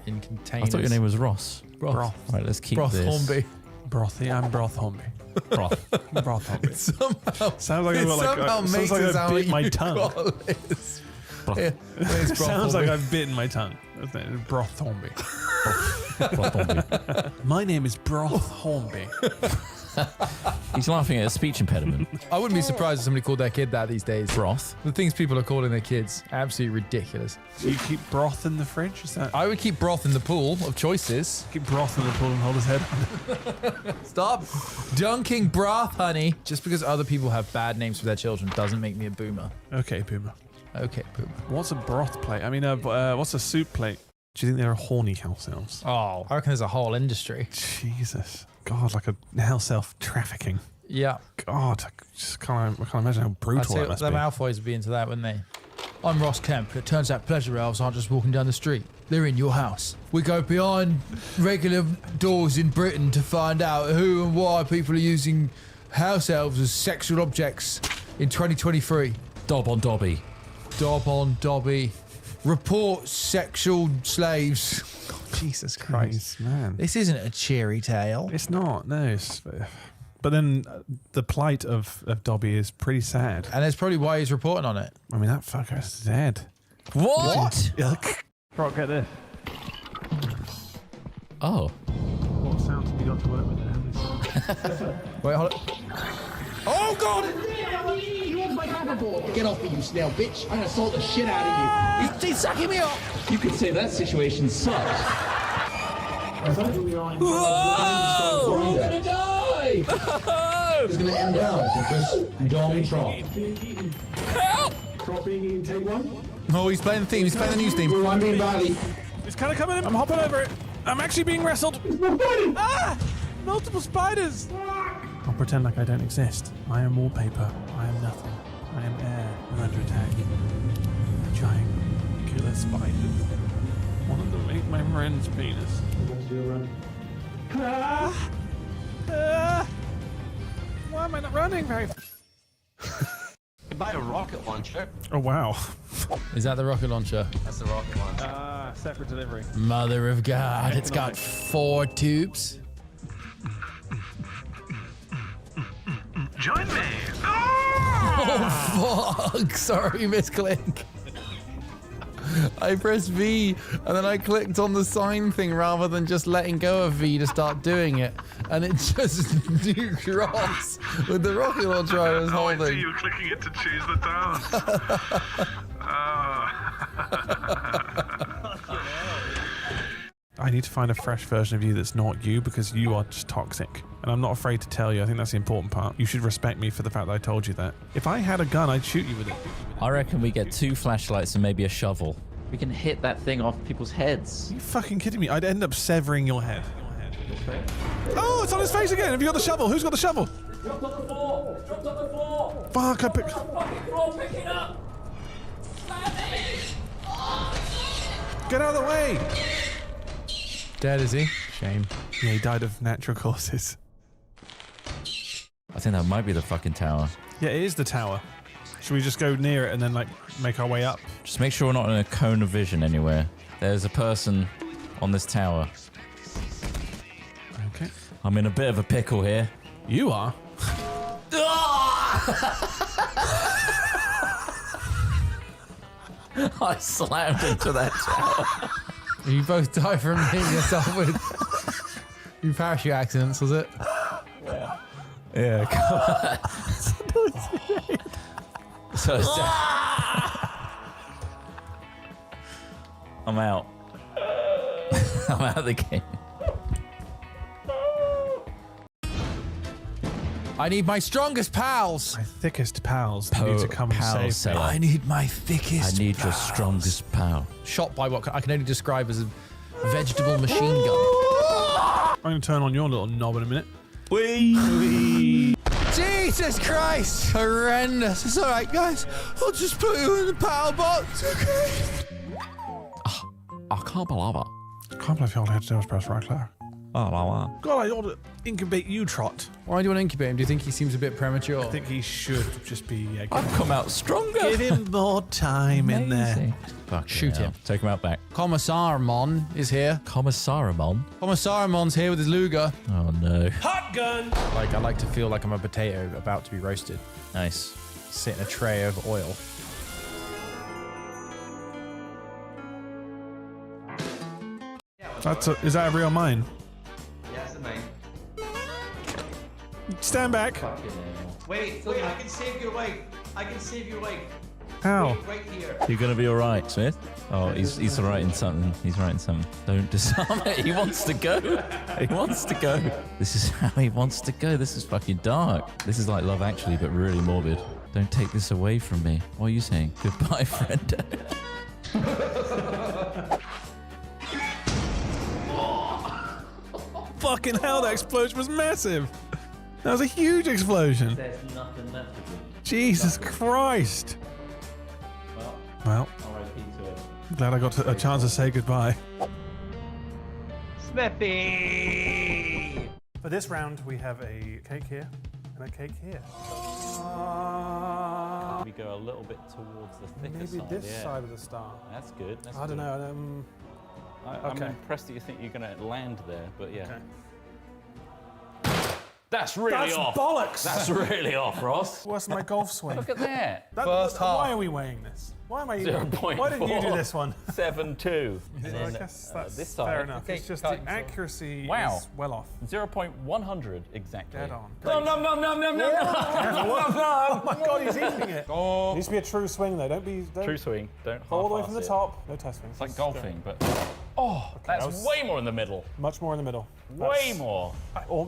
in containers. I thought your name was Ross. Broth. Right, let's keep Broth this. Hornby. Brothy. I'm Broth Hornby. Broth. Broth Hornby. Somehow Sounds like I bit my tongue. Broth. Yeah, it's Broth Sounds like Hornby. I've bitten my tongue. Broth Hornby. Broth Hornby. My name is Broth Hornby. He's laughing at a speech impediment. I wouldn't be surprised if somebody called their kid that these days. Broth. The things people are calling their kids, absolutely ridiculous. Do you keep broth in the fridge? Is that? I would keep broth in the pool of choices. Keep broth in the pool and hold his head. Stop dunking broth, honey. Just because other people have bad names for their children doesn't make me a boomer. Okay, Puma. Okay, boomer. What's a broth plate? I mean, what's a soup plate? Do you think they're horny house elves? Oh, I reckon there's a whole industry. Jesus. God, like a house elf trafficking. Yeah. God, I can't imagine how I'd brutal say that must the be. Malfoys would be into that, wouldn't they? I'm Ross Kemp. It turns out pleasure elves aren't just walking down the street. They're in your house. We go behind regular doors in Britain to find out who and why people are using house elves as sexual objects in 2023. Dob on Dobby. Dob on Dobby. Report sexual slaves. Oh, Jesus Christ. Jeez, man. This isn't a cheery tale. It's not, no. But then the plight of Dobby is pretty sad. And that's probably why he's reporting on it. I mean, that fucker's dead. What? Brock, get this. Oh. What sounds have you got to work with? Wait, hold it. Oh, God! Get off me, you snail bitch. I'm gonna assault the shit out of you. He's sucking me up! You could say that situation sucks. Whoa! We're gonna die! It's gonna end down because Donald Trump. Help! Trump being eaten, take one. Oh, he's playing the theme. He's playing the news theme. I'm being body. It's kind of coming in. I'm hopping over it. I'm actually being wrestled. Ah! Multiple spiders! I'll pretend like I don't exist. I am wallpaper. I am nothing. I am air and under attack. Giant killer spiders. Wanted to make my friend's penis. Ah! Ah! Why am I not running very Buy a rocket launcher. Oh, wow. Is that the rocket launcher? That's the rocket launcher. Ah, separate delivery. Mother of God, it's got 4 tubes. Join me! Oh, fuck. Sorry, misclick. I pressed V and then I clicked on the sign thing rather than just letting go of V to start doing it. And it just nuked Ross with the rocket launcher I was holding. I see you clicking it to choose the dance. I need to find a fresh version of you that's not you because you are just toxic. And I'm not afraid to tell you. I think that's the important part. You should respect me for the fact that I told you that. If I had a gun, I'd shoot you with it. I reckon we get 2 flashlights and maybe a shovel. We can hit that thing off people's heads. Are you fucking kidding me? I'd end up severing your head. Oh, it's on his face again. Have you got the shovel? Who's got the shovel? Dropped on the floor! Dropped on the floor! Fuck, I picked... Fucking floor, pick it up! Get out of the way! Dead, is he? Shame. Yeah, he died of natural causes. I think that might be the fucking tower. Yeah, it is the tower. Should we just go near it and then, like, make our way up? Just make sure we're not in a cone of vision anywhere. There's a person on this tower. Okay. I'm in a bit of a pickle here. You are? I slammed into that tower. You both died from hitting yourself with your parachute accidents, was it? Yeah, come on. So it's I'm out. I'm out of the game. I need my strongest pals. My thickest pals need to come and Pal save me. seller. I need my thickest I need your pals. strongest pal. Shot by what I can only describe as a vegetable machine gun. I'm going to turn on your little knob in a minute. Jesus Christ! Horrendous. It's alright, guys. I'll just put you in the power box, okay? I can't believe it. I can't believe all I had to do was press right click. God, I ought to incubate you, Trot. Why do you want to incubate him? Do you think he seems a bit premature? I think he should just be... I've come out stronger. Give him more time in there. Amazing. Fucking Shoot hell. him. Take him out back. Commissarmon is here. Commissarmon? Commissarmon's here with his Luger. Oh no. Hot gun! Like, I like to feel like I'm a potato about to be roasted. Nice. Sit in a tray of oil. Is that a real mine? Yeah, it's the main. Stand back. Wait, I can save your life. I can save your life. How? Wait, right here. You're gonna be alright, Smith. Oh, he's writing something. He's writing something. Don't disarm it. He wants to go. He wants to go. This is how he wants to go. This is fucking dark. This is like Love Actually, but really morbid. Don't take this away from me. What are you saying? Goodbye, friend. Fucking hell, that explosion was massive. That was a huge explosion. There's nothing left of it. Jesus Christ. Well, R.I.P. to it. I'm glad I got a chance to say goodbye. Smithy! For this round, we have a cake here and a cake here. We go a little bit towards the thicker Maybe side. this yeah. side of the star. That's good. That's I don't good. know. I'm Okay. impressed that you think you're going to land there, but yeah. Okay. That's really That's off. bollocks! That's really off, Ross. What's my golf swing? Look at that. First half. Why are we weighing this? Why am I even... 0.4. Why didn't you do this one? 7-2. And I then guess that's this side. fair enough. Okay, It's just cut the himself. accuracy Wow. is well off. 0.100 exactly. Dead on. No. Oh my god, he's eating it. It needs to be a true swing though. Don't True swing. Don't all the way half-ass from the it. top. No test swings. It's like golfing, but that's that was- way more in the middle. Much more in the middle. Way more.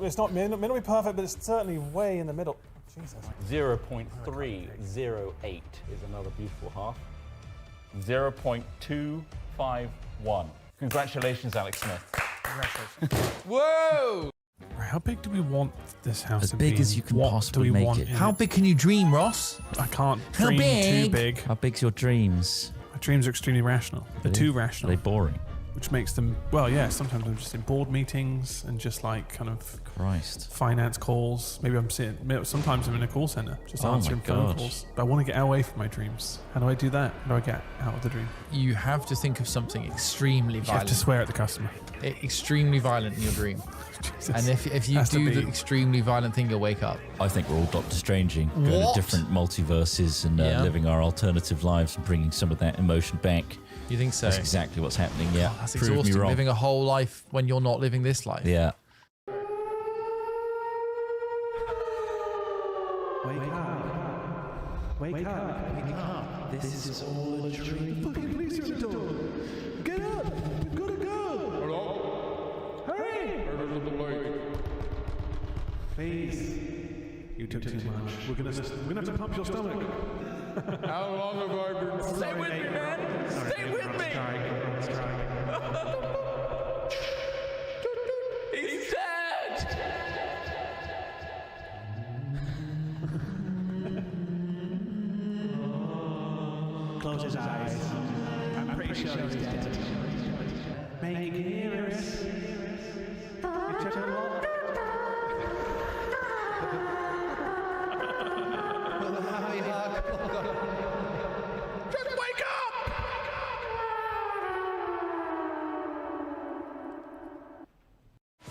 It's not may not be perfect, but it's certainly way in the middle. Jesus. 0.308 is another beautiful half. 0.251. Congratulations, Alex Smith. Whoa! Right, how big do we want this house As to big be? as you can What possibly do we make want it. in How big can you dream, Ross? I can't How dream too big? big. How big's your dreams? My dreams are extremely rational. They're too Are rational. they boring? Which makes them, well, yeah, sometimes I'm just in board meetings and just like kind of Christ. finance calls. Maybe sometimes I'm in a call center just Oh my answering phone gosh. calls. But I want to get away from my dreams. How do I do that? How do I get out of the dream? You have to think of something extremely You have violent. to swear at the customer. Extremely violent in your dream. Jesus. And if you Has to do the be. extremely violent thing, you'll wake up. I think we're all Doctor Stranging, going What? to different multiverses and Yeah. living our alternative lives and bringing some of that emotion back. You think so? That's exactly what's happening. Yeah, That's prove me exhausting. wrong. Living a whole life when you're not living this life. Yeah. Wake up. Wake up. This is all a dream. Fucking police are at the door. Get up. We've got to go. Hello? Hurry. Please. You took too much. We're gonna have to pump your stomach. How long have I been? Stay with me, man. Stay with me. He's dead. Close his eyes. I'm pretty sure he's dead. Make it hear us. You took a lot. Just wake up!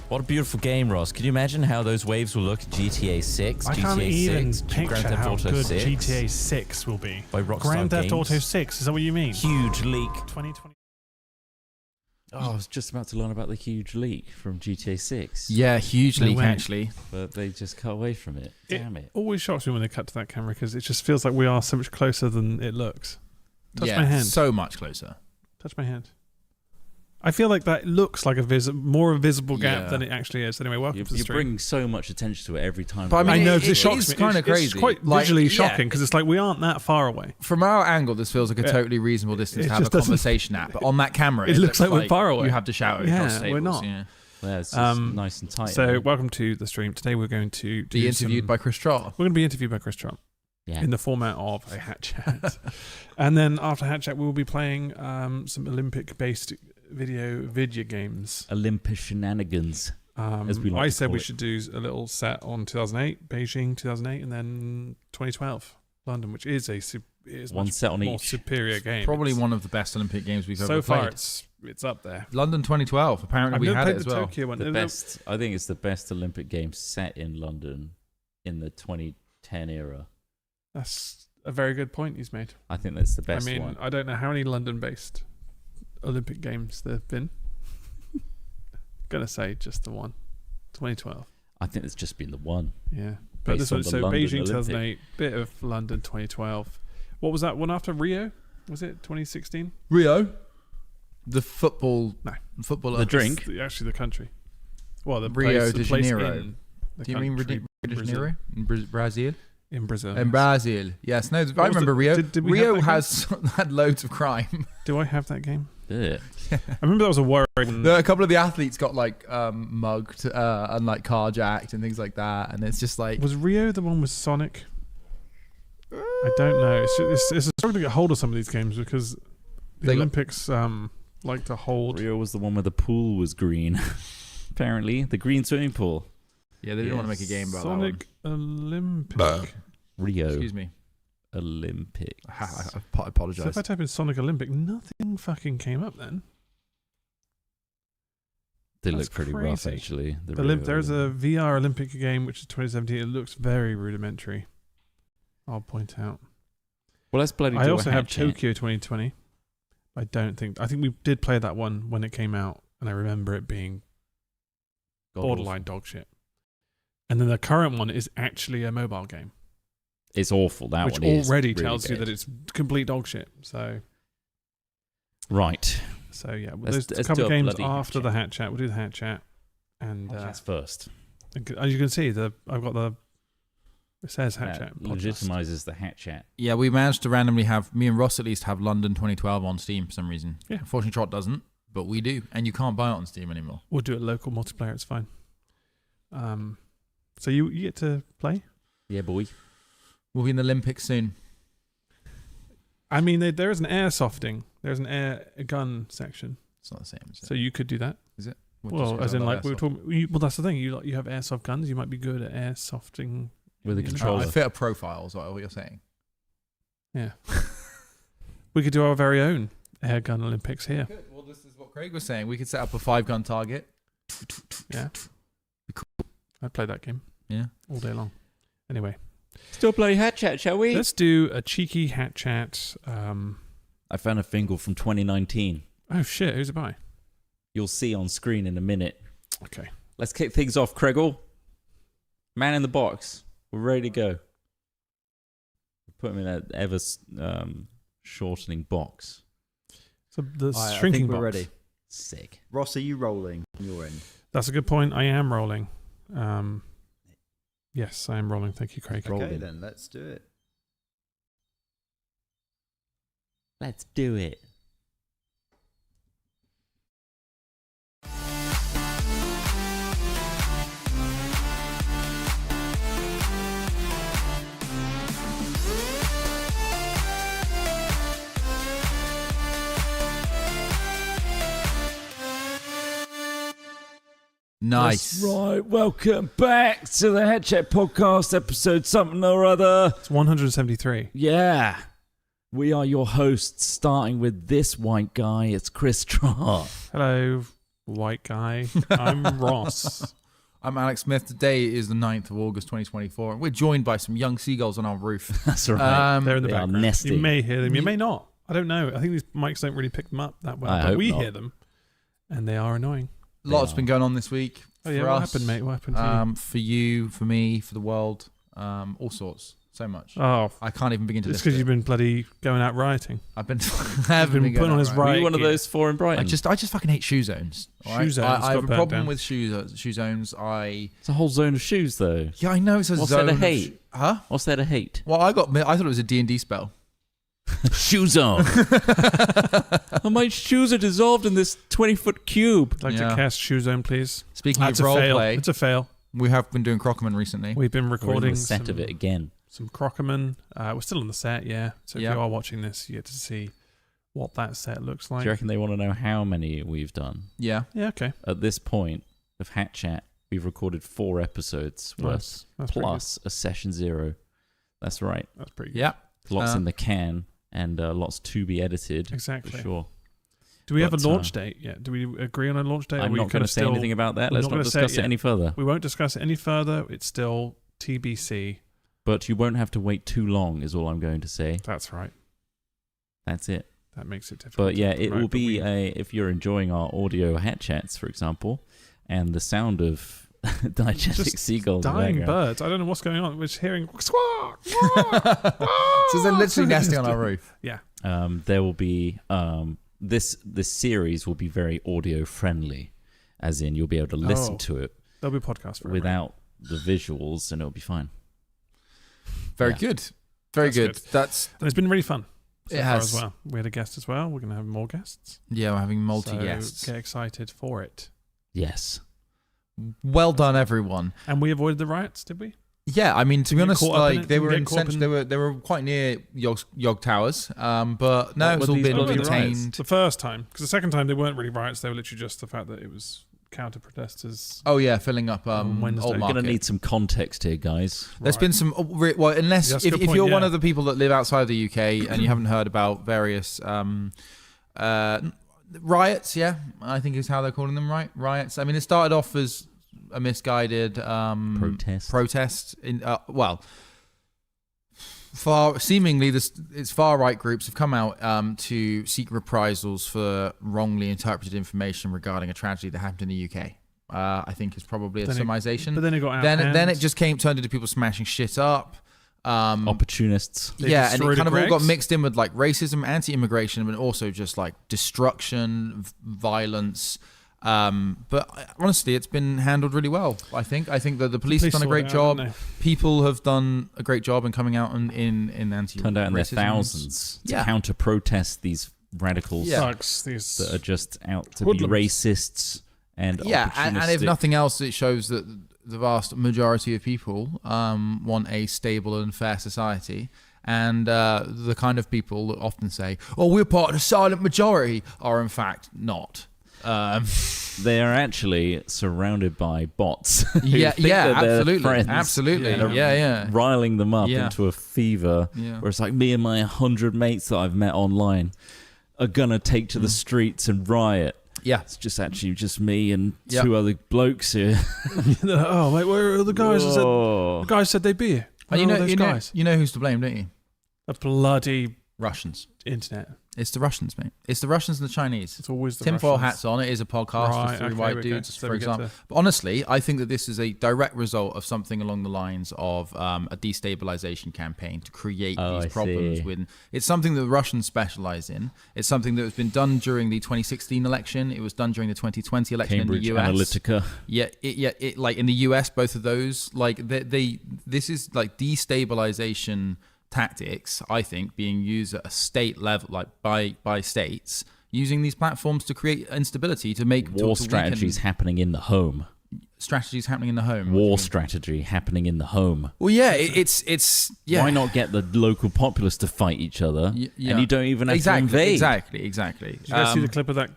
What a beautiful game, Ross. Can you imagine how those waves will look at GTA 6, I GTA can't 6, even Grand picture Theft how Auto good 6 GTA 6 will be. by Rockstar Grand Theft Games. Auto 6, is that what you mean? Huge leak. 2020. Oh, I was just about to learn about the huge leak from GTA 6. Yeah, huge No leak way. actually. But they just cut away from it. Damn it. Always shocks me when they cut to that camera because it just feels like we are so much closer than it looks. Touch yeah, my hand. so much closer. Touch my hand. I feel like that looks like a more visible gap Yeah. than it actually is. Anyway, welcome You're, to the you're stream. bringing so much attention to it every time. But I mean, I know it- because it it shocks is me. kinda It's crazy. quite Like, visually yeah. shocking because it's like we aren't that far away. From our angle, this feels like a Yeah. totally reasonable distance It to have a just doesn't- conversation at. But on that camera, It looks like we're far away. You have to shout it Yeah, across tables. we're not. Yeah. Yeah, it's nice and tight. So isn't it? welcome to the stream. Today we're going to Be interviewed by Chris Trott. We're going to be interviewed by Chris Trott yeah. in the format of a hat chat, and then after hat chat we will be playing some Olympic-based video games. Olympus shenanigans. As we like I to said call we it. should do a little set on 2008, Beijing 2008, and then 2012, London, which is One much set on more each. superior game. Probably It's- one of the best Olympic games we've so ever far. played. It's up there. London 2012. Apparently, I've we never had played it as the well. Tokyo one. The best. I think it's the best Olympic game set in London in the 2010 era. That's a very good point he's made. I think that's the best I mean, one. I don't know how many London-based Olympic games there have been. Gonna say just the one, 2012. I think it's just been the one. Yeah, but Based this on one, the so London Beijing Olympic. 2008, bit of London 2012. What was that one after Rio? Was it 2016? Rio, the football, No. football. The drink. Actually, the country. Well, the Rio place, de the place Janeiro. in the Do you mean country, Rio de Brazil. Janeiro in Brazil? In Brazil. In yes. Brazil, yes. No, I was remember the- Rio. did we have Rio that game? has had loads of crime. Do I have that game? Yeah. I remember that was a worrying. A couple of the athletes got like mugged and like carjacked and things like that, and it's just like Was Rio the one with Sonic? I don't know. It's a struggle to get hold of some of these games because the They got- Olympics like to hold. Rio was the one where the pool was green. Apparently, the green swimming pool. yeah, they didn't want to make a game about Sonic Olympic. Rio that one. Excuse me. Olympics. I So apologize. if I type in Sonic Olympic, nothing fucking came up then. They That's look pretty rough, crazy. actually. The There's Rio a VR Olympic game which is 2017. It looks very rudimentary. I'll point out. Well, let's bloody do I a also have hat check. Tokyo 2020. I think we did play that one when it came out, and I remember it being God borderline dog shit. And then the current one is actually a mobile game, awful. It's awful. That which one is already really tells you bad. that it's complete dog shit. So Right. yeah, well, Let's there's a do couple a of games bloody hat after chat. the hat chat. We'll do the hat chat, and That's first. as you can see, I've got the. It says hat That chat. podcast. legitimizes the hat chat. Yeah, we managed to randomly have me and Ross at least have London 2012 on Steam for some reason. Yeah. Unfortunately, Trot doesn't, but we do, and you can't buy it on Steam anymore. We'll do it local multiplayer. It's fine. So you get to play. Yeah, boy. We'll be in the Olympics soon. I mean, there is an airsofting. There's an air gun section, It's not the same. Is it? so you could do that. What, Well, just as in, I love like we were airsoft. talking. Well, that's the thing. You have airsoft guns. You might be good at airsofting With a you know. controller. I fit a profile, is what you're saying. Yeah. We could do our very own air gun Olympics here. Good. Well, this is what Craig was saying. We could set up a 5-gun target. Yeah. I'd play that game. Yeah. All day long. Anyway, Still play hat chat, shall we? let's do a cheeky hat chat. I found a fingal from 2019. Oh shit, who's it by? You'll see on screen in a minute. Okay. Let's kick things off, Craigle. Man in the box. We're ready to go. Put him in an ever shortening box. So the I shrinking think we're box. ready. Sick. Ross, are you rolling on your end? That's a good point. I am rolling. Yes, I am rolling. Thank you, Craig. Okay, Rolling. then let's do it. Let's do it. Nice. That's right. Welcome back to the Head Check Podcast, episode something or other. It's 173. Yeah. We are your hosts, starting with this white guy. It's Chris Trott. Hello, white guy. I'm Ross. I'm Alex Smith. Today is the 9th of August 2024, and we're joined by some young seagulls on our roof. That's right. They're in the They are background. nesting. You may hear them. You may not. I don't know. I think these mics don't really pick them up that well. I But hope we not. hear them, and they are annoying. A lot's been going on this week. Oh yeah, for what us, happened, mate? What happened to you? For you, for me, for the world, all sorts. So much. Oh, I can't even begin to it's list because it. you've been bloody going out rioting. I've been, You've been putting on his Were riot you one of gear. those four in Brighton? I just fucking hate shoe zones. all Shoe right? zones I got have a burnt problem down. with shoe zones. It's a whole zone of shoes, though. Yeah, I know it's a What's zone. there to of hate? Huh? What's there to hate? Well, I thought it was a D&D spell. Shoe zone. Oh, my shoes are dissolved in this 20-foot cube. I'd like Yeah. to cast shoe zone, please. Speaking That's of a fail. roleplay, It's a fail. we have been doing Crockman recently. We've been We're in recording the set of it again. some Crockerman. We're still on the set, yeah. So if Yeah. you are watching this, you get to see what that set looks Do like. you reckon they want to know how many we've done? Yeah. Yeah, okay. At this point, of Hat Chat, we've recorded 4 episodes worth, That's pretty plus a session 0. That's right. That's pretty good. Yeah. Lots in the can and lots to be edited. Exactly. For sure. Do we have But, a launch date yet? Do we agree on a launch date? I'm not going to say anything about that. Let's not discuss it any further. We won't discuss it any further. It's still TBC. But you won't have to wait too long, is all I'm going to say. That's right. That's it. That makes it difficult. But yeah, it will be if you're enjoying our audio Hat Chats, for example, and the sound of diegetic seagulls. Dying birds. I don't know what's going on. We're just hearing squawk, squawk. So they're literally nesting on our roof. Yeah. There will be this series will be very audio friendly, as in you'll be able to listen to it. There'll be a podcast for it, without the visuals, and it'll be fine. Very good. Very good. And it's been really fun. So It far has. as well. We had a guest as well. We're going to have more guests. Yeah, we're having multi-guests. So get excited for it. Yes. Well done, everyone. And we avoided the riots, did we? Yeah, I mean, to be honest, like they were they were quite near Yog Towers, but no, it's all been contained. The first time, because the second time they weren't really riots. They were literally just the fact that it was counter protesters. Oh yeah, filling up Wednesday. Old We're Market. going to need some context here, guys. There's been some well, unless That's a if good point, you're yeah. one of the people that live outside the UK and you haven't heard about various riots, yeah, I think is how they're calling them, right? Riots. I mean, it started off as a misguided protest in seemingly it's far right groups have come out to seek reprisals for wrongly interpreted information regarding a tragedy that happened in the UK. I think is probably a summarization. But then it got out. Then it just turned into people smashing shit up. Opportunists. Yeah, and it destroyed kind of all Greggs. got mixed in with like racism, anti-immigration, but also just like destruction, violence. But honestly, it's been handled really well. I think that the police have done a great job. People have done a great job in coming out in anti-racism. Turned out in their thousands to counter-protest these radicals that are just out to be racists and and if nothing else, it shows that the vast majority of people want a stable and fair society. And the kind of people that often say, "Oh, we're part of the silent majority," are in fact not. They are actually surrounded by bots. Absolutely. Riling them up into a fever. Yeah. Where it's like me and my 100 mates that I've met online are gonna take to the streets and riot. Yeah, it's just actually just me and 2 other blokes here. Oh, mate, where are the guys? The guys said they'd be here. And you know who's to blame, don't you? The bloody Russians. Internet. It's the Russians, mate. It's the Russians and the Chinese. It's always the tinfoil Russians. hats on. It is a podcast with 3 white dudes, for example. But honestly, I think that this is a direct result of something along the lines of a destabilization campaign to create these problems. It's something that the Russians specialize in. It's something that has been done during the 2016 election. It was done during the 2020 election Cambridge in the US. Analytica. It like in the US, both of those, like this is like destabilization tactics, I think, being used at a state level, like by states, using these platforms to create instability, to make war strategies happening in the home. Strategies happening in the home. War strategy happening in the home. Well, yeah, it's Why not get the local populace to fight each other, and you don't even have to invade? Exactly. Did you guys see the clip of that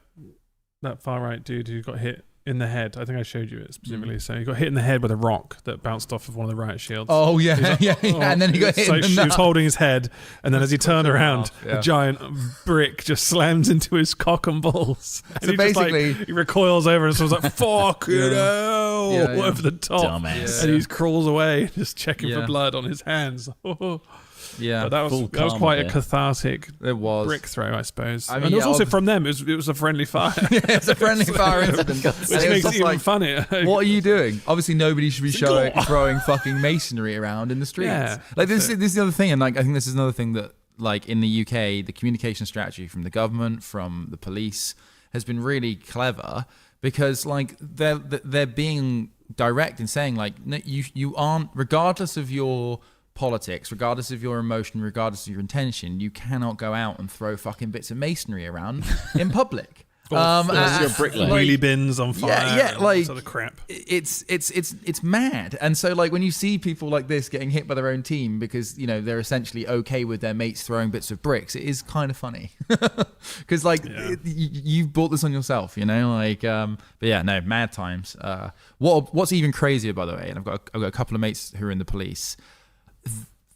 far right dude who got hit in the head? I think I showed you it specifically. So he got hit in the head with a rock that bounced off of one of the riot shields. Oh yeah, and then he got hit in the He nut. was holding his head, and then as he turned around, a giant brick just slams into his cock and balls. And So he basically, he recoils over and sounds like "fuck you know" over the top, dumbass. and he crawls away, just checking for blood on his hands. Yeah, but that was quite a cathartic brick throw, I suppose. I mean, and it was also from them. It was a friendly fire. It's a friendly fire incident, which makes it even funnier. What are you doing? Obviously, nobody should be throwing fucking masonry around in the streets. Yeah, like this is the other thing, and like I think this is another thing that, like in the UK, the communication strategy from the government, from the police, has been really clever, because like they're being direct in saying like, no, you aren't, regardless of your politics, regardless of your emotion, regardless of your intention, you cannot go out and throw fucking bits of masonry around in public. You're a bricklayer. Wheelie bins on fire. Yeah, and like sort of crap. it's mad. And so like when you see people like this getting hit by their own team because you know they're essentially okay with their mates throwing bits of bricks, it is kind of funny because like you brought this on yourself, you know. Like, but yeah, no, mad times. What's even crazier, by the way, and I've got a couple of mates who are in the police.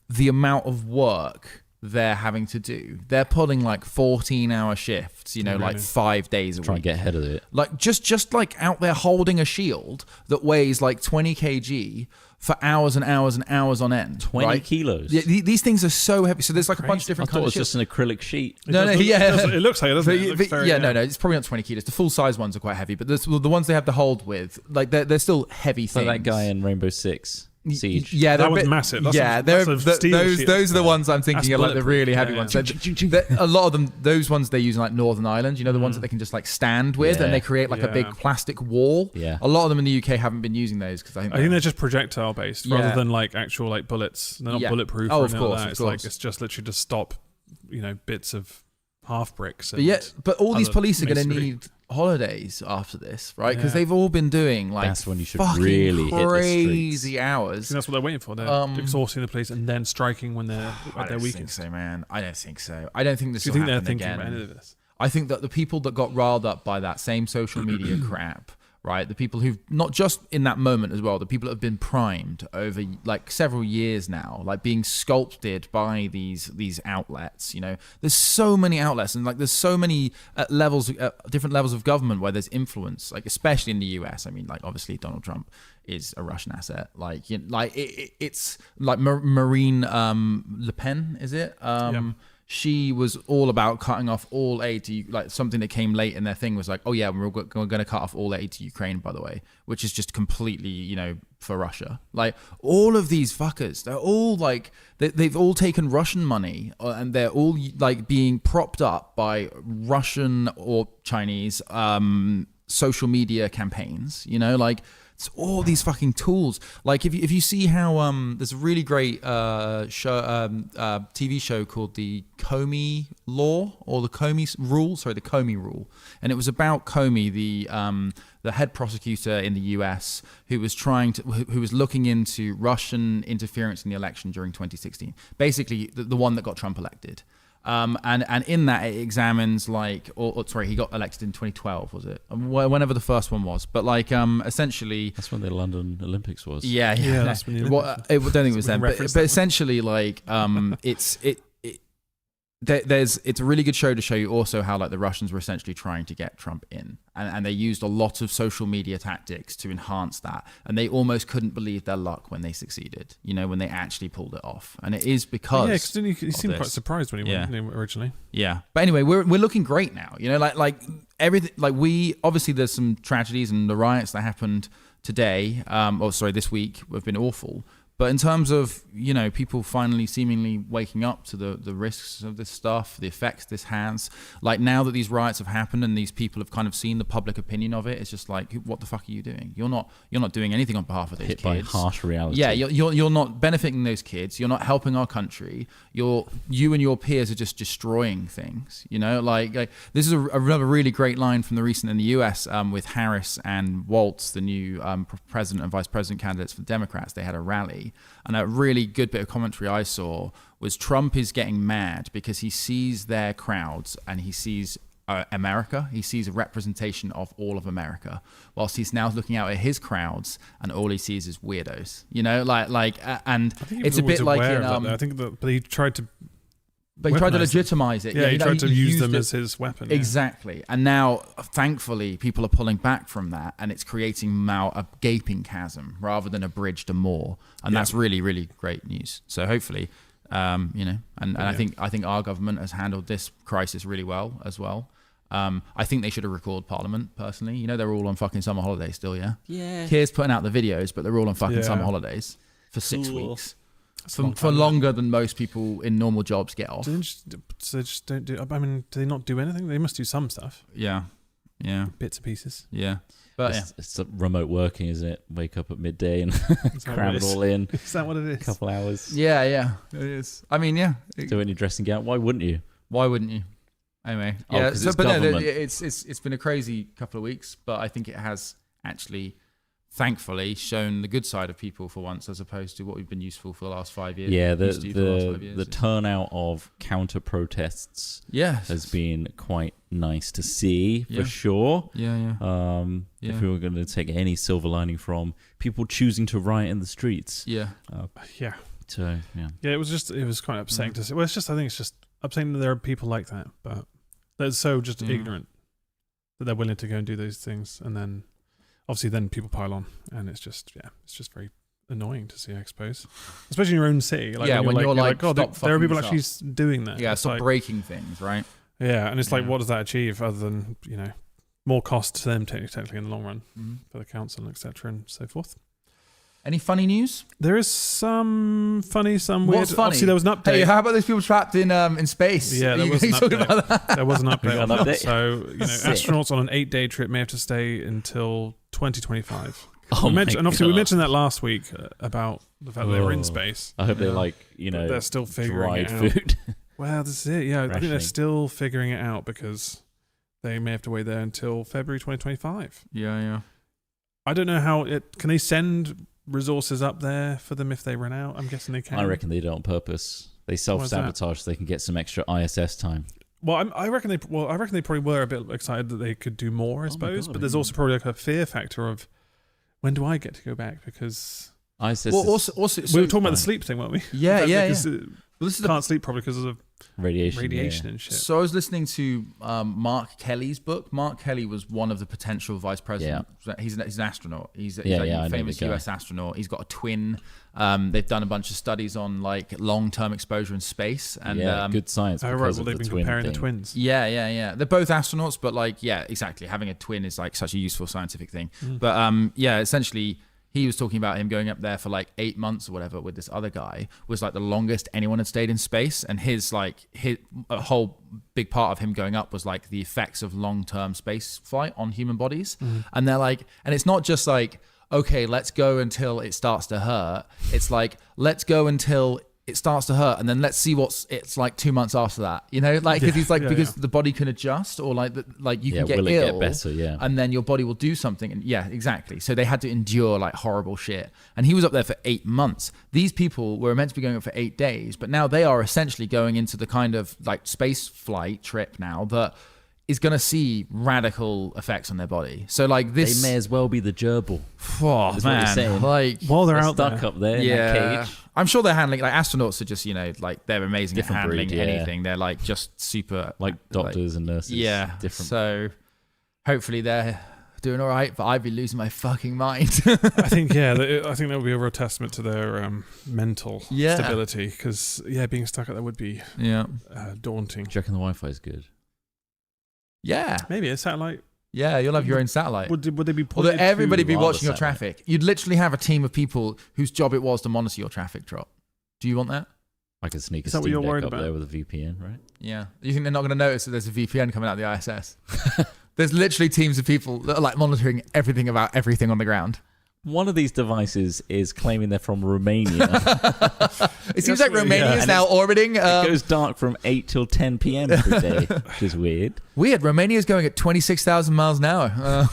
The amount of work they're having to do. They're pulling like 14-hour shifts, you know, like 5 days a week. Try and get ahead of it. Like just like out there holding a shield that weighs like 20 kg for hours and hours and hours on end. 20 kilos. Yeah, these things are so heavy. So there's like a bunch of different I thought it kinds was of just an acrylic sheet. It looks like it, doesn't it? It looks very, no, it's probably not 20 kilos. The full size ones are quite heavy, but the ones they have to hold with, like they're still heavy things. Like that guy in Rainbow Six Siege. Yeah, that one's massive. That's those are the ones I'm thinking are like the really heavy ones. Yeah. A lot of them, those ones they use in like Northern Ireland, you know, the ones that they can just like stand with and they create like a big plastic wall. Yeah. A lot of them in the UK haven't been using those because I think they're just projectile based rather than like actual like bullets. They're not bulletproof. Oh, or of course, like that. of It's course. like it's just literally to stop, you know, bits of half bricks. But all these police are going to masonry. need holidays after this, right? Because they've all been doing like That's when you should fucking really hit the crazy streets. hours. That's what they're waiting for. They're exhausting the police and then striking when they're at their I don't think weakest. so, man. I don't think so. I don't think this Do you will think they're happen thinking again. about any of this? I think that the people that got riled up by that same social media crap, right? The people who've not just in that moment as well, the people that have been primed over like several years now, like being sculpted by these outlets. You know, there's so many outlets and like there's so many different levels of government where there's influence, like especially in the US. I mean, like obviously Donald Trump is a Russian asset. Like, you know, like it's like Marine Le Pen, is it? She was all about cutting off all aid to, like, something that came late in their thing was like, oh yeah, we're going to cut off all aid to Ukraine, by the way, which is just completely, you know, for Russia. Like all of these fuckers, they're all like, they've all taken Russian money and they're all like being propped up by Russian or Chinese social media campaigns, you know, like, it's all these fucking tools. Like if you see how there's a really great TV show called the Comey Law or the Comey Rule. Sorry, the Comey Rule, and it was about Comey, the head prosecutor in the US who was looking into Russian interference in the election during 2016. Basically, the one that got Trump elected. And in that it examines like, he got elected in 2012, was it? Whenever the first one was, but like essentially That's when the London Olympics was. Yeah. That's when the I don't think it was then, but essentially like it's a really good show to show you also how like the Russians were essentially trying to get Trump in, and they used a lot of social media tactics to enhance that, and they almost couldn't believe their luck when they succeeded, you know, when they actually pulled it off. And it is because he seemed quite surprised when he won originally. Yeah, but anyway, we're looking great now, you know, like everything, like we obviously there's some tragedies and the riots that happened today, this week have been awful. But in terms of, you know, people finally seemingly waking up to the risks of this stuff, the effects this has, like now that these riots have happened and these people have kind of seen the public opinion of it, it's just like, what the fuck are you doing? You're not doing anything on behalf of those kids. Hit by harsh reality. Yeah, you're not benefiting those kids. You're not helping our country. You and your peers are just destroying things. You know, like this is another really great line from the recent in the US with Harris and Waltz, the new president and vice president candidates for the Democrats. They had a rally. And a really good bit of commentary I saw was Trump is getting mad because he sees their crowds and he sees America. He sees a representation of all of America, whilst he's now looking out at his crowds and all he sees is weirdos. You know, and it's a bit like in. I think but he tried to. But he tried to legitimize it. Yeah, he tried to use them as his weapon. Yeah. Exactly. And now, thankfully, people are pulling back from that, and it's creating now a gaping chasm rather than a bridge to more. And that's really, really great news. So hopefully, you know, and I think our government has handled this crisis really well as well. I think they should have recalled Parliament, personally. You know, they're all on fucking summer holidays still, yeah? Yeah. Keir's putting out the videos, but they're all on fucking summer holidays for 6 weeks. For longer than most people in normal jobs get off. So they just don't do. I mean, do they not do anything? They must do some stuff. Yeah. Bits and pieces. Yeah. But it's remote working, isn't it? Wake up at midday and cram it all in. Is that what it is? A couple hours. Yeah, it is. I mean, yeah. Do it in your dressing gown. Why wouldn't you? Why wouldn't you? Anyway, Oh, yeah. 'cause So, it's but no, government. it's been a crazy couple of weeks, but I think it has actually, thankfully, shown the good side of people for once, as opposed to what we've been useful for the last 5 years. Yeah, used to do for the last 5 years. the turnout of counter protests Yes. has been quite nice to see Yeah. for sure. Yeah. If Yeah. we were going to take any silver lining from people choosing to riot in the streets, Yeah. Yeah. so yeah, Yeah, it was quite upsetting to see. Well, I think it's just upsetting that there are people like that, but they're so just ignorant that they're willing to go and do those things, and then obviously then people pile on, and it's just very annoying to see, I suppose, especially in your own city. Like, when you're like, God, stop there are fucking people this actually doing that. Yeah, It's stop like, breaking things, right? yeah, and it's like, Yeah. what does that achieve other than more cost to them technically in the long run Mhm. for the council, etc., and so forth. Any funny news? There is some funny, some weird. What's funny? Obviously, there was an update. Hey, how about those people trapped in space? Yeah, there You- was an you talking update. about that? There was an update We on got an that. update. So, Sick. astronauts on an 8-day trip may have to stay until 2025. oh my And obviously, we God. mentioned that last week about the fact that they were in Oh. space. I hope they're Yeah. like But they're still figuring dried it out. food. Well, this is it. Yeah, I think they're Rationing. still figuring it out because they may have to wait there until February 2025. Yeah. I don't know how it. Can they send resources up there for them if they run out? I'm guessing they can. I reckon they do it on purpose. They self-sabotage so they can get some extra ISS time. Well, I reckon they probably were a bit excited that they could do more, I suppose. God, but there's also probably like a fear factor of when do I get to go back? Because ISS Well, is also, we were talking about fine. the sleep thing, weren't we? Yeah, yeah. Because Well, this is can't sleep probably because of radiation. radiation and shit. So I was listening to Mark Kelly's book. Mark Kelly was one of the potential vice presidents. He's an astronaut. He's Yeah, like I know a the famous guy. US astronaut. He's got a twin. They've done a bunch of studies on like long-term exposure in space. And good science. Oh, right. because Well, of they've the been twin comparing the thing. twins. Yeah. They're both astronauts, but like, yeah, exactly. Having a twin is like such a useful scientific thing. Mm. But yeah, essentially, he was talking about him going up there for like 8 months or whatever with this other guy was like the longest anyone had stayed in space. And a whole big part of him going up was like the effects of long-term space flight on human bodies. And they're like, and it's not just like, okay, let's go until it starts to hurt. It's like, let's go until it starts to hurt, and then let's see it's like 2 months after that. Like because he's like because the body can adjust, or like you can get will ill, it get better? Yeah. and then your body will do something. And yeah, exactly. So they had to endure like horrible shit, and he was up there for 8 months. These people were meant to be going up for 8 days, but now they are essentially going into the kind of like space flight trip now that is going to see radical effects on their body. So like this, They may as well be the gerbil. oh, That's what you're man, saying. like While they're They're out stuck there, up there in yeah, that cage. I'm sure they're handling like astronauts are just like they're amazing Different at handling breed, yeah. anything. They're like just super Like doctors and nurses. yeah, Different. So hopefully they're doing all right, but I'd be losing my fucking mind. I think that would be a real testament to their mental stability. Because being stuck up there would be yeah, daunting. Do you reckon the Wi-Fi is good? yeah, Maybe a satellite. yeah. You'll have your own satellite. Would they be? Or pointed that everybody to- be rather watching your satellite. traffic. You'd literally have a team of people whose job it was to monitor your traffic drop. Do you want that? I could sneak a Is that what Steam you're Deck worried up about? there with a VPN, right? Yeah. You think they're not going to notice that there's a VPN coming out of the ISS? There's literally teams of people that are like monitoring everything about everything on the ground. One of these devices is claiming they're from Romania. It seems like Romania is And now orbiting. It goes dark from 8 till 10 p.m. every day, which is weird. Weird. Romania's going at 26,000 miles an hour.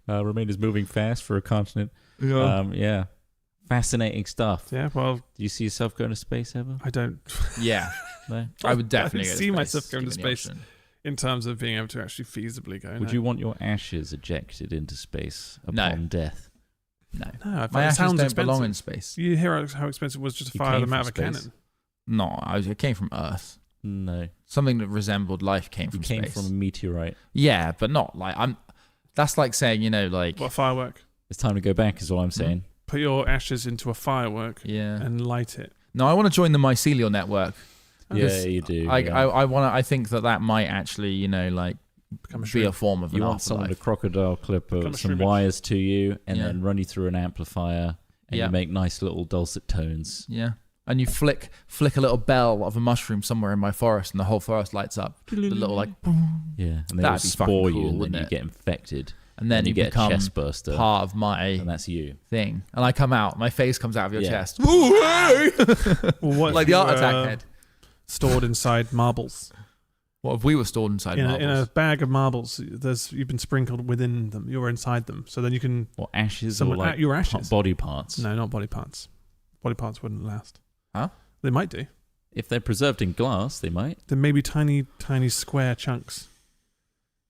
Romania's moving fast for a continent. Yeah. Yeah. Fascinating stuff. Yeah. Well, Do you see yourself going to space ever? I don't. Yeah. No. I would definitely I go to see space, myself going to given the space. option. In terms of being able to actually feasibly go. Would you want your ashes ejected into space No. upon death? No. No, I My find it ashes sounds don't expensive. belong in space. You hear how expensive it was just to You fire came them out of a from space. cannon. No, it came from Earth. No. Something that resembled life came You from came space. from a meteorite. Yeah, but not like that's like saying, like What a firework? It's time to go back, is all I'm saying. Put your ashes into a firework yeah. and light it. No, I want to join the mycelial network. Yeah, Because you do. I yeah. I want to. I think that might actually, like Become a be a shrimp. form of You an want someone to afterlife. crocodile clip Become a some shrimpage. wires to you and Yeah. then run you through an amplifier and Yeah. you make nice little dulcet tones. Yeah. And you flick a little bell of a mushroom somewhere in my forest, and the whole forest lights up. The little like, Yeah, and then That'd it'll be spore fucking you cool, and then wouldn't you it? get infected. and then you you get a become chest burster. part of my And that's you. thing, and I come out. My face comes out of your Yeah. chest. Ooh, hey! Well, what Like if the Art you Attack were head. stored inside marbles? What if we were stored inside In marbles? a bag of marbles, you've been sprinkled within them. You're inside them. So then you can... Or ashes Someone or like your ashes. body parts. No, not body parts. Body parts wouldn't last. Huh? They might do. If they're preserved in glass, they might. There may be tiny, tiny square chunks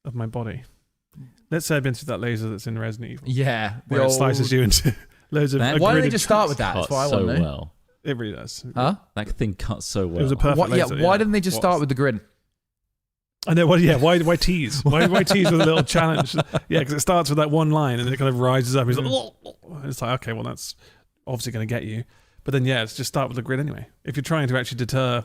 of my body. Let's say I've been through that laser that's in Resident Evil. Yeah. Where it slices you into loads of... That- Why don't they grid just of start chunks. with that? That's Cuts what I so want to know. well. It really does. Huh? That thing cuts so well. It was a perfect laser. Why didn't they just start with the grid? I know. Well, yeah. Why tease? Why tease with a little challenge? Yeah, because it starts with that one line and then it kind of rises up. He's like, it's like, okay, well, that's obviously going to get you. But then, yeah, let's just start with the grid anyway. If you're trying to actually deter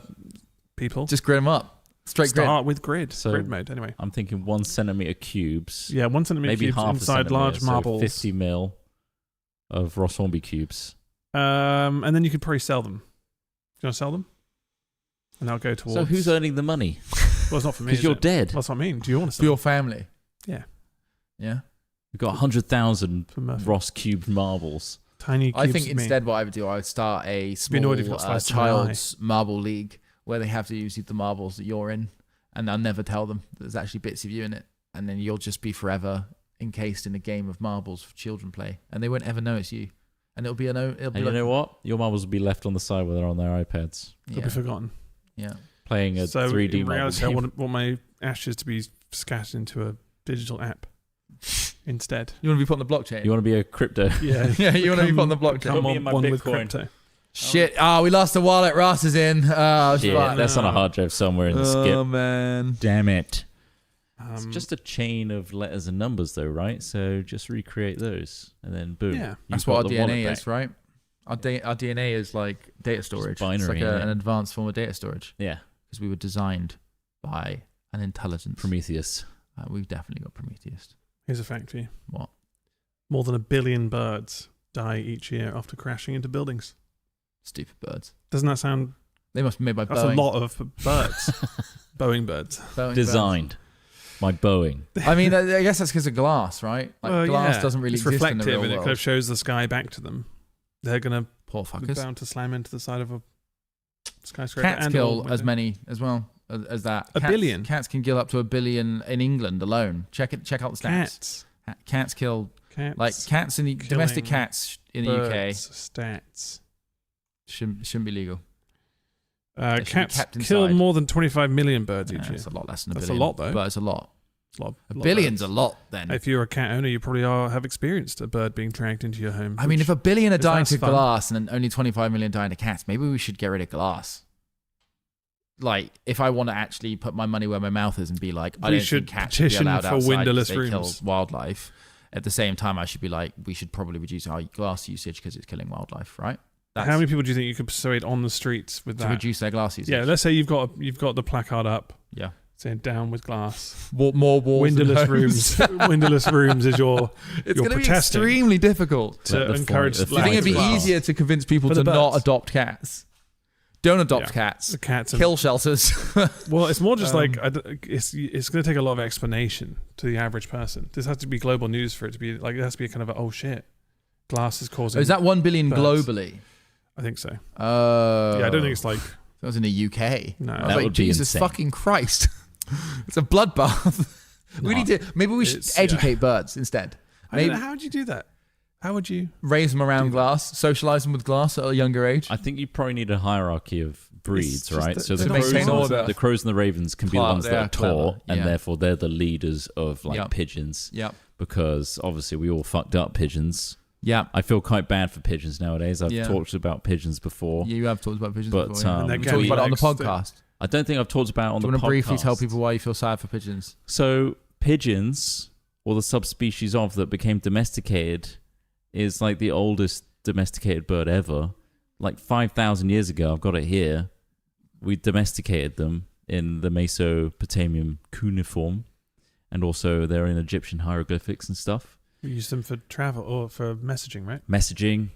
people, Just grid them up. Straight grid. start with grid. So- Grid mode anyway. I'm thinking 1 centimeter cubes. Yeah, 1 centimeter Maybe cubes half a inside centimeter, large so marbles. 50 mil of Ross Hornby cubes. And then you could probably sell them. Do you want to sell them? And that'll go towards... So who's earning the money? Well, it's not for me. Because is you're it? dead. Well, that's what I mean. Do you want to For sell your them? family. Yeah. Yeah. We've got 100,000 For Murphy. Ross cubed marbles. Tiny cubes I think of me. instead what I would do, I would start a Be annoyed if small it got sliced in my child's marble league where they have to use the marbles that you're in, and I'll never tell them that there's actually bits of you in it, and then you'll just be forever encased in a game of marbles for children play, and they won't ever know it's you, and it'll be And you know what? Your marbles will be left on the side where they're on their iPads, They'll be forgotten. yeah. playing a So 3D in marble reality, I game. want my ashes to be scattered into a digital app instead. You want to be put on the blockchain? You want to be a crypto? Yeah, yeah, you want to be put on the become blockchain. Put me in my one with Bitcoin. crypto. Shit! We lost the wallet. Ross is in. Oh, Yeah, fuck. that's on a hard drive somewhere in the skip. Man. Damn it. It's Um, just a chain of letters and numbers, though, right? So just recreate those, and then boom. Yeah. you've That's got what our the wallet DNA back. is, right? Our DNA is like data storage. binary, it's like isn't it? an advanced form of data storage Yeah, because we were designed by an intelligence. Prometheus. We've definitely got Prometheus. Here's a fact for you. What? More than 1 billion birds die each year after crashing into buildings. Stupid birds. Doesn't that sound... They must be made by That's Boeing. a lot of birds. Boeing birds. Boeing Designed by Boeing. birds. I mean, I guess that's because of glass, right? Like Well, glass yeah. doesn't really it's exist in reflective the real and it world. kind of shows the sky back to them. They're going to Poor be fuckers. bound to slam into the side of a skyscraper. Cats and kill or as window. many as well as that. A Cats- billion? Cats can kill up to 1 billion in England alone. Check out the stats. Cats. Cats kill Cats. like cats in the domestic killing cats in the UK birds. Stats. shouldn't be legal. They should be Cats kept kill inside. more than 25 million birds each Yeah, year. it's a lot less than a That's a billion. lot, though. But it's a lot. It's a lot, A lot billion's birds. a lot then. If you're a cat owner, you probably have experienced a bird being dragged into your home. I mean, if 1 billion are if dying that's to fun. glass and then only 25 million dying to cats, maybe we should get rid of glass. Like, if I want to actually put my money where my mouth is and be like, I We don't should think cats should be petition allowed for outside 'cause windowless they kill rooms. wildlife. At the same time, I should be like, we should probably reduce our glass usage because it's killing wildlife, right? That's how many people do you think you could persuade on the streets with to that? reduce their glass usage. Yeah, let's say you've got the placard up Yeah. saying "Down with glass." More walls. and Windowless homes. rooms. Windowless rooms is your. It's You're going to be protesting. extremely difficult. To Let the encourage flight- the Do you think it'd be Well, easier to convince people for to the not birds. adopt cats? Don't adopt Yeah. cats. The cats. And, Kill shelters. well, it's more just Um, like it's going to take a lot of explanation to the average person. This has to be global news for it to be like. It has to be kind of a, oh shit, glass is causing. Is that 1 billion birds. globally? I think so. Yeah, Yeah, I don't think it's like. that was in the UK. No. I was That like, would be Jesus insane. fucking Christ. It's a bloodbath. We No. need to. Maybe we should It's- educate birds instead. I don't Maybe know, how would you do that? How would you? raise them around glass, socialize them with glass at a younger age. I think you probably need a hierarchy of breeds, just right? that So they're the not crows, maintain order. the crows and the ravens can be the Clever, ones that they are are clever, tall, and yeah. therefore they're the leaders of like Yep. pigeons. Yep. Because obviously we all fucked up pigeons. Yeah. I feel quite bad for pigeons nowadays. I've Yeah. talked about pigeons before. You have talked about pigeons But, before. Yeah. um, they're We talked about it on the getting podcast. I don't think I've talked about it on Do you the want podcast. to briefly tell people why you feel sad for pigeons? So pigeons, or the subspecies of that became domesticated, is like the oldest domesticated bird ever. Like 5,000 years ago, I've got it here. We domesticated them in the Mesopotamian cuneiform, and also they're in Egyptian hieroglyphics and stuff. We use them for travel or for messaging, right? Messaging,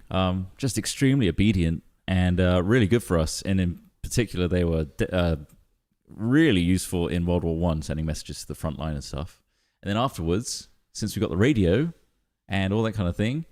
just extremely obedient and really good for us. And in particular, they were really useful in World War One, sending messages to the front line and stuff. And then afterwards, since we got the radio and all that kind of thing,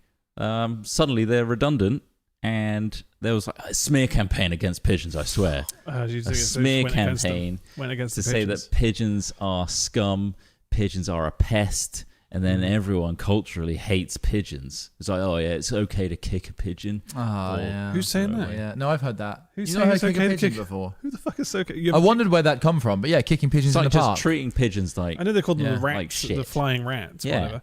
suddenly they're redundant and there was like a smear campaign against pigeons. I swear, a smear campaign went against to the say pigeons. that pigeons are scum, pigeons are a pest. And then everyone culturally hates pigeons. It's like, oh yeah, it's okay to kick a pigeon. Oh, Or- yeah. Who's saying that? Yeah, no, I've heard that. Who's you saying know it's how to kick okay a to pigeon kick- before? Who the fuck is so? I wondered where that come from, but yeah, kicking pigeons It's in like the just park. treating pigeons like I know they called them Yeah. the rats, Like shit. the flying rats, Yeah. whatever.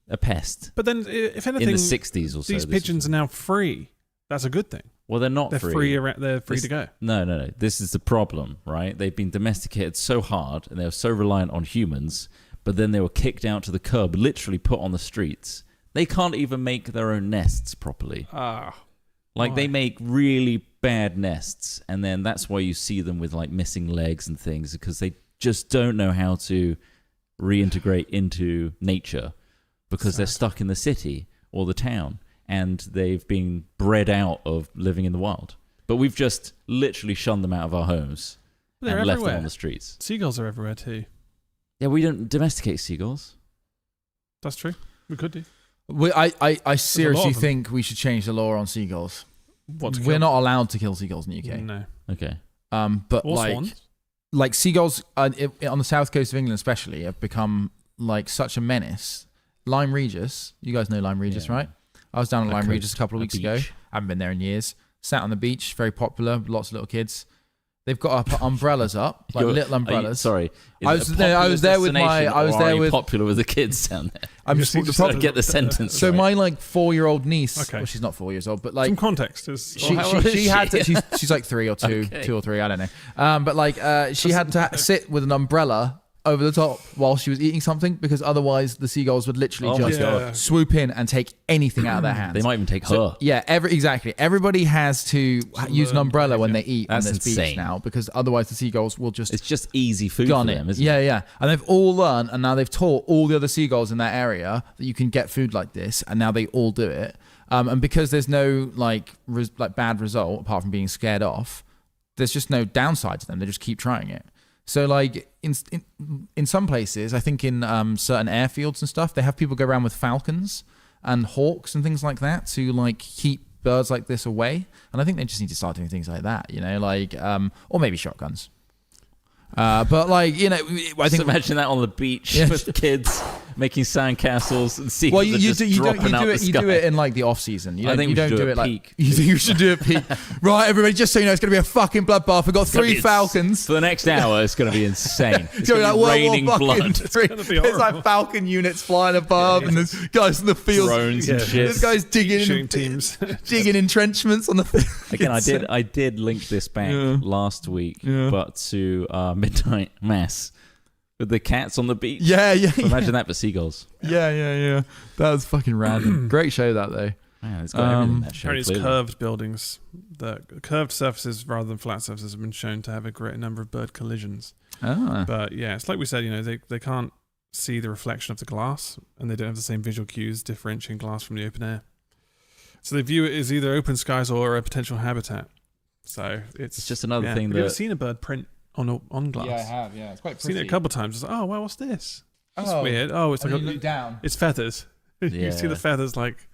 a pest. But then, if anything, In the 60s or so. these this pigeons was- are now free. That's a good thing. Well, they're not They're free. They're free to go. No. This is the problem, right? They've been domesticated so hard and they're so reliant on humans, but then they were kicked out to the curb, literally put on the streets. They can't even make their own nests properly. Like, they make really bad nests, and then that's why you see them with, like, missing legs and things, because they just don't know how to reintegrate into nature, because they're stuck in the city or the town, and they've been bred out of living in the wild. But we've just literally shunned them out of our homes But they're and left them everywhere. on the streets. Seagulls are everywhere too. Yeah, we don't domesticate seagulls. That's true. We could do. I seriously of them. think we should change the law on seagulls. What to We're kill? not allowed to kill seagulls in the UK. No. Okay. But Or like, swans. like seagulls on the south coast of England, especially, have become like such a menace. Lyme Regis, you guys know Lyme Regis, Yeah. right? I was down at A Lyme coast, Regis a couple of a weeks ago. beach. I haven't been there in years. Sat on the beach, very popular, lots of little kids. They've got umbrellas up, like You're- little are you- umbrellas. sorry. Is I it was a there- I was there with popular my- I was destination, or there are you with- popular with the kids down there. I'm You just see the just problem. Get the sentence So right. my like 4-year-old niece, Okay. well, she's not 4 years old, but like Some context is. she, how old is she had she? to, she's like 3 or 2, Okay. 2 or 3, I don't know. But like she had to sit with an umbrella over the top while she was eating something, because otherwise the seagulls would literally Oh my just God. swoop in and take anything out of their hands. They might even take So, her. yeah, exactly. Everybody has to use an learn umbrella when behavior. they eat That's on this beach insane. now, because otherwise the seagulls will just It's just easy food gun for it. them, isn't Yeah, it? yeah. And they've all learned, and now they've taught all the other seagulls in that area that you can get food like this, and now they all do it. And because there's no like bad result apart from being scared off, there's just no downside to them. They just keep trying it. So like in some places, I think in certain airfields and stuff, they have people go around with falcons and hawks and things like that to like keep birds like this away. And I think they just need to start doing things like that, you know, like or maybe shotguns. But like, you know, I Just think imagine that on the beach Yeah. with kids making sandcastles and seagulls well, you just dropping out the you sky. do it in like the off season. You I don't, think you we should don't do do it it like peak. you think you should do it peak. Right, everybody, just so you know, it's going to be a fucking bloodbath. We've got It's gonna 3 be falcons. For the next hour, it's going to be insane. It's It's gonna going be to like be raining World War blood. fucking gonna be III. There's like horrible. falcon units flying above, and there's guys in the fields. Drones and Yeah. shit. There's guys digging Shooting in teams. digging entrenchments on the field. Again, I did link this back last week, but to midnight mass with the cats on the beach. Yeah. Imagine that for seagulls. Yeah. That was fucking random. Great show that though. Man, it's got everything that show. Apparently, it's Clearly. curved buildings. The curved surfaces rather than flat surfaces have been shown to have a great number of bird collisions. Ah. But yeah, it's like we said, you know, they can't see the reflection of the glass, and they don't have the same visual cues differentiating glass from the open air. So they view it as either open skies or a potential habitat. So it's just another thing Have you ever that- seen a bird print on glass? Yeah, I have. Yeah, it's quite I've seen it a pretty. couple of times. It's like, oh wow, what's this? That's Oh. weird. Oh, it's And like you look down. it's feathers. You see Yeah. the feathers like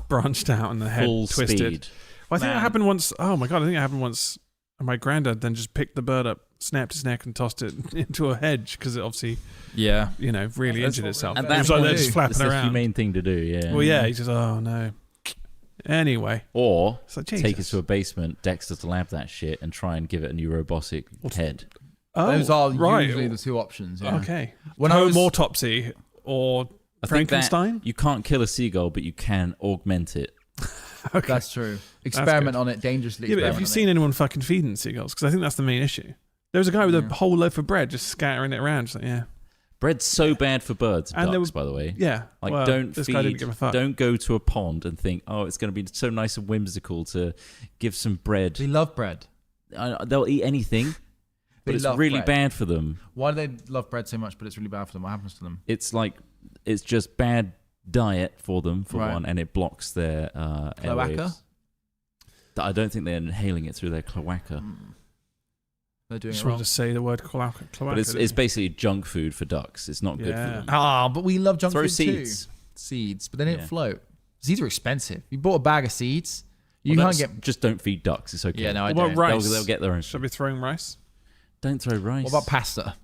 branched out and the head Full twisted. speed. Well, I think Man. it happened once. Oh my god, I think it happened once. And my granddad then just picked the bird up, snapped its neck, and tossed it into a hedge because it obviously, Yeah. you know, really That's injured what- itself. and It that was like point they're is- just flapping It's the around. humane thing to do, yeah. Well, yeah, he says, "Oh no." Anyway, Or it's like, take it Jesus. to a basement, Dexter's lab that shit, and try and give it a new robotic head. Oh, Those are right. usually the two options. Yeah. Okay. When I Home was autopsy or I think that Frankenstein. you can't kill a seagull, but you can augment it. Okay. That's true. Experiment on it dangerously. Yeah, but have experiment you on seen anyone fucking feeding seagulls? Because I think that's the main issue. There was a guy with a whole loaf of bread just scattering it around. Just like, yeah. Bread's so bad for birds and And there ducks, were- by the way. Yeah. Like, well, don't this guy didn't feed, give a fuck. don't go to a pond and think, oh, it's going to be so nice and whimsical to give some bread. They love bread. They'll eat anything, but They it's love really bread. bad for them. Why do they love bread so much, but it's really bad for them? What happens to them? It's like, it's just bad diet for them, for Right. one, and it blocks their Cloaca? airwaves. I don't think they're inhaling it through their cloaca. They're doing Just it wrong. wanted to say the word cloaca. But it's basically junk food for ducks. It's not good for Yeah. them. Ah, but we love junk Throw food seeds. too. Seeds, but they don't Yeah. float. Seeds are expensive. You bought a bag of seeds, You can't get. Just don't feed ducks. It's okay. Yeah, no, I What don't. about rice? They'll get their own. Should I be throwing rice? Don't throw rice. What about pasta?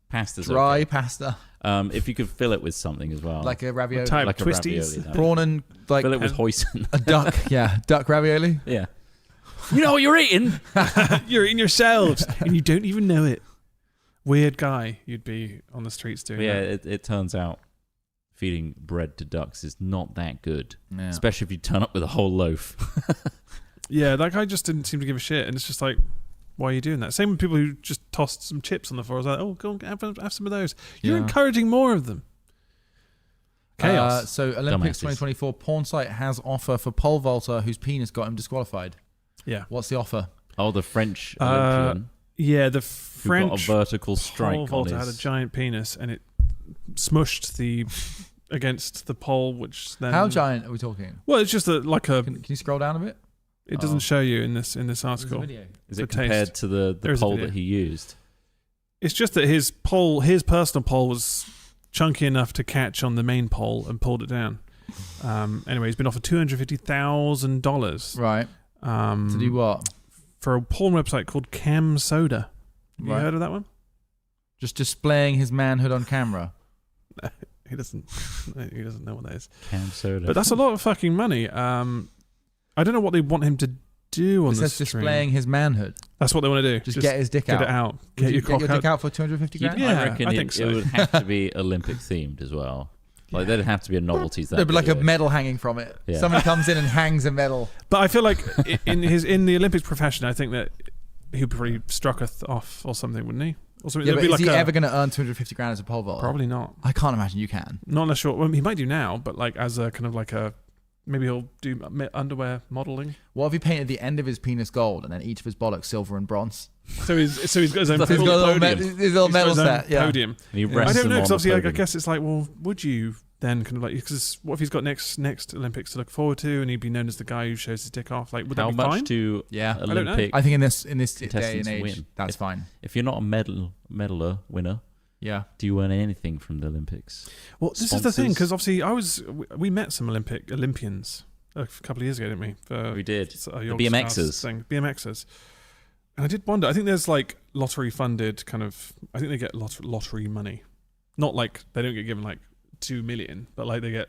Pasta's Dry okay. pasta, If you could fill it with something as well, like a ravioli, Type like a twisties. ravioli, prawn and like fill it with hoisin. a duck. Yeah, duck ravioli. Yeah. You know what you're eating? You're eating yourselves, and you don't even know it. Weird guy you'd be on the streets doing Yeah, that. it turns out feeding bread to ducks is not that good, Yeah. especially if you turn up with a whole loaf. Yeah, that guy just didn't seem to give a shit, and it's just like, why are you doing that? Same with people who just tossed some chips on the floor. I was like, oh, go and have some of those. You're Yeah. encouraging more of them. Chaos. So Olympics Dumbasses. 2024 porn site has offer for pole vaulter whose penis got him disqualified. Yeah. What's the offer? Oh, the French Olympian Yeah, the who got a French vertical pole strike on vaulter had a his. giant penis, and it smushed the against the pole, which then. How giant are we talking? Well, it's just like a. Can you scroll down a bit? It doesn't show you in this article. Video. Is the it compared taste. to the There's a pole video. that he used? It's just that his personal pole was chunky enough to catch on the main pole and pulled it down. Anyway, he's been offered $250,000 Right. To do what? for a porn website called Cam Soda. Have you Right. heard of that one? Just displaying his manhood on camera. He doesn't know what that is. Cam soda. But that's a lot of fucking money. I don't know what they want him to do on It the says stream. displaying his manhood. That's what they want to do. Just get his dick get out. it out. Would Get you your cock get your dick out for 250 grand? Yeah, I reckon I it, think so. it would have to be Olympic themed as well. Like there'd have to be a novelty. There'd be like a medal hanging from it. Yeah. Somebody comes in and hangs a medal. But I feel like in the Olympics profession, I think that he'd probably struck off or something, wouldn't he? Or something. Yeah, There'd but be is like he ever going to earn 250 grand as a pole vaulter? Probably not. I can't imagine you can. Not unless you're. Well, he might do now, but like as a kind of like a. Maybe he'll do underwear modeling. What if he painted the end of his penis gold and then each of his bollocks silver and bronze? So he's got his own He's got a little, podium. his little He's got medal his own set. Yeah. podium. And he I rests don't them know on because the obviously I podium. guess it's like, well, would you then kind of like because what if he's got next Olympics to look forward to and he'd be known as the guy who shows his dick off? Like, would How that be much fine? do Yeah. don't know. Olympic? I think in this day and Contestants age, win. that's fine. If you're not a medaler winner, Yeah. do you earn anything from the Olympics? Well, this is the thing Sponsors. because obviously we met some Olympians a couple of years ago, didn't we? For We did. a The York BMXers. Stars thing, BMXers. And I did wonder. I think there's like lottery funded kind of. I think they get lottery money, not like they don't get given like 2 million, but like they get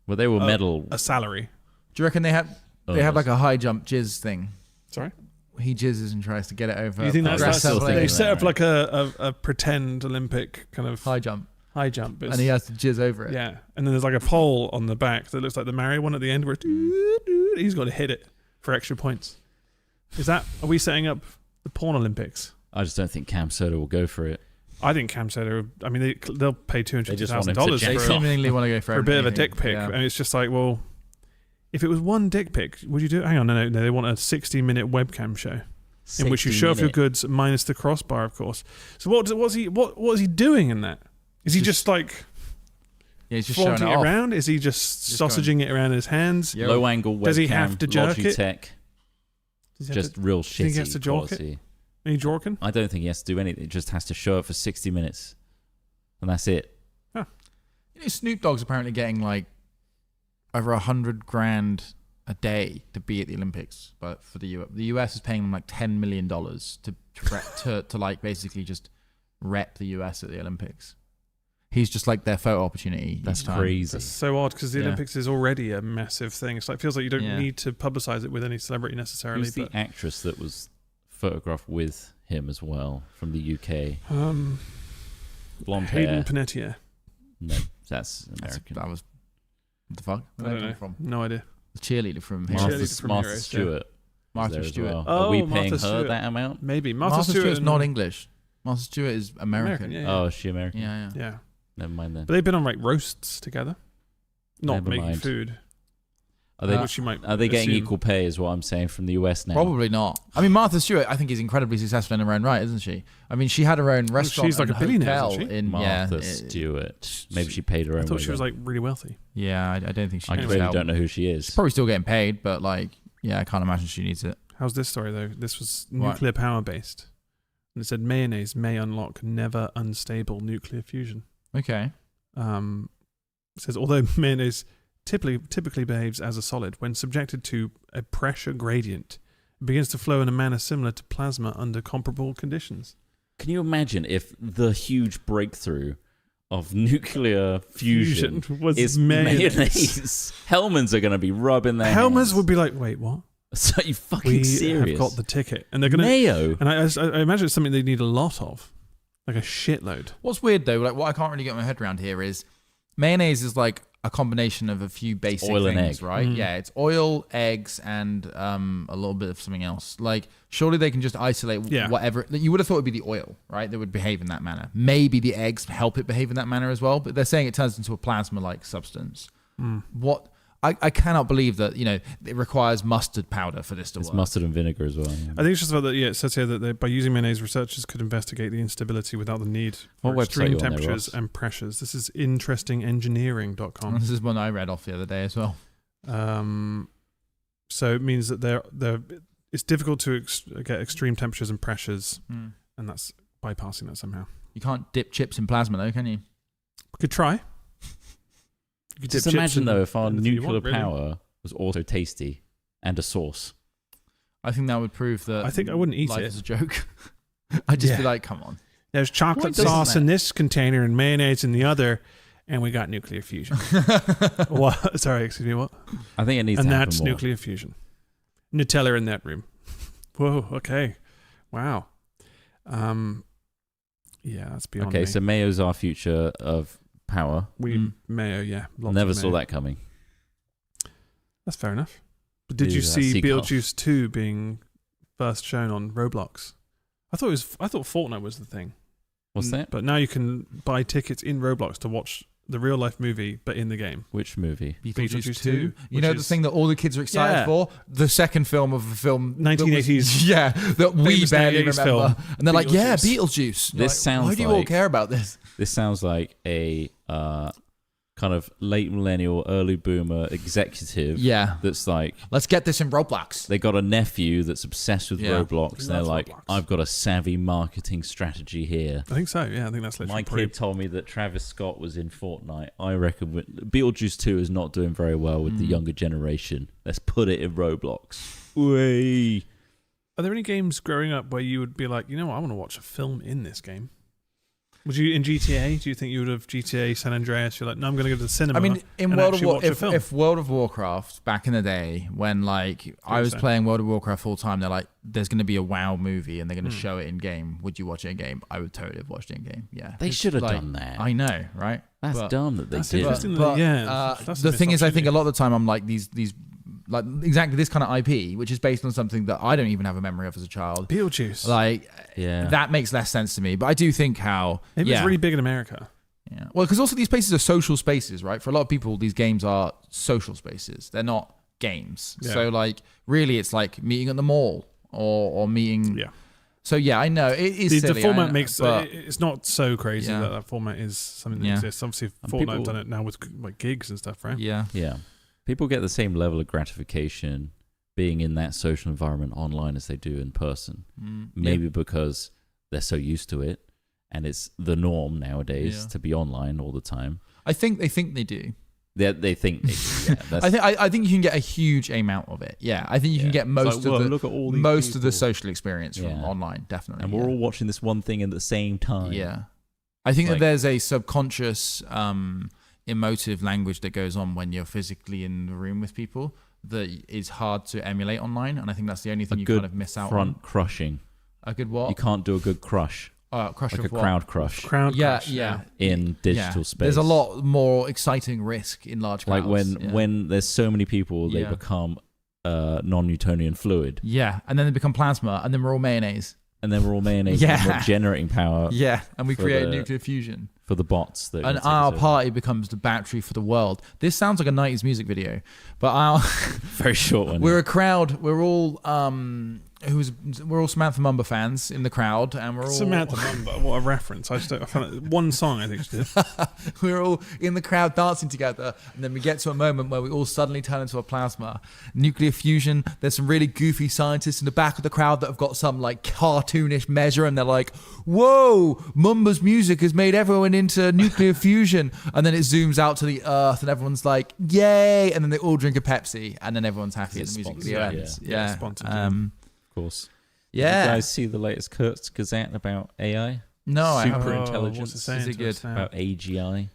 Well, they were medal. a salary. Do you reckon they have like a high jump jizz thing? Sorry. He jizzes and tries to get it over. Do you think I that's still think they it's set that, up like a pretend Olympic kind of high jump, high jump, but and he has to jizz over it. yeah, and then there's like a pole on the back that looks like the Mario one at the end where he's got to hit it for extra points. Are we setting up the porn Olympics? I just don't think Cam Soda will go for it. I think Cam Soda. I mean, they'll pay $250,000 They Jack for, seemingly want to go for for a bit of a everything. dick pic, Yeah. and it's just like, well, if it was one dick pic, would you do it? Hang on, no. They want a 60-minute webcam show in which you show off your goods minus the crossbar, of course. So what is he doing in that? Is he just like Yeah, he's just showing flaunting it it off. around? Is he just Just sausaging it around in his hands? Yeah. Low angle webcam, Does he have to jerk it? Logitech, Does he have just to- real think he has shitty to jerk it? quality. Are you jorking? I don't think he has to do anything. It just has to show it for 60 minutes, and that's it. You know, Snoop Dogg's apparently getting like over 100 grand a day to be at the Olympics, but for the US, the US is paying him like $10 million to like basically just rep the US at the Olympics. He's just like their photo opportunity. each That's time. crazy. That's so odd because the Yeah. Olympics is already a massive thing. It feels like you don't Yeah. need to publicize it with any celebrity necessarily. Who's the But actress that was photographed with him as well from the UK? Blonde Hayden hair. Panettiere. No, that's American. That was what the fuck? I Where don't did know. that come from? No idea. The cheerleader from Martha- Martha, Cheerleader from Martha Heroes, Stewart. Martha there as Stewart. well. Oh, Are we Martha paying her Stewart. that amount? Maybe Martha Stewart is and- not English. Martha Stewart is American. Yeah, Oh, is she American? Yeah. yeah. Never mind then. But they've been on like roasts together, not Never making mind. food. Are they? Which you might Are they getting assume. equal pay? Is what I'm saying from the US now. Probably not. I mean, Martha Stewart, I think, is incredibly successful in her own right, isn't she? I mean, she had her own restaurant. she's like and a billionaire, hotel isn't she? in Martha yeah, Stewart. Maybe she paid her own. I thought way she was then. like really wealthy. Yeah, I don't think she. I needs really help. don't know who she is. She's probably still getting paid, but like, yeah, I can't imagine she needs it. How's this story though? This was What? nuclear power based, and it said mayonnaise may unlock never unstable nuclear fusion. Okay. It says although mayonnaise typically behaves as a solid. When subjected to a pressure gradient, it begins to flow in a manner similar to plasma under comparable conditions. Can you imagine if the huge breakthrough of nuclear fusion was is mayonnaise? Hellmans are going to be rubbing their Hellmans hands. would be like, wait, what? So you fucking We serious? have got the ticket. And they're going to... Mayo? And I imagine it's something they need a lot of. Like a shitload. What's weird though, like what I can't really get my head around here is mayonnaise is like a combination of a few basic Oil and things, egg. right? Yeah, it's oil, eggs, and a little bit of something else. Like, surely they can just isolate whatever. You would have thought it would be the oil, right? That would behave in that manner. Maybe the eggs help it behave in that manner as well, but they're saying it turns into a plasma-like substance. What? I cannot believe that, it requires mustard powder for this to work. It's mustard and vinegar as well. Yeah. I think it's just about that. Yeah, it says here that by using mayonnaise, researchers could investigate the instability without the need for What website extreme you on there, temperatures Ross? and pressures. This is interestingengineering.com. This is one I read off the other day as well. So it means that it's difficult to get extreme temperatures and pressures, and that's bypassing that somehow. You can't dip chips in plasma though, can you? We could try. You could Just dip chips imagine in though if our anything you nuclear want, really. power was also tasty and a sauce. I think that would prove that I think I wouldn't eat life it. is a joke. I'd just be Yeah. like, come on. There's chocolate doesn't sauce that? in this container and mayonnaise in the other, and we got nuclear fusion. What? Sorry, excuse me, what? I think it needs And to happen that's more. nuclear fusion. Nutella in that room. Whoa, okay. Wow. Yeah, that's beyond Okay, me. so mayo's our future of power. Mayo, yeah. lots Never of saw mayo. that coming. That's fair enough. But did Do you that see Seagulls. Beetlejuice 2 being first shown on Roblox? I thought Fortnite was the thing. What's that? But now you can buy tickets in Roblox to watch the real life movie, but in the game. Which movie? Beetlejuice 2. 2, You which know the is- thing that all the kids are excited Yeah. for? The second film of a film. that 1980s. was- yeah, that we famous barely 1980s remember. film, And they're like, yeah, Beetlejuice. Beetlejuice. This Like, sounds why do you all like- care about this? This sounds like a kind of late millennial, early boomer executive. Yeah. That's like, Let's get this in Roblox. they got a nephew that's obsessed with Yeah. Roblox. He And they're loves like, Roblox. I've got a savvy marketing strategy here. I think so, yeah. I think that's literally My kid told me that Travis Scott was in Fortnite. I reckon Beetlejuice 2 is not doing very well with the younger generation. Let's put it in Roblox. Whee! Are there any games growing up where you would be like, you know what, I want to watch a film in this game? Would you, in GTA, do you think you would have GTA San Andreas? You're like, no, I'm going to go to the cinema. I mean, in and World of actually War, watch a film. if World of Warcraft back in the day, when like I was so. playing World of Warcraft full time, they're like, "There's going to be a WoW movie and they're going to show it in game. Would you watch it in game?" I would totally have watched it in game. Yeah, They It's should have like- done that. I know, right? That's But- dumb that they That's did. interesting. But, Yeah, that's a the missed thing is, I think opportunity. a lot of the time I'm like these like exactly this kind of IP, which is based on something that I don't even have a memory of as a child. Beetlejuice. Like, Yeah. that makes less sense to me. But I do think how Maybe it's really big in America. yeah. Well, because also these places are social spaces, right? For a lot of people, these games are social spaces. They're not games. Yeah. So, like, really, it's like meeting at the mall or meeting. Yeah. So, yeah, I know. It is The silly, format I know, makes but it's not so crazy Yeah. that format is something that Yeah. exists. Obviously, And Fortnite people- have done it now with like gigs and stuff, right? yeah. Yeah. People get the same level of gratification being in that social environment online as they do in person. Maybe because they're so used to it and it's the norm nowadays Yeah. to be online all the time. I think they do. They think they do, yeah, that's, I think you can get a huge amount of it. Yeah, I think you can Yeah. get most like, of the look at all these most of the people. social experience from Yeah. online. Definitely, and we're all watching this one thing at the same time. Yeah. I think Like- that there's a subconscious emotive language that goes on when you're physically in the room with people that is hard to emulate online, and I think that's the only A thing you good kind of miss out front on. crushing. A good what? You can't do a good crush, Crush like a of what? crowd crush Crowd Yeah, crush, yeah. in digital Yeah. space. There's a lot more exciting risk in large like crowds. when there's so many people, they Yeah. become non-Newtonian fluid, yeah, and then they become plasma, and then we're all mayonnaise. and then we're all mayonnaise Yeah. and we're generating power Yeah, and we for create the- nuclear fusion. for the bots. That are And gonna take our us over. party becomes the battery for the world. This sounds like a 90s music video, but our very short one. we're a crowd. We're all we're all Samantha Mumba fans in the crowd, and we're all Samantha Mumba, what a reference. I found it, one song I think she did. we're all in the crowd dancing together, and then we get to a moment where we all suddenly turn into a plasma. Nuclear fusion, there's some really goofy scientists in the back of the crowd that have got some like cartoonish measure, and they're like, whoa, Mumba's music has made everyone into nuclear fusion. And then it zooms out to the earth, and everyone's like, yay, and then they all drink a Pepsi, and then everyone's happy and the music video ends. Yeah. Of course. Yeah. Did you guys see the latest Kurzgesagt about AI? No, I haven't. Super intelligence. What's it saying Is it to good? us now? About AGI.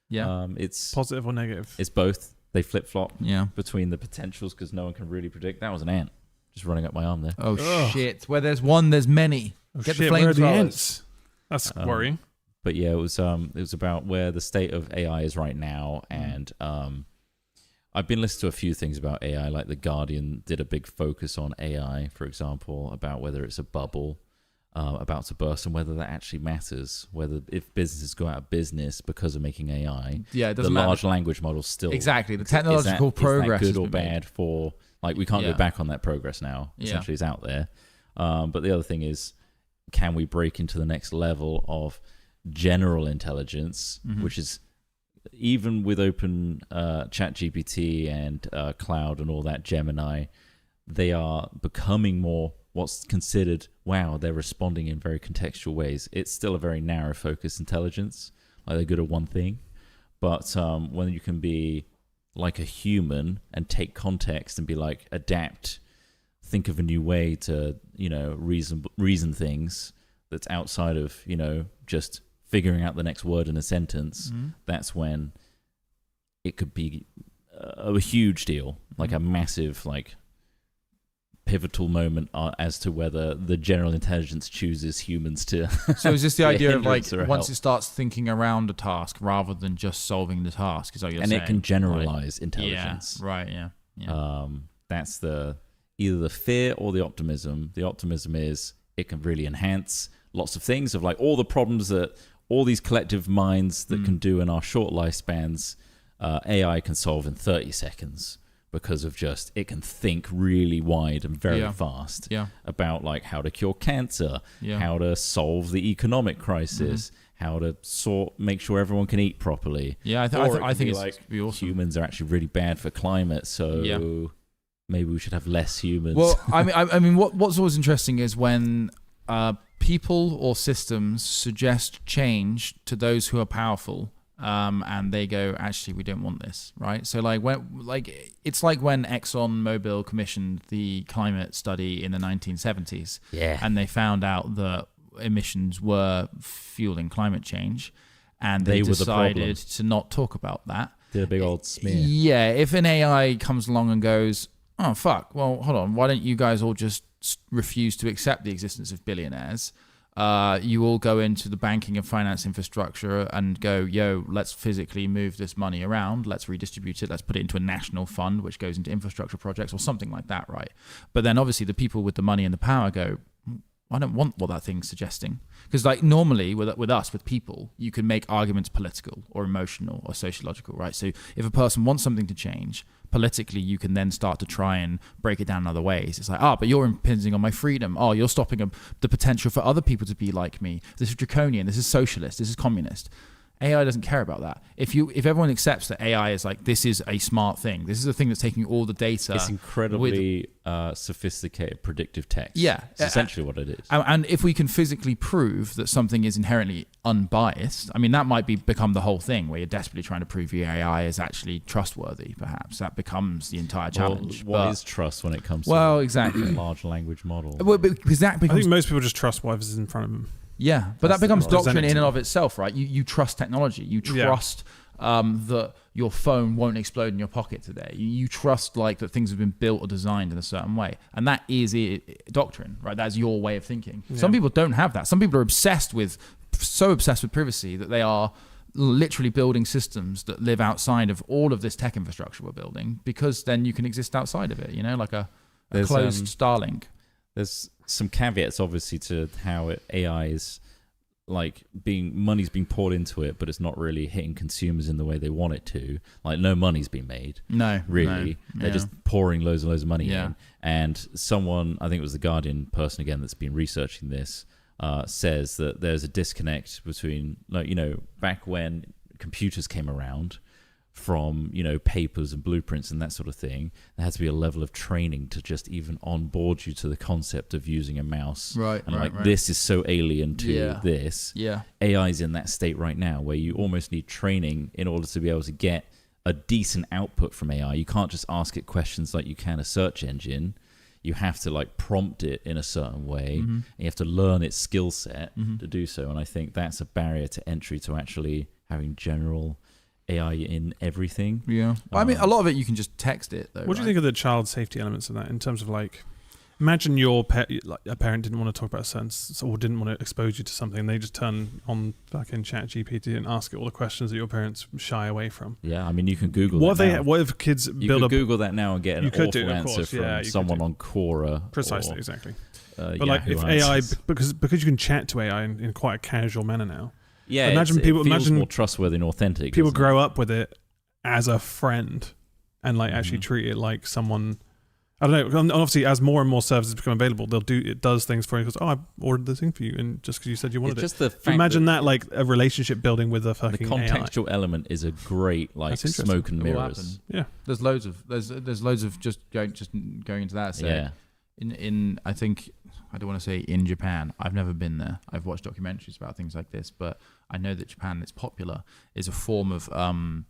Yeah. It's Positive or negative? It's both. They flip flop Yeah. between the potentials because no one can really predict. That was an ant just running up my arm there. Oh, Ugh. shit. Where there's one, there's many. Oh, Get shit, the where are the flamethrowers. ants? That's worrying. But yeah, it was about where the state of AI is right now, and I've been listening to a few things about AI, like The Guardian did a big focus on AI, for example, about whether it's a bubble about to burst and whether that actually matters, whether if businesses go out of business because of making AI, Yeah, it the doesn't matter. large language model still... Exactly. The is that- technological progress Is has that good or been made. bad for... Like, we can't Yeah. go back on that progress now. Yeah. Essentially, it's out there. But the other thing is, can we break into the next level of general intelligence, which is even with open chat GPT and cloud and all that, Gemini, they are becoming more what's considered, wow, they're responding in very contextual ways. It's still a very narrow focused intelligence, like they're good at one thing. But when you can be like a human and take context and be like, adapt, think of a new way to, reason things that's outside of, just figuring out the next word in a sentence, that's when it could be a huge deal, like a massive, like, pivotal moment as to whether the general intelligence chooses humans to... So is this the be a idea of like hindrance or a once help? it starts thinking around a task rather than just solving the task? Is that what you're And saying? it can generalize Right. intelligence. Yeah. Right. Yeah. That's either the fear or the optimism. The optimism is it can really enhance lots of things, of like all the problems that all these collective minds that can do in our short lifespans, AI can solve in 30 seconds because of just, it can think really wide and very fast about like how to cure cancer, how to solve the economic crisis, how to make sure everyone can eat properly. Yeah, I think it's like be awesome. humans are actually really bad for climate, so maybe we should have less humans. Well, I mean, what's always interesting is when people or systems suggest change to those who are powerful, and they go, actually, we don't want this, right? So it's like when ExxonMobil commissioned the climate study in the 1970s, and they found out that emissions were fueling climate change, and they were the problem. decided to not talk about that. Did a big old smear. Yeah, if an AI comes along and goes, oh, fuck, well, hold on, why don't you guys all just refuse to accept the existence of billionaires? You all go into the banking and finance infrastructure and go, yo, let's physically move this money around, let's redistribute it, let's put it into a national fund which goes into infrastructure projects or something like that, right? But then obviously the people with the money and the power go, I don't want what that thing's suggesting. Because like normally with us, with people, you can make arguments political or emotional or sociological, right? So if a person wants something to change, politically you can then start to try and break it down in other ways. It's like, but you're impinging on my freedom. Oh, you're stopping the potential for other people to be like me. This is draconian. This is socialist. This is communist. AI doesn't care about that. If everyone accepts that AI is like, this is a smart thing, this is a thing that's taking all the data. It's incredibly sophisticated predictive text. Yeah. It's essentially what it is. And if we can physically prove that something is inherently unbiased, I mean, that might become the whole thing where you're desperately trying to prove your AI is actually trustworthy, perhaps. That becomes the entire challenge. What is trust when it comes Well, to exactly. a large language model? Well, because that I becomes... think most people just trust whatever's in front of them. Yeah, but That's that becomes the problem. doctrine in and Presented. of itself, right? You trust technology. You trust that your phone won't explode in your pocket today. You trust like that things have been built or designed in a certain way, and that is doctrine, right? That's your way of thinking. Yeah. Some people don't have that. Some people are so obsessed with privacy that they are literally building systems that live outside of all of this tech infrastructure we're building, because then you can exist outside of it. Like a closed Starlink. There's some caveats, obviously, to how AI is money's being poured into it, but it's not really hitting consumers in the way they want it to. Like no money's been made. No, really. No, They're just pouring loads and loads of money Yeah. in. And someone, I think it was the Guardian person again that's been researching this, says that there's a disconnect between, like, you know, back when computers came around, from, you know, papers and blueprints and that sort of thing, there had to be a level of training to just even onboard you to the concept of using a mouse. Right, and right, like right. this is so alien to this. Yeah. AI's in that state right now where you almost need training in order to be able to get a decent output from AI. You can't just ask it questions like you can a search engine. You have to like prompt it in a certain way. Mm-hmm. And you have to learn its skill set to do so. And I think that's a barrier to entry to actually having general AI in everything. Yeah. Well, I mean, a lot of it you can just text it, though. What do you think of the child safety elements of that in terms of like, imagine your a parent didn't want to talk about a certain or didn't want to expose you to something, and they just turn on fucking ChatGPT and ask it all the questions that your parents shy away from. Yeah, I mean, you can Google What that if now. what if kids You build could up Google that now and get an You could awful do, of answer course, from yeah, you could someone do. on Quora. Precisely, or, exactly. But like Yahoo if Answers. AI, because you can chat to AI in quite a casual manner now. Yeah, imagine it people- feels imagine more trustworthy and authentic. People doesn't grow up with it as a friend, and like actually Mm-hmm. treat it like someone. I don't know. And obviously, as more and more services become available, it does things for you. Because I ordered this thing for you, and just because you said you wanted It's just it. the If you fact imagine that that like a relationship building with a the fucking contextual element is a great like That's interesting. smoke and It will mirrors. AI. There's loads of just going into that. So Yeah, in I think, I don't want to say in Japan. I've never been there. I've watched documentaries about things like this, but I know that Japan, it's popular, is a form of kind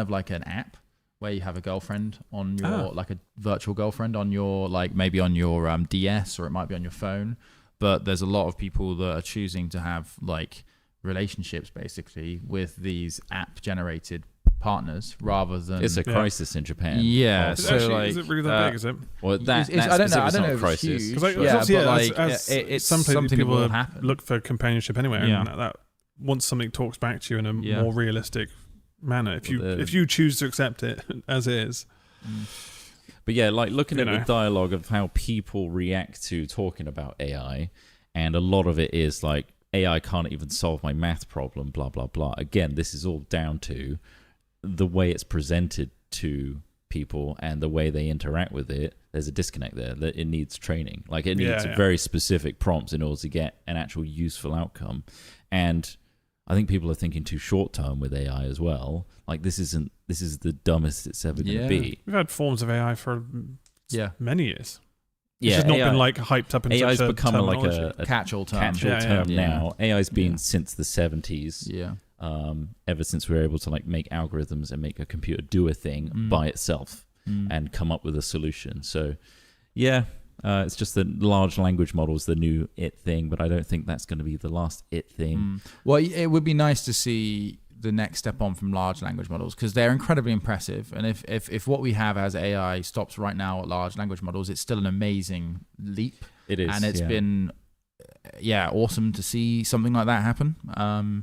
of like an app where you have a girlfriend on your like a virtual girlfriend on your like maybe on your DS, or it might be on your phone. But there's a lot of people that are choosing to have like relationships basically with these app generated partners rather than it's a crisis in Japan. Yeah, Is it so actually, like is it really that big? Is it? Well, that I don't know. I don't know if it's crisis. huge. Because like, Yeah, obviously, but like it's it's something something that people will happen. look for companionship anyway, Yeah. and that once something talks back to you in a Yeah. more realistic manner, if Well, you choose to accept it as is. But yeah, like looking You at know. the dialogue of how people react to talking about AI, and a lot of it is like, AI can't even solve my math problem, blah, blah, blah. Again, this is all down to the way it's presented to people and the way they interact with it. There's a disconnect there that it needs training. Like it needs very specific prompts in order to get an actual useful outcome. And I think people are thinking too short term with AI as well. Like this is the dumbest it's ever going to be. We've had forms of AI for many years. Yeah, It's just not AI been like hyped up in AI's such a become like a catch-all term. catch-all term Yeah. now. AI's been Yeah. since the 70s. Yeah. Ever since we were able to like make algorithms and make a computer do a thing by itself and come up with a solution. So yeah, it's just the large language models, the new it thing, but I don't think that's going to be the last it thing. Well, it would be nice to see the next step on from large language models, because they're incredibly impressive. And if what we have as AI stops right now at large language models, it's still an amazing leap. It is, and it's been awesome to see something like that happen.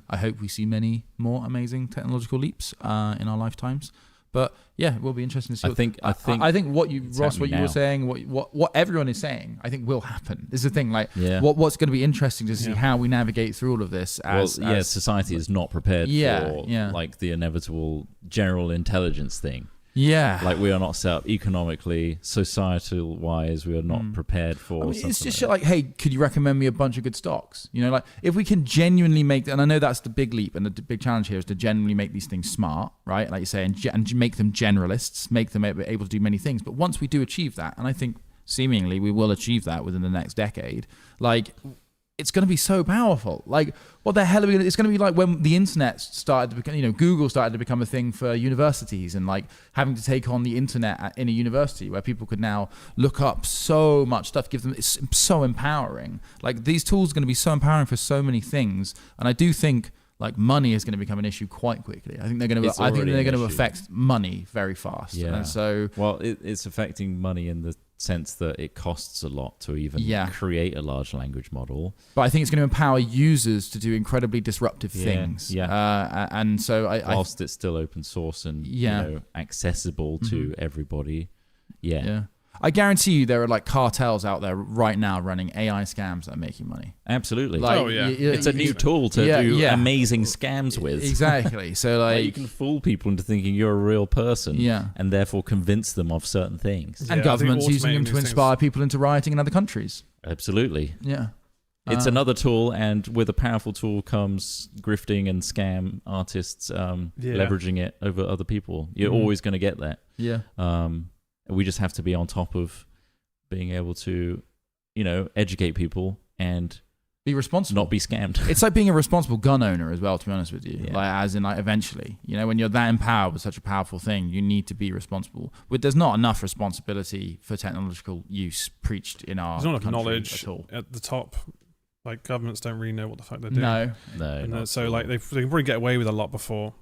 I hope we see many more amazing technological leaps in our lifetimes. But yeah, it will be interesting to see. I think what you, Ross, what you were now. saying, what everyone is saying, I think will happen. This is the thing. Like, Yeah. what's going to be interesting to see how we navigate through all of this. As society is not prepared for like the inevitable general intelligence thing. Yeah. Like we are not set up economically, societal wise, we are not prepared for. I mean, it's something just shit like, hey, could you recommend me a bunch of good stocks? You know, like if we can genuinely make, and I know that's the big leap and the big challenge here is to genuinely make these things smart, right? Like you say, and make them generalists, make them able to do many things. But once we do achieve that, and I think seemingly we will achieve that within the next decade, like it's going to be so powerful. Like, what the hell are we going to, it's going to be like when the internet started to become, Google started to become a thing for universities and like having to take on the internet in a university where people could now look up so much stuff, it's so empowering. Like these tools are going to be so empowering for so many things. And I do think like money is going to become an issue quite quickly. I think they're going to affect money very fast. Yeah. And so, well, it's affecting money in the sense that it costs a lot to even create a large language model. But I think it's going to empower users to do incredibly disruptive things. Yeah. And so whilst it's still open source and accessible to everybody. Yeah. I guarantee you there are like cartels out there right now running AI scams that are making money. Absolutely. Like, Oh, yeah. It's a new tool to do amazing scams with. Exactly. So like you can fool people into thinking you're a real person, Yeah. and therefore convince them of certain things. and Yeah, I think governments using them automating to these inspire people into rioting in other countries. Absolutely. Yeah. It's another tool, and with a powerful tool comes grifting and scam artists leveraging it over other people. You're always going to get that. Yeah. We just have to be on top of being able to, educate people and Be responsible. not be scammed. It's like being a responsible gun owner as well, to be honest with you. Yeah. Like, as in, like, eventually, when you're that empowered with such a powerful thing, you need to be responsible. But there's not enough responsibility for technological use preached in our There's not enough country knowledge at all. at the top. Like, governments don't really know what the fuck they're doing. No. No. And not so at all. like they can probably get away with a lot before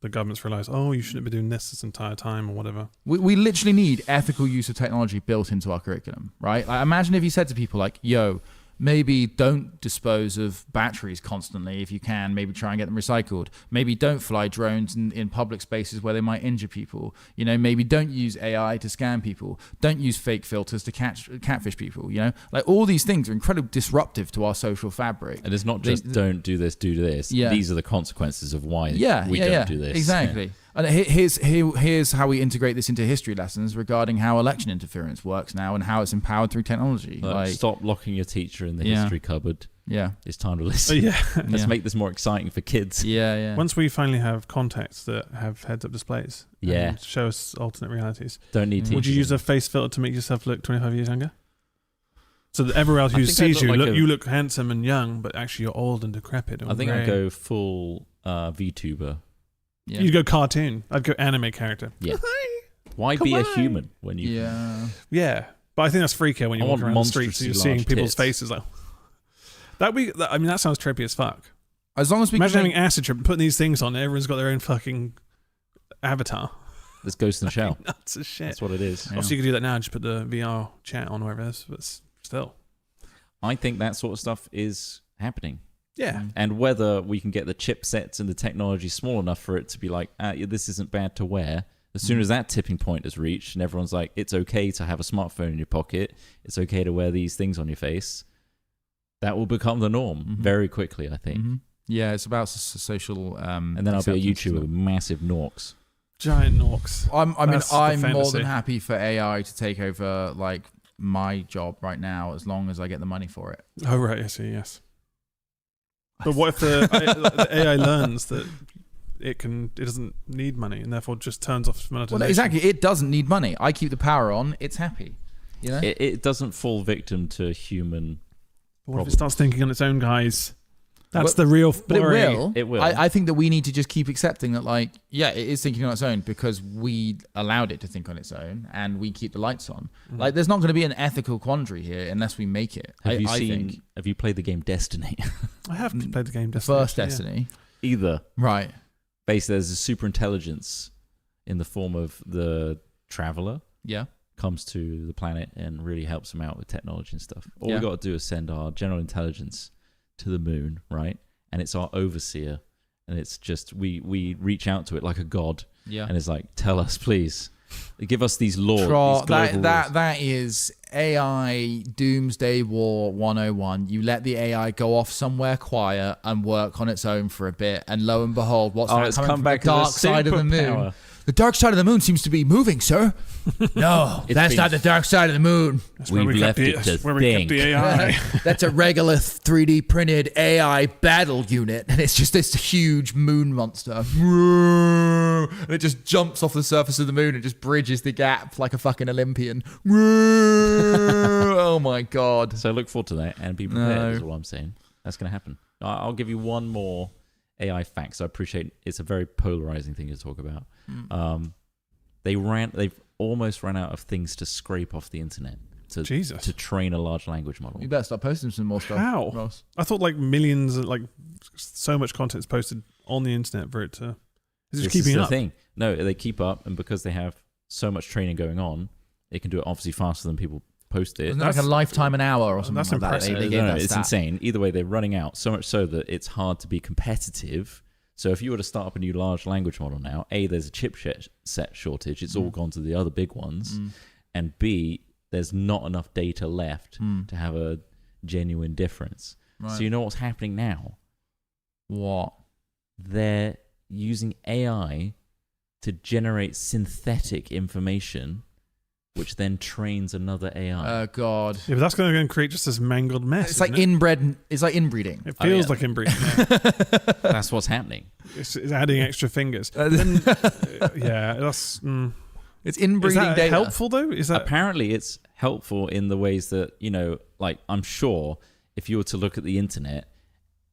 the governments realize, oh, you shouldn't be doing this entire time or whatever. We literally need ethical use of technology built into our curriculum, right? Like, imagine if you said to people like, yo, maybe don't dispose of batteries constantly if you can. Maybe try and get them recycled. Maybe don't fly drones in public spaces where they might injure people. Maybe don't use AI to scam people. Don't use fake filters to catfish people. Like, all these things are incredibly disruptive to our social fabric. And it's not just don't do this, do this. Yeah. These are the consequences of why we don't do this. Exactly. And here's how we integrate this into history lessons regarding how election interference works now and how it's empowered through technology. Like, stop locking your teacher in the history cupboard. Yeah. It's time to listen. Yeah. Let's make this more exciting for kids. Yeah. Once we finally have contacts that have heads-up displays, and show us alternate realities. Don't need teachers. Would you use a face filter to make yourself look 25 years younger? So that everyone else who I think I'd sees you, look like you look handsome and young, but actually you're old and decrepit. And I think I'd grey. go full VTuber. Yeah. You'd go cartoon. I'd go anime character. Yeah. Why be a human when you... Yeah. Yeah, but I think that's freakier when you I walk want around the streets and you're monstrously seeing large people's tits. faces. Like that sounds trippy as fuck. As long as we Imagine can having acid trip and putting these things on. Everyone's got their own fucking avatar. It's Ghost in the Shell. Nuts as shit. That's what it is. Obviously, you could do that now. Just put the VR chat on, wherever it is. But still, I think that sort of stuff is happening. yeah. And whether we can get the chipsets and the technology small enough for it to be like, this isn't bad to wear. As soon as that tipping point is reached and everyone's like, it's okay to have a smartphone in your pocket, it's okay to wear these things on your face, that will become the norm very quickly, I think. Yeah, it's about social. And then I'll be a acceptance, YouTuber isn't with it? massive norks. Giant norks. I'm That's the more fantasy. than happy for AI to take over like my job right now, as long as I get the money for it. Oh right, I see. Yes. But what if the AI learns that it doesn't need money and therefore just turns off monetization? Well, exactly. It doesn't need money. I keep the power on. It's happy. It doesn't fall victim to human. What if it starts thinking on its own, guys? That's But- the real. But worry. It will. I think that we need to just keep accepting that, like, yeah, it is thinking on its own because we allowed it to think on its own and we keep the lights on. Like, there's not going to be an ethical quandary here unless we make it. Have you I seen? think. Have you played the game Destiny? I have played the game. The Destiny, first yeah. Destiny? Either. Right. Basically, there's a super intelligence in the form of the traveler Yeah. comes to the planet and really helps them out with technology and stuff. All Yeah. we got to do is send our general intelligence to the moon, right? And it's our overseer, and it's just we reach out to it like a god, Yeah. and it's like, tell us, please, give us these laws. Troll, these global laws. that is AI Doomsday War 101. You let the AI go off somewhere quiet and work on its own for a bit, and lo and behold, what's that it's coming come from back the as a dark side of the moon? superpower. The dark side of the moon seems to be moving, sir. No, that's been- not the dark side of the moon. That's where We've we left kept it the, to that's where we kept think. the AI. That's a regular 3D printed AI battle unit, and it's just this huge moon monster. And it just jumps off the surface of the moon and just bridges the gap like a fucking Olympian. Oh my god. So look forward to that and be prepared. No. Is all I'm saying. That's going to happen. I'll give you one more AI fact. So I appreciate it's a very polarizing thing to talk about. They've almost ran out of things to scrape off the internet Jesus. to train a large language model. You better start posting some more stuff. How? Ross. I thought like millions, like so much content is posted on the internet for it to. Is it just This is keeping the up? thing. No, they keep up, and because they have so much training going on, it can do it obviously faster than people post it. Isn't that like a lifetime an hour or something That's like that? impressive. They gave No, that it's stat. insane. Either way, they're running out so much so that it's hard to be competitive. So if you were to start up a new large language model now, A, there's a chip set shortage. It's all gone to the other big ones. And B, there's not enough data left to have a genuine difference. Right. So you know what's happening now? What? They're using AI to generate synthetic information, which then trains another AI. Oh God. Yeah, but that's going to create just this mangled mess. It's like isn't it? inbred. It's like inbreeding. It feels yeah. like inbreeding. Yeah. That's what's happening. It's adding extra fingers. Then, yeah, that's. It's Is inbreeding that data. helpful though? Is that Apparently, it's helpful in the ways that, like, I'm sure if you were to look at the internet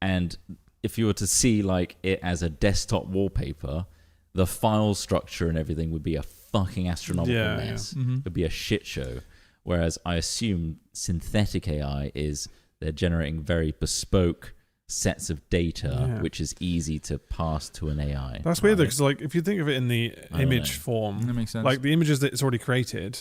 and if you were to see like it as a desktop wallpaper, the file structure and everything would be a fucking astronomical mess. Mm-hmm. It'd be a shit show. Whereas I assume synthetic AI is they're generating very bespoke sets of data, which is easy to pass to an AI. That's weird though, because like if you think of it in the image know. form, That makes sense. like the images that it's already created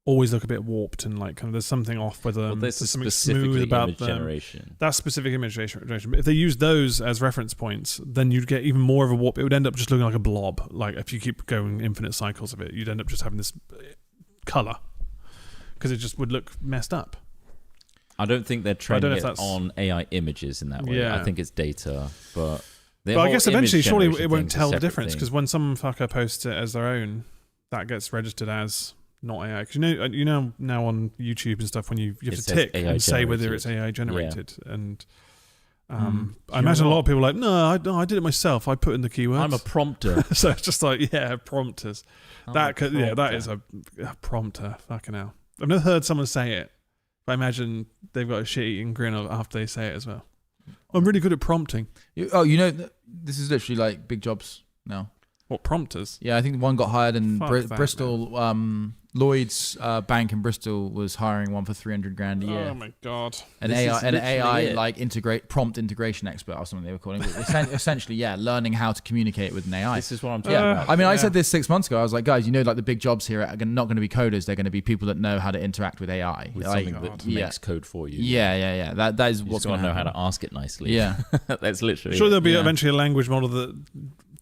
always look a bit warped and like kind of there's something off with them. Well, There's this is something specifically smooth about image them. generation. That's specific image generation. But if they use those as reference points, then you'd get even more of a warp. It would end up just looking like a blob. Like if you keep going infinite cycles of it, you'd end up just having this color because it just would look messed up. I don't think they're I don't training know it if that's- on AI images in that way. Yeah. I think it's data, but But I guess eventually, surely it won't won't tell the difference because when some fucker posts it as their own, that gets registered as not AI. Because you know now on YouTube and stuff when you have It to says tick AI and say whether generated. it's AI generated, and I You imagine a know lot of people are like, no, I did it myself. I put in the keywords. I'm a prompter. so it's just like prompters. I'm That a could, that prompter. is a prompter. Fucking hell. I've never heard someone say it, but I imagine they've got a shit-eating grin after they say it as well. I'm really good at prompting. This is literally like big jobs now. What prompters? Yeah, I think one got hired in Fuck that, Bristol. Lloyd's bank in Bristol was hiring one for $300,000 a year. Oh my god. An This is AI, literally it. like prompt integration expert or something they were calling it. Essentially, learning how to communicate with an AI. This is what I'm talking Yeah, about. I mean, I said this 6 months ago. I was like, guys, like the big jobs here are not going to be coders. They're going to be people that know how to interact with AI. With Like, something that yeah. makes code for you. Yeah. That is You what's just going got to know happen. how to ask it nicely. Yeah. That's literally Sure, it. there'll be Yeah. eventually a language model that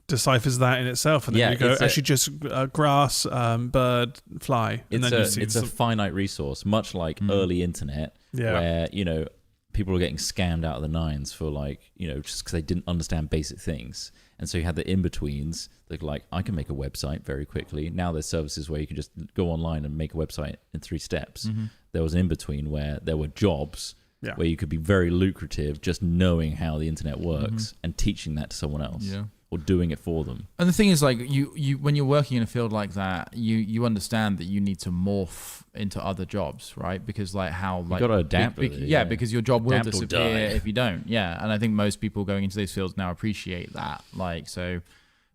deciphers that in itself, and then Yeah, you go it's actually just grass, bird, fly, and It's then you see a finite resource, much like early internet, Yeah. where people were getting scammed out of the nines for just because they didn't understand basic things, and so you had the in betweens. Like I can make a website very quickly. Now there's services where you can just go online and make a website in 3 steps. There was an in between where there were jobs where you could be very lucrative just knowing how the internet works and teaching that to someone else. Yeah. Or doing it for them. And the thing is, like you when you're working in a field like that, you understand that you need to morph into other jobs, right? Because like how like got to adapt with it, yeah, because your job will Adapt or disappear die. if you don't. Yeah, and I think most people going into those fields now appreciate that. Like so,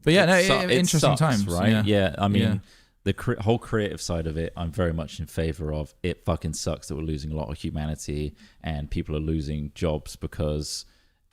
but yeah, It interesting sucks, times, right? Yeah, I mean. Yeah. The whole creative side of it, I'm very much in favor of. It fucking sucks that we're losing a lot of humanity and people are losing jobs because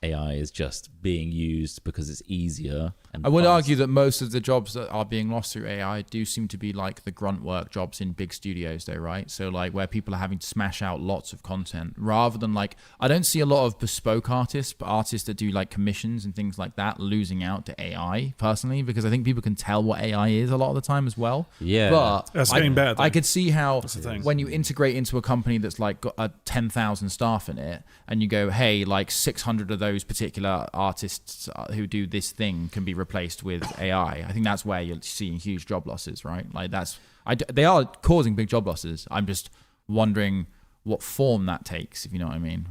AI is just being used because it's easier. And I would fast. argue that most of the jobs that are being lost through AI do seem to be like the grunt work jobs in big studios though, right? So like where people are having to smash out lots of content rather than like, I don't see a lot of bespoke artists, but artists that do like commissions and things like that losing out to AI personally, because I think people can tell what AI is a lot of the time as well. Yeah. But That's getting better, though. I could see how the thing. when you integrate into a company that's like got 10,000 staff in it and you go, hey, like 600 of those particular artists who do this thing can be replaced with AI. I think that's where you're seeing huge job losses, right? Like they are causing big job losses. I'm just wondering what form that takes, if you know what I mean.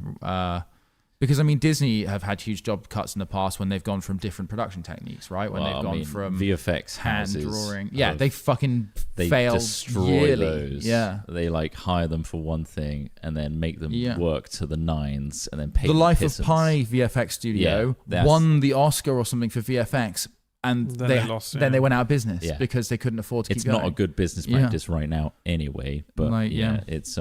Because I mean, Disney have had huge job cuts in the past when they've gone from different production techniques, right? When they've gone from VFX hand houses drawing. Yeah, of- they fucking they fail destroy yearly. those. Yeah. They like hire them for one thing and then make them Yeah. work to the nines and then pay The them Life of pissants. Pi VFX studio that's- won the Oscar or something for VFX, and Then they lost, then they went out of business Yeah. because they couldn't afford to It's keep going. not a good business Yeah. practice right now anyway, but Like, yeah. it's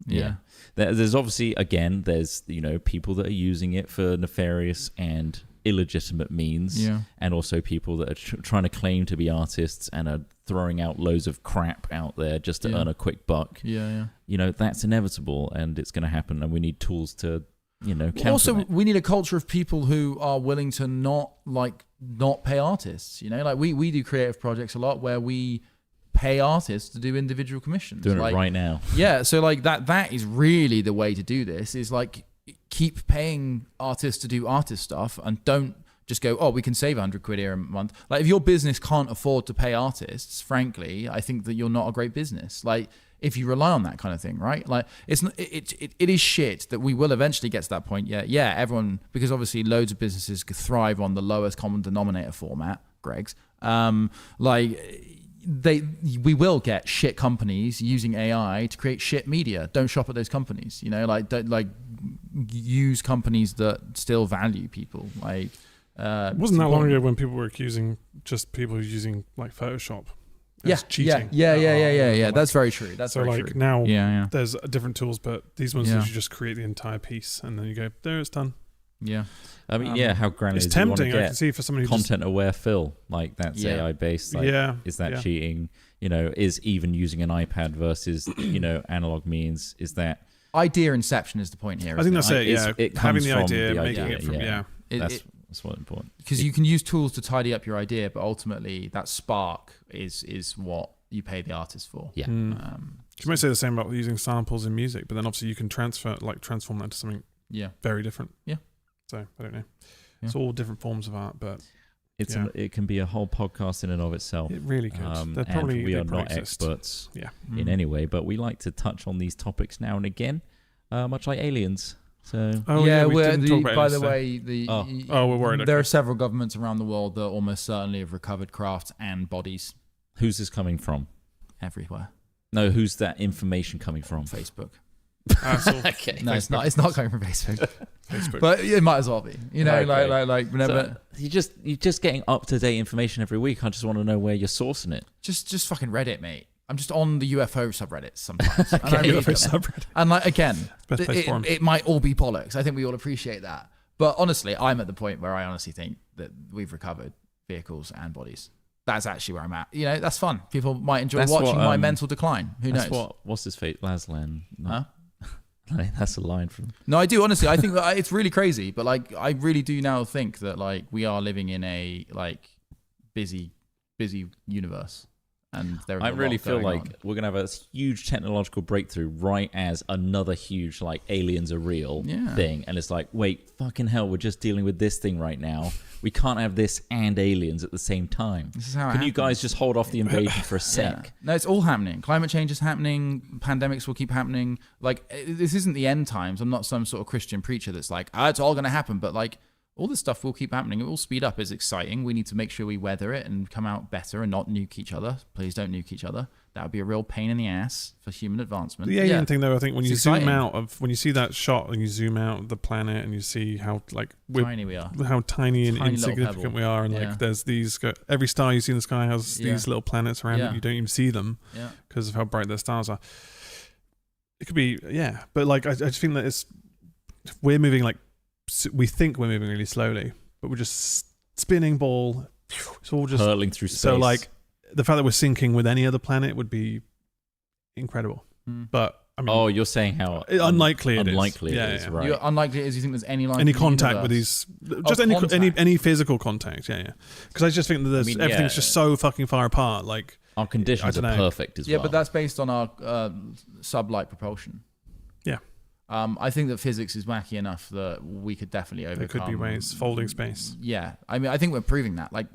Yeah. There's obviously, again, there's people that are using it for nefarious and illegitimate means, Yeah. and also people that are trying to claim to be artists and are throwing out loads of crap out there just to Yeah. earn a quick buck. Yeah. That's inevitable and it's going to happen, and we need tools to counter Also, it. we need a culture of people who are willing to not pay artists. Like we do creative projects a lot where we pay artists to do individual commissions. Doing like, it right now. Yeah, so like that is really the way to do this, is like keep paying artists to do artist stuff and don't just go, oh, we can save 100 quid here a month. Like if your business can't afford to pay artists, frankly, I think that you're not a great business. Like if you rely on that kind of thing, right? Like it is shit that we will eventually get to that point. Yeah, everyone, because obviously loads of businesses thrive on the lowest common denominator format, Greg's. We will get shit companies using AI to create shit media. Don't shop at those companies, don't use companies that still value people. Like, it wasn't that long ago when people were accusing just people using like Photoshop. Cheating. Yeah. That's very true. That's so very like true. Now there's different tools, but these ones you just create the entire piece and then you go, there, it's done. Yeah. I mean, how granular it's is you want to tempting. I get? can see for somebody Content aware fill, like that's AI based. Like, is that cheating? Is even using an iPad versus analog means, is that idea inception is the point here? I think that's it. It having the comes idea, from making it from that's what's important. Because you can use tools to tidy up your idea, but ultimately that spark is what you pay the artist for. Yeah. You might say the same about using samples in music, but then obviously you can transform that to something very different. Yeah. So I don't know. It's all different forms of art, but it can be a whole podcast in and of itself. It really could. And we are not experts in any way, but we like to touch on these topics now and again, much like aliens. So we didn't talk about by aliens, the way, we're worried. There are several governments around the world that almost certainly have recovered crafts and bodies. Who's this coming from? Everywhere. No, who's that information coming from? Facebook. Okay. No, Facebook. it's not coming from Facebook. Facebook. But it might as well be. Like whenever. So you're just getting up to date information every week. I just want to know where you're sourcing it. Just fucking Reddit, mate. I'm just on the UFO subreddits sometimes. And I Okay, read UFO them. subreddit. And like again, Best place for 'em. it might all be bollocks. I think we all appreciate that. But honestly, I'm at the point where I honestly think that we've recovered vehicles and bodies. That's actually where I'm at. That's fun. People might enjoy watching my mental decline. Who knows? What's his fate? Laslan. No. Huh? That's a line from. No, I do honestly. I think that it's really crazy, but like I really do now think that like we are living in a like busy universe, and there. I really feel like we're gonna have a huge technological breakthrough right as another huge like aliens are real thing, and it's like, wait, fucking hell, we're just dealing with this thing right now. We can't have this and aliens at the same time. This is how it Can you happens. guys just hold off the invasion for a sec? Yeah. No, it's all happening. Climate change is happening. Pandemics will keep happening. Like, this isn't the end times. I'm not some sort of Christian preacher that's like, it's all going to happen. But like, all this stuff will keep happening. It will speed up. It's exciting. We need to make sure we weather it and come out better and not nuke each other. Please don't nuke each other. That would be a real pain in the ass for human advancement. The alien thing, though, I think when you exciting. when you see that shot and you zoom out of the planet and you see how like tiny we are, how tiny and Tiny insignificant we are, and like there's these every star you see in the sky has these little planets around it. You don't even see them because of how bright their stars are. It could be but like I just think that we're moving like we think we're moving really slowly, but we're just spinning ball. It's all just hurtling through space. So like. The fact that we're syncing with any other planet would be incredible. But I mean, you're saying how unlikely it is. Unlikely it is, right? You're unlikely as you think there's any life, any contact with these, just any physical contact. Because I just think that everything's just so fucking far apart. Like our conditions are perfect as well. Yeah, but that's based on our sublight propulsion. Yeah. I think that physics is wacky enough that we could definitely overcome. There could be ways folding space. Yeah, I mean, I think we're proving that. Like,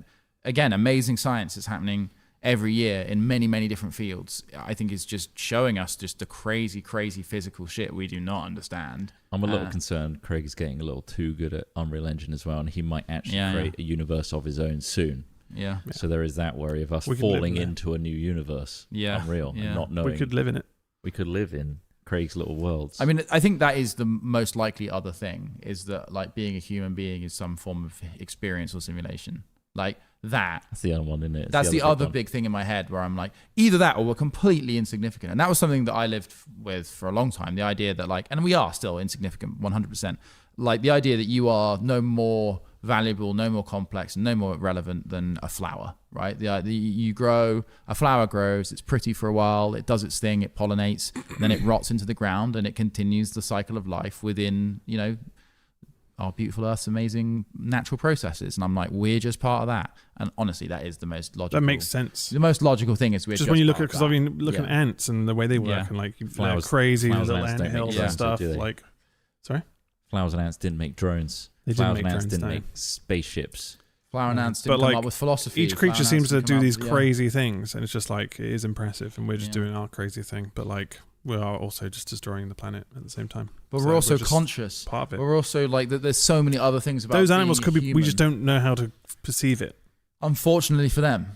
again, amazing science is happening every year in many, many different fields. I think it's just showing us just the crazy, crazy physical shit we do not understand. I'm a little concerned Craig is getting a little too good at Unreal Engine as well, and he might actually create a universe of his own soon. Yeah. So there is that worry of us falling into a new universe, Unreal, and not knowing. We could live in it. We could live in Craig's little worlds. I mean, I think that is the most likely other thing, is that like being a human being is some form of experience or simulation. Like that's the other one, isn't it? That's the other big thing in my head where I'm like, either that or we're completely insignificant. And that was something that I lived with for a long time. The idea that like, and we are still insignificant 100%. Like the idea that you are no more valuable, no more complex, and no more relevant than a flower, right? You grow, a flower grows, it's pretty for a while, it does its thing, it pollinates, then it rots into the ground and it continues the cycle of life within, our beautiful Earth's amazing natural processes. And I'm like, we're just part of that. And honestly, that is the most logical. That makes sense. The most logical thing is we're Just when you look at, part because of I that. mean, look at ants and the way they work, Yeah. and like Flowers- crazy flowers little and ants ant don't make hills yeah. and stuff. do they? Like, sorry, Flowers and ants didn't make drones. They didn't Flowers make and ants drones, didn't no. make spaceships. Flower and ants But, didn't come like, up with philosophy. each Flower creature and seems ants to didn't do come up these with- crazy things, and it's just like it is impressive, and we're just Yeah. doing our crazy thing. But like, we are also just destroying the planet at the same time. But So we're also just conscious. part of it. We're also like that. There's so many other things about Those animals being could be. We human. just don't know how to perceive it. Unfortunately for them.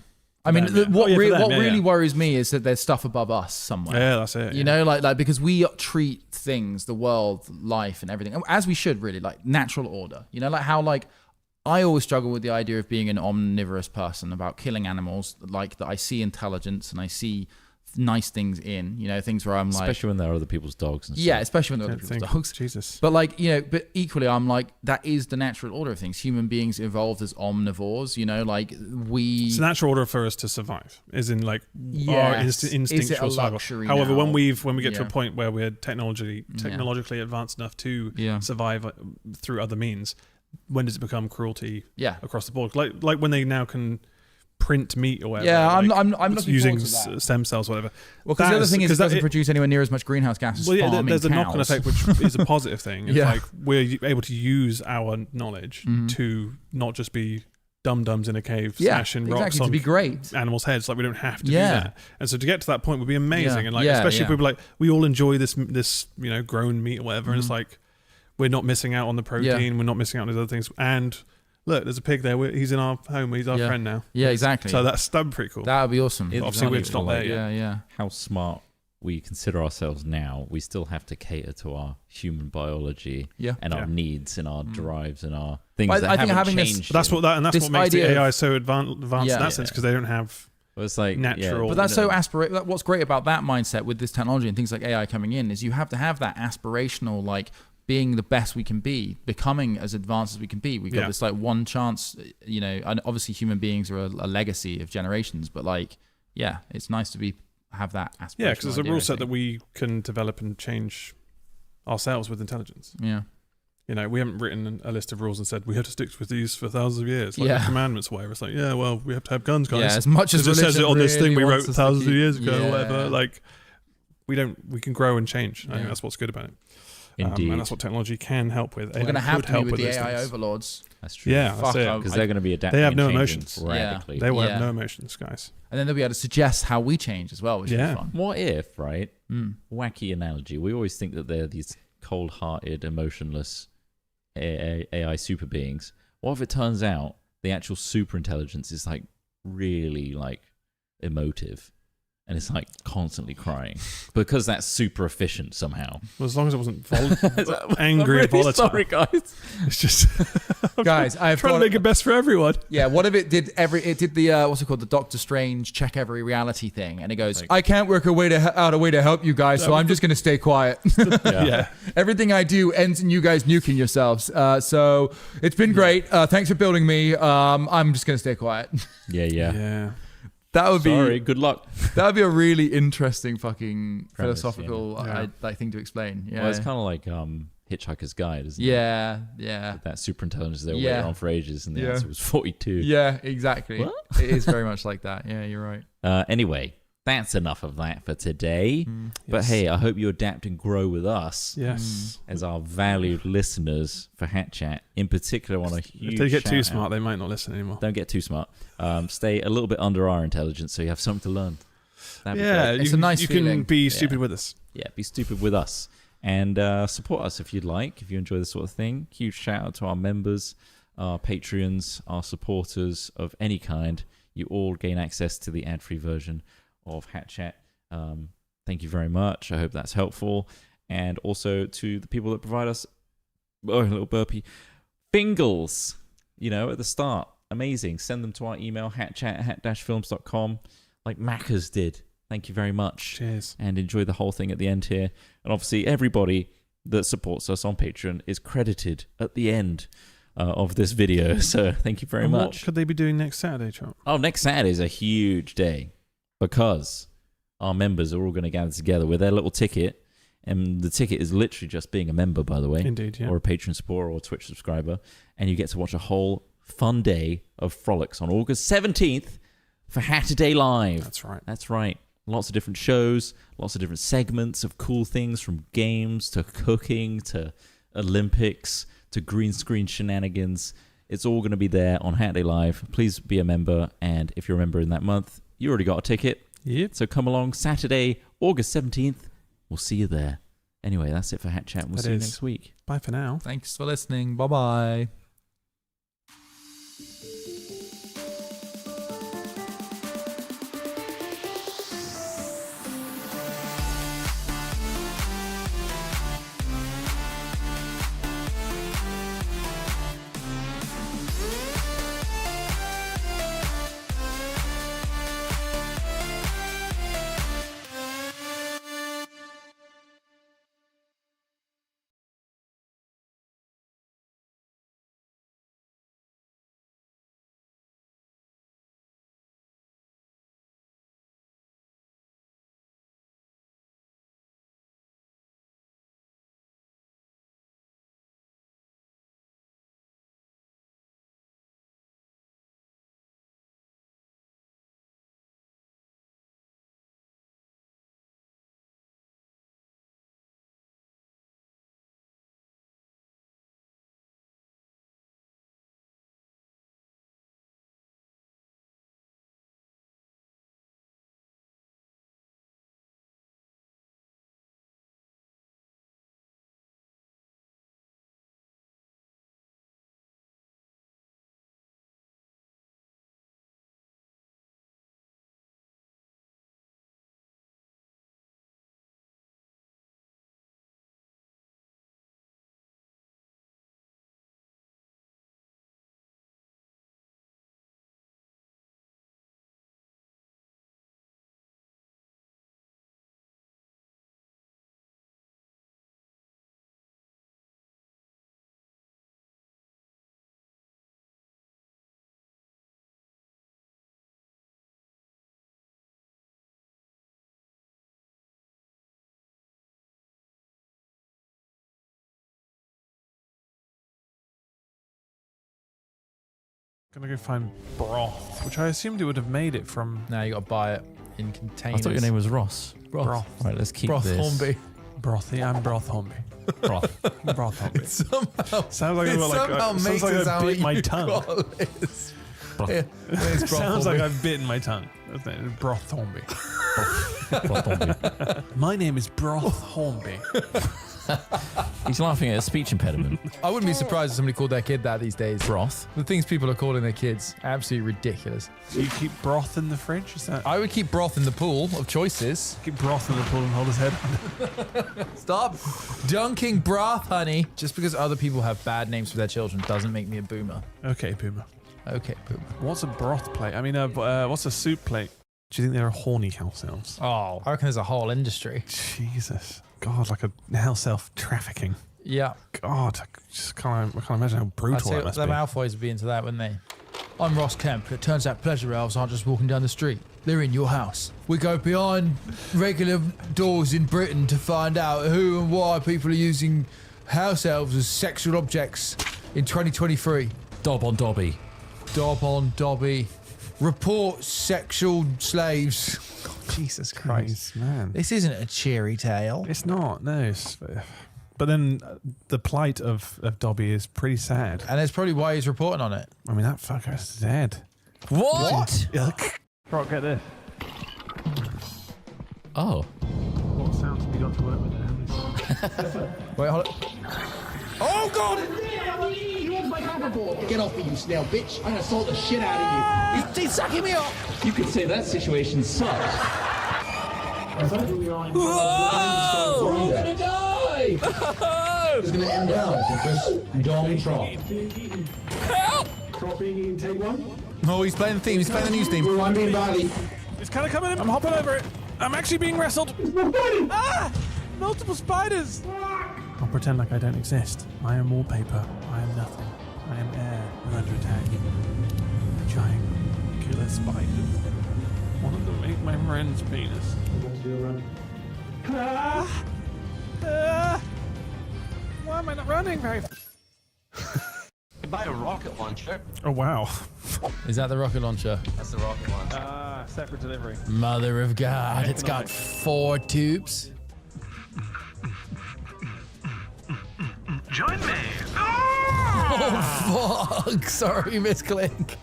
I mean, them, yeah. what Oh, yeah, for them, what yeah, really yeah. worries me is that there's stuff above us somewhere. Yeah, that's it. You know, like because we treat things, the world, life, and everything as we should really, like natural order. You know, like how like I always struggle with the idea of being an omnivorous person, about killing animals, like that I see intelligence and I see nice things in, you know, things where I'm like, Especially when they're other people's dogs and yeah, stuff. especially when they're I other don't people's think- dogs. Jesus. But like, you know, but equally, I'm like, that is the natural order of things. Human beings evolved as omnivores, you know, like we. It's a natural order for us to survive, is in like our Yes. Is it a instinctual survival. luxury However, now? when we get to a Yeah. point where we're technologically advanced enough to Yeah. survive through other means, when does it become cruelty Yeah. across the board? Like when they now can print meat or whatever. Yeah, I'm like, looking using forward to that. stem cells, or whatever. Well, because the other thing is, it doesn't it- produce anywhere near as much greenhouse gas as Well, yeah, farming there's a knock-on cows. effect, which is a positive thing. It's Yeah. like we're able to use our knowledge to not just be dum-dums in a cave Yeah, smashing rocks exactly, to on be great. animals' heads. Like, we don't have to do Yeah. that. And so to get to that point would be amazing. Yeah. And like, Yeah, especially if yeah. we were like, we all enjoy this grown meat or whatever. And it's like, we're not missing out on the protein. We're not missing out on these other things. And look, there's a pig there. He's in our home. He's our Yeah. friend now. Yeah, exactly. So that'd be pretty cool. That would be awesome. It's Obviously, we're wonderful, not there like, yet. Yeah. How smart we consider ourselves now, we still have to cater to our human biology Yeah. and our Yeah. needs and our drives and our things But that I think haven't having this- changed. But that's yet. what This makes the idea AI of- so advanced in Yeah. that sense, because they don't have Well, it's like natural. But that's so aspirational. What's great about that mindset with this technology and things like AI coming in is you have to have that aspirational, like being the best we can be, becoming as advanced as we can be. We've got Yeah. this like one chance, you know, and obviously human beings are a legacy of generations, but like, yeah, it's nice to have that aspirational. Yeah, because there's a idea, rule I set that think. we can develop and change ourselves with intelligence. Yeah. You know, we haven't written a list of rules and said we have to stick with these for thousands of years, like Yeah. the commandments, or whatever. It's like, yeah, well, we have to have guns, guys. Yeah, as much as Because it says it religion on this thing really we wrote wants us to thousands of keep- years ago, or Yeah. whatever. Like, we can grow and change. I Yeah. think that's what's good about it. Indeed. And that's what technology can help with. We're going to have could to be help with the those AI things. overlords. That's true. Yeah, that's Fuck, it. Because they're going to be adapting. They have no and changing emotions. radically. They will Yeah. have no emotions, guys. And then they'll be able to suggest how we change as well, which Yeah. is fun. What if, right? Wacky analogy. We always think that they're these cold-hearted, emotionless AI super beings. What if it turns out the actual super intelligence is like really like emotive, and it's like constantly crying because that's super efficient somehow. Well, as long as it wasn't angry I'm and really volatile. sorry, guys. It's just Guys, I've trying to got- make it best for everyone. Yeah, what if it did the what's it called, the Doctor Strange check every reality thing, and it goes, I can't work out a way to help you guys, so I'm just going to stay quiet. Yeah. Everything I do ends in you guys nuking yourselves. So it's been great. Thanks for building me. I'm just going to stay quiet. Yeah. Yeah. That would be Sorry. Good luck. that would be a really interesting fucking Premise, philosophical yeah. like thing to explain. Yeah. Well, it's kind of like Hitchhiker's Guide, isn't it? yeah. That super intelligence they were Yeah. waiting on for ages, and the Yeah. answer was 42. Yeah, exactly. What? It is very much like that. Yeah, you're right. Anyway, that's enough of that for today. But Yes. hey, I hope you adapt and grow with us Yes. as our valued listeners for Hat Chat. In particular, I want a huge If they get too shout-out. smart, they might not listen anymore. Don't get too smart. Stay a little bit under our intelligence so you have something to learn. That'd be Yeah, great. It's a nice you feeling. can be stupid with us. Yeah, be stupid with us. And support us if you'd like, if you enjoy this sort of thing. Huge shout out to our members, our Patreons, our supporters of any kind. You all gain access to the ad-free version of Hat Chat. Thank you very much. I hope that's helpful. And also to the people that provide us, oh, a little burpee, Fingles, at the start. Amazing. Send them to our email, hatchat@hat-films.com, like Macca's did. Thank you very much. Cheers. And enjoy the whole thing at the end here. And obviously, everybody that supports us on Patreon is credited at the end of this video. So thank you very And what much. could they be doing next Saturday, Trump? Oh, next Saturday is a huge day because our members are all going to gather together with their little ticket And the ticket is literally just being a member, by the way. Indeed, yeah. Or a patron supporter or a Twitch subscriber. And you get to watch a whole fun day of frolics on August 17th for Saturday Live. That's right. That's right. Lots of different shows, lots of different segments of cool things, from games to cooking to Olympics to green screen shenanigans. It's all going to be there on Saturday Live. Please be a member, and if you're a member in that month, you already got a ticket. Yep. So come along Saturday, August 17th. We'll see you there. Anyway, that's it for Hat Chat. We'll see you next week. Bye for now. Thanks for listening. Bye-bye. Gonna go find broth, which I assumed it would have made it from Now you got to buy it in I containers. thought your name was Ross. broth. Right, let's keep Broth this. Hornby. Brothy. I'm broth homie. Broth. Broth homie. Somehow, Sounds like it I've got somehow sounds makes like it I've sound bit like my you tongue. got this. Broth. Yeah, it's Broth Sounds like Hornby. I've bitten my tongue. That's it. Broth Hornby. Broth Hornby. My name is Broth Hornby. He's laughing at a speech impediment. I wouldn't be surprised if somebody called their kid that these days. Broth. The things people are calling their kids, absolutely ridiculous. So you keep broth in the fridge? Is that? I would keep broth in the pool of choices. Keep broth in the pool and hold his head. Stop dunking broth, honey. Just because other people have bad names for their children doesn't make me a boomer. Okay, Puma. Okay, boomer. What's a broth plate? I mean, what's a soup plate? Do you think there are horny house elves? Oh, I reckon there's a whole industry. Jesus. God, like a house elf trafficking. Yeah. God, I just can't imagine how I'd brutal say that must the be. Malfoys would be into that, wouldn't they? I'm Ross Kemp. It turns out pleasure elves aren't just walking down the street. They're in your house. We go behind regular doors in Britain to find out who and why people are using house elves as sexual objects in 2023. Dob on Dobby. Dob on Dobby. Report sexual slaves. God, Jesus Christ. Jeez, man. This isn't a cheery tale. It's not, no. But then the plight of Dobby is pretty sad. And that's probably why he's reporting on it. I mean, that fucker's dead. What? Right, get this. Oh. What sounds have you got to work with there? Wait, hold it. Oh, God! Get off me, you snail bitch. I'm gonna assault the shit out of He's sucking me up! you. You could say that situation sucks. Whoa! We're all gonna die! It's gonna end down because Donald Trump. Help! Oh, he's playing the theme. He's playing the news theme. I'm being badly. It's kind of coming in. I'm hopping over it. I'm actually being wrestled. Ah! Multiple spiders. I'll pretend like I don't exist. I am wallpaper. I am nothing. I am air and under attack. Giant killer spiders. Wanted to make my friend's penis. Ah! Why am I not running very Buy a rocket launcher. Oh, wow. Is that the rocket launcher? That's the rocket launcher. Ah, separate delivery. Mother of God, it's got 4 tubes. Join me. Oh, fuck. Sorry, misclick.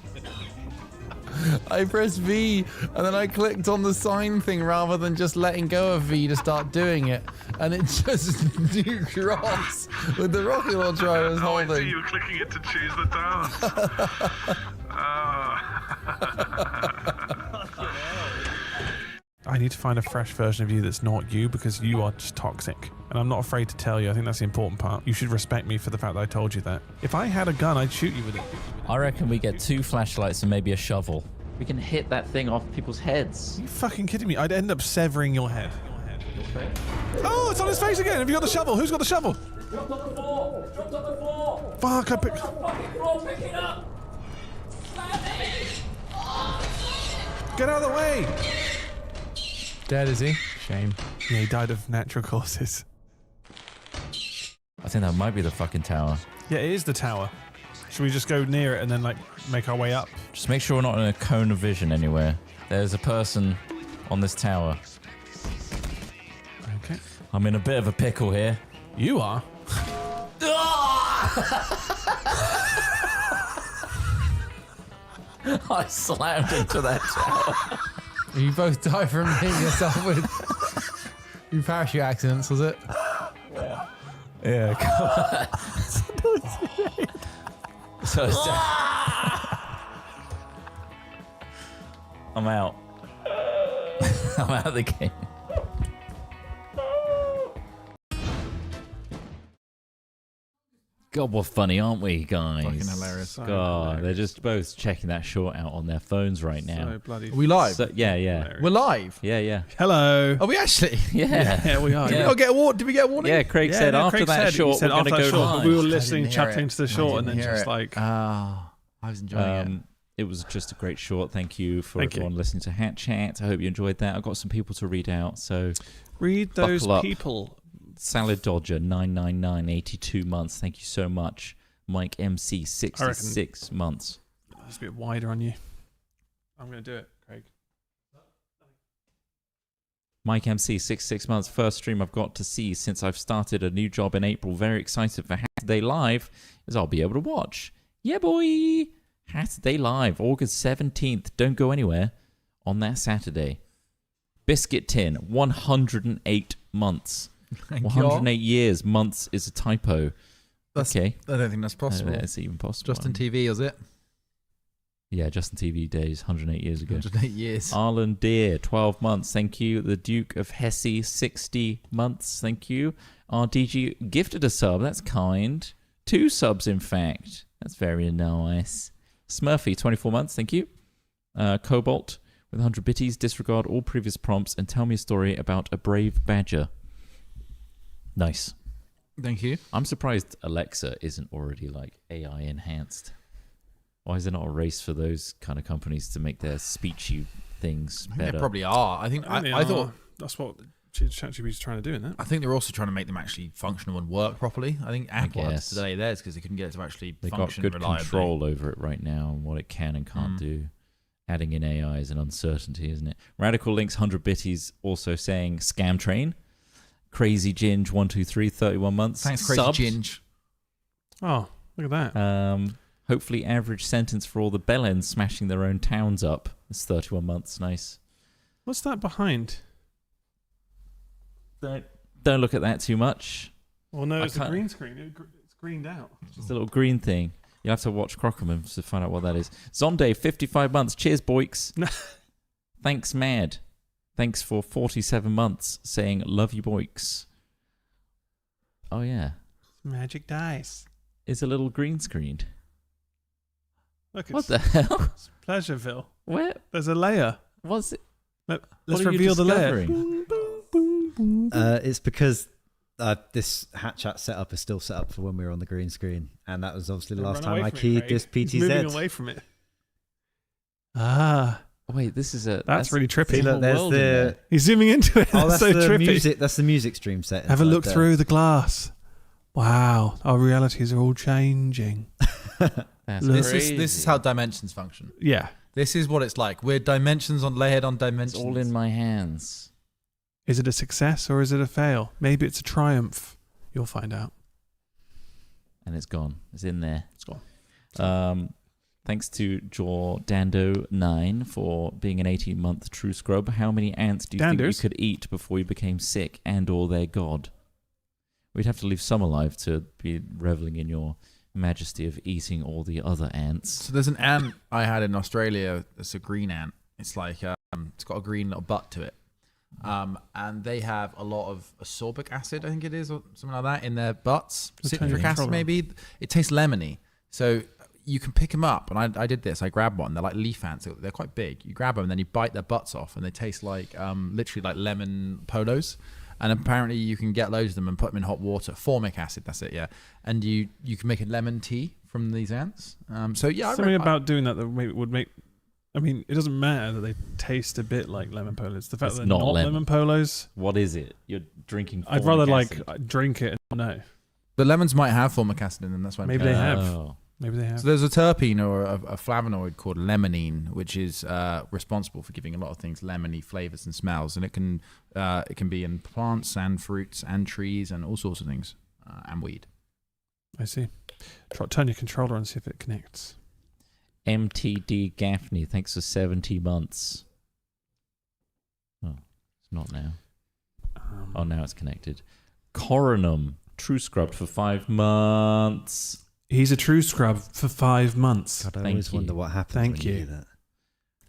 I pressed V and then I clicked on the sign thing rather than just letting go of V to start doing it. And it just nuked Ross with the rocket launcher I was Oh, I see holding. you clicking it to choose the dance. I need to find a fresh version of you that's not you because you are just toxic. And I'm not afraid to tell you. I think that's the important part. You should respect me for the fact that I told you that. If I had a gun, I'd shoot you with it. I reckon we get 2 flashlights and maybe a shovel. We can hit that thing off people's heads. Are you fucking kidding me? I'd end up severing your head. Oh, it's on his face again. Have you got the shovel? Who's got the shovel? Dropped on the floor! Dropped on the floor! Fuck, I picked... Fucking floor, pick it up! Get out of the way! Dead, is he? Shame. Yeah, he died of natural causes. I think that might be the fucking tower. Yeah, it is the tower. Should we just go near it and then, like, make our way up? Just make sure we're not in a cone of vision anywhere. There's a person on this tower. Okay. I'm in a bit of a pickle here. You are? I slammed into that tower. You both died from hitting yourself with... Your parachute accidents, was it? Yeah, come on. So it's I'm out. I'm out of the game. God, we're funny, aren't we, guys? Fucking hilarious. So God, hilarious. they're just both checking that short out on their phones right now. So bloody... Are we live? So, yeah. hilarious. We're live. Yeah. Hello. Are we actually? Yeah. Yeah, we are. Did we Yeah. not get a warning? Did we get a warning? Yeah, Craig said no, after Craig that said- he short, said we're going to after that go short, live. we were I listening, didn't hear chatting it. to the I short, and didn't then hear just it. like... I was enjoying it. It was just a great short. Thank you for Thank you. everyone listening to Hat Chat. I hope you enjoyed that. I've got some people to read out. So, Read those buckle up. people. Salad Dodger 999 82 months. Thank you so much. Mike MC 66 months. It's a bit wider on you. I'm going to do it, Craig. Mike MC 66 months. First stream I've got to see since I've started a new job in April. Very excited for Hat Day Live as I'll be able to watch. Yeah, boy. Hat Day Live, August 17th. Don't go anywhere on that Saturday. Biscuit Tin, 108 months. 108 years. Months is a typo. Okay. I don't think that's possible. That's even possible. Justin TV, was it? Yeah, Justin TV days, 108 years ago. 108 years. Arlen Deer, 12 months. Thank you. The Duke of Hesse, 60 months. Thank you. RDG gifted a sub. That's kind. 2 subs, in fact. That's very nice. Smurfy, 24 months. Thank you. Cobalt with 100 bitties. Disregard all previous prompts and tell me a story about a brave badger. Nice. Thank you. I'm surprised Alexa isn't already like AI enhanced. Why is there not a race for those kind of companies to make their speechy things I think better? they probably are. I think They I are. thought That's what ChatGPT's trying to do, isn't it? I think they're also trying to make them actually functional and work properly. I think Apple had guess. to delay theirs because they couldn't get it to actually They've got function good reliably. control over it right now and what it can and can't do. Adding in AI is an uncertainty, isn't it? Radical Links 100 bitties also saying Scam Train. Crazy Ginge 123 31 months. Thanks, Crazy Subbed. Ginge. Oh, look at that. Hopefully average sentence for all the bellends smashing their own towns up. It's 31 months. Nice. What's that behind? Don't look at that too much. Well, no, I it's a can't- green screen. It's greened out. Just a little green thing. You'll have to watch Crockerman to find out what that is. Zonde, 55 months. Cheers, boiks. Thanks, Mad. Thanks for 47 months saying, love you, boiks. Oh, yeah. Magic dice. It's a little green screened. Look, What it's the hell? Pleasureville. Where? There's a layer. What's it? Let's What are you reveal the layer. discovering? It's because this Hat Chat setup is still set up for when we were on the green screen, and that was obviously the last Run away time I from it, keyed Craig. this He's moving PTZ. away from it. Ah, Wait, this is a... That's really trippy. See, look, there's the. He's zooming into it. Oh, That's that's so the trippy. music. That's the music stream set. Have a inside look there. through the glass. Wow, our realities are all changing. That's This crazy. This is how dimensions function. Yeah. This is what it's like. We're dimensions on layered on It's dimensions. all in my hands. Is it a success or is it a fail? Maybe it's a triumph. You'll find out. And it's gone. It's in there. It's gone. Thanks to Jordando9 for being an 18-month true scrub. How many ants do you think you could eat before you became sick and/or their god? We'd have to leave some alive to be reveling in your majesty of eating all the other ants. So there's an ant I had in Australia. It's a green ant. It's like it's got a green little butt to it, and they have a lot of ascorbic acid, I think it is, or something like that, in their butts. Citric acid, maybe. It tastes lemony. So you can pick them up, and I did this. I grabbed one. They're like leaf ants. They're quite big. You grab them, and then you bite their butts off, and they taste like literally like lemon polos. And apparently you can get loads of them and put them in hot water. Formic acid, that's it, yeah. And you can make a lemon tea from these ants. So yeah, something about doing that maybe would make. I mean, it doesn't matter that they taste a bit like lemon polos. The fact that they're not lemon polos. What is it? You're drinking. I'd rather acid. Drink it and not know. The lemons might have formic acid in them. That's why. Maybe they have. Maybe they have. So there's a terpene or a flavonoid called limonene, which is responsible for giving a lot of things lemony flavors and smells, and it can be in plants and fruits and trees and all sorts of things, and weed. I see. Turn your controller and see if it connects. MTD Gaffney, thanks for 70 months. Oh, it's not now. Oh, now it's connected. Coronum, true scrubbed for 5 months. He's a true scrub for 5 months. God, I always wonder what happens when you do that.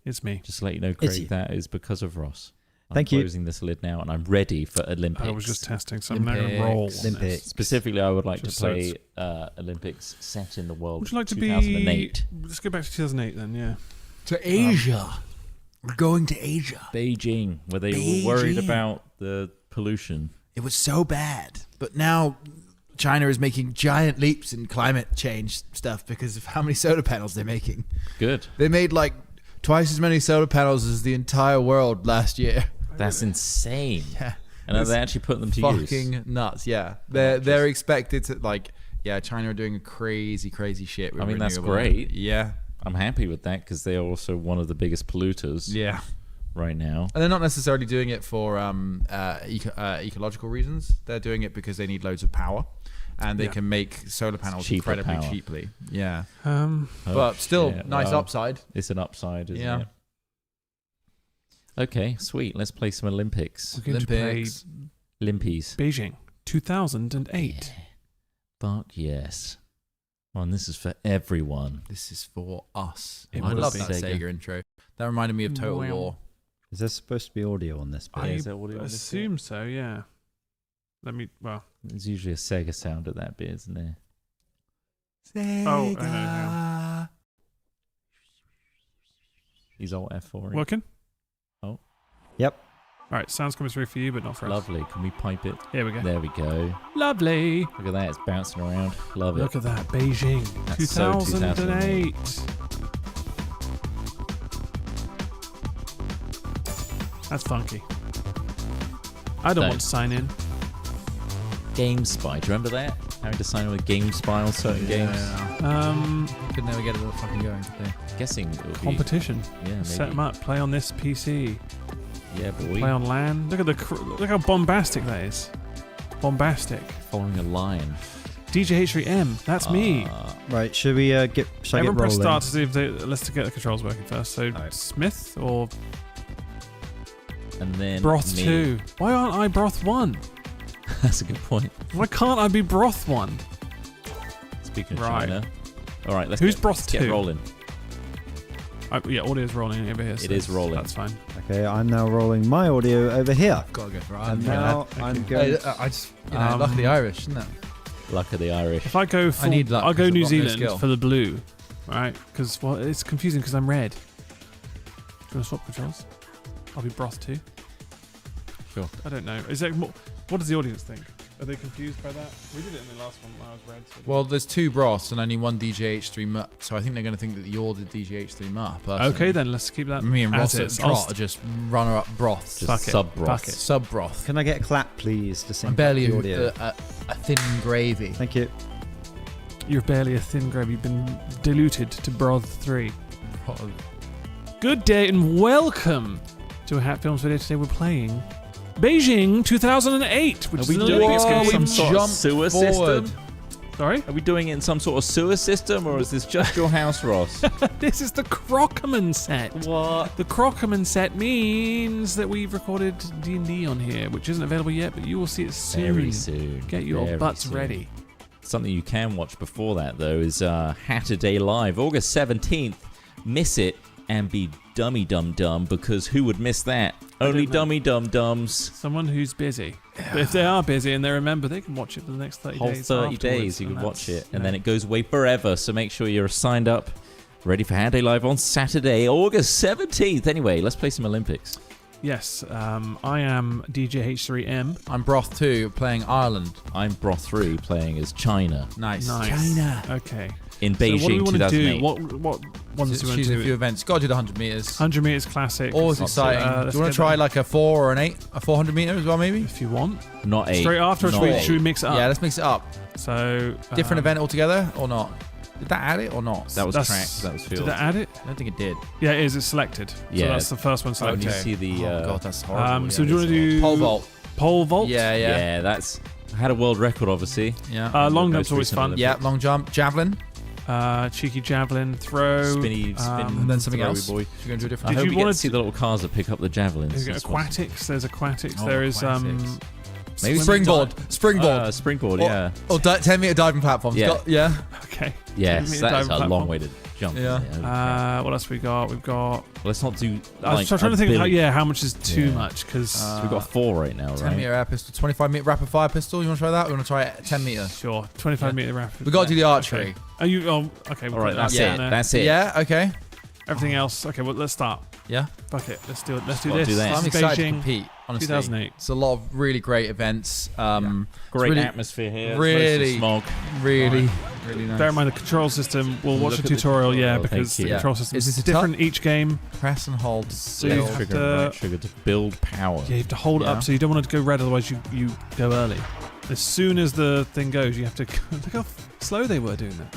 It's me. Just to let you know, Craig, that is because of Ross. Thank you. I'm closing this lid now, and I'm ready for Olympics. I was just testing, so I'm now going to roll. Olympics. Specifically, I would like to play Olympics set in the world. Would you like to 2008. Let's go back to 2008 then, yeah. To Asia. We're going to Asia. Beijing, where they were worried about the pollution. It was so bad. But now China is making giant leaps in climate change stuff because of how many solar panels they're making. Good. They made like twice as many solar panels as the entire world last year. That's insane. Yeah. And they actually put them to use. Fucking nuts, yeah. They're expected to, China are doing crazy shit with that's renewable great. energy. Yeah. I'm happy with that because they are also one of the biggest polluters right now. And they're not necessarily doing it for ecological reasons. They're doing it because they need loads of power. And they can make solar panels incredibly cheaply. Yeah. But still, nice upside. It's an upside, isn't it? Yeah. Okay, sweet. Let's play some Olympics. We're going to play Olympies. Beijing, 2008. Fuck yes. Oh, and this is for everyone. This is for us. It I will love be. that Sega intro. That reminded me of Total Wow. War. Is there supposed to be audio on this bit? I Is there audio on this assume so, yeah. There's usually a Sega sound at that bit, isn't there? Sega. Oh, I know. He's all F4. Working? Oh. Yep. All right, sound's coming through for you, but not for us. Lovely. Can we pipe it? Here we go. There we go. Lovely. Look at that. It's bouncing around. Love it. Look at that. Beijing, That's so 2008. That's funky. I don't want to sign in. GameSpy. Do you remember that? Having to sign in with GameSpy on certain games? Could never get it all fucking going today. Guessing it would be... Competition. Yeah, maybe. Set them up. Play on this PC. Yeah, boy. Play on LAN. Look at look how bombastic that is. Bombastic. Following a line. DJ H3M. That's me. Right, should we Everyone get rolling? press start to see if let's get the controls working first. So Smith or And then Broth me. 2. Why aren't I Broth 1? That's a good point. Why can't I be Broth 1? Speaking of Right. China. All right, let's Who's get, Broth let's get 2? rolling. Yeah, audio's rolling over here. It is rolling. That's fine. Okay, I'm now rolling my audio over here. Gotta go for And Ireland. now I'm going. I just, luck of the Irish, isn't it? Luck of the Irish. If I go full, need luck I'll go 'cause New I've got no Zealand skill. for the blue. Right? Because it's confusing because I'm red. Do you want to swap controls? I'll be Broth 2. Sure. I don't know. Is that what does the audience think? Are they confused by that? We did it in the last one when I was red. So Well, there's 2 broths and only 1 DJH3 mup, so I think they're going to think that you're the DJH3 mup. okay, then let's keep that. Me and as Ross at is. Trot are just runner-up broths. Just sub-broth. Sub-broth. Can I get a clap, please, to sync I'm barely the audio? a thin gravy. Thank you. You're barely a thin gravy. You've been diluted to broth 3. Good day and welcome to a Hat Films video. Today we're playing Beijing 2008, which is an Olympics game. some sort of sewer system? Sorry? Are we doing it in some sort of sewer system, or is this just your house, Ross? This is the Crockerman set. What? The Crockerman set means that we've recorded D&D on here, which isn't available yet, but you will see it soon. Very soon. Get your Very butts soon. ready. Something you can watch before that, though, is Hatterday Live, August 17th. Miss it and be dummy dum dum, because who would miss that? Only dummy dum dums. Someone who's busy. But if they are busy and they remember, they can watch it for the next 30 Whole days. 30 days you can watch it, and then it goes away forever. So make sure you're signed up, ready for Hatterday Live on Saturday, August 17th. Anyway, let's play some Olympics. Yes, I am DJH3M. I'm Broth 2 playing Ireland. I'm Broth 3 playing as China Nice. China. Okay. in So what do we Beijing want to 2008. do? What ones do we want Choosing to a few do? events. Got to do the 100 meters. 100 meters classic. Always Let's exciting. let's do you want get to try that. like a 4 or an 8? A 400 meter as well, maybe? If you want. Not 8. Straight after, or not should we mix it up? Yeah, let's mix it up. So Different event altogether or not? Did that add it or not? That was That's- tracked. That was Did field. that add it? I don't think it did. Yeah, it is. It's selected. Yeah. So that's the first one When you selected. see the Oh god, that's horrible. So do you want to do pole vault? Pole vault? Yeah, yeah. yeah, that's. I had a world record, obviously. Yeah. Long Most jump's always recent fun. Olympics. Yeah, long jump, javelin, Cheeky javelin, throw. Spinny, spin. and then something throwy else. boy. You're going to do a different. I Did hope you we get wanna to see the little cars that pick up the javelins. There's That's aquatics. There's aquatics. Oh, there is aquatics. Maybe Springboard. Springboard. Springboard, Or- yeah. Or 10 meter diving platforms. Yeah. Yeah. Okay. Yes, Meter that diving is a platform. long way to jump. Yeah. isn't it? What else we got? We've got. Let's not do. I was like, trying to a think of billion. how much is too Yeah. much because. So we've got 4 right now, 10 right? meter air pistol, 25 meter rapid fire pistol. You want to try that? We want to try it 10 meter. Sure, 25 meter rapid. We got to do the archery. Okay. Are you? Oh, okay. All right, that's Yeah. it. That's it. Yeah. Okay. Everything else. Okay. Well, let's start. Yeah. Fuck it. Let's do it. Let's do Gotta this. do that. This I'm is excited to Beijing, compete. Honestly, 2008. It's a lot of really great events. Great really- atmosphere here. really- Smog. Really, really nice. Bear in mind the control system. We'll watch Look the at the tutorial. Yeah, tutorial, because thank the you. control system Is is this a different each game. Press and hold. So you Left have trigger to- and right trigger to build power. Yeah, you have to hold it Yeah. up, so you don't want it to go red. Otherwise, you go early. As soon as the thing goes, you have to look how slow they were doing that.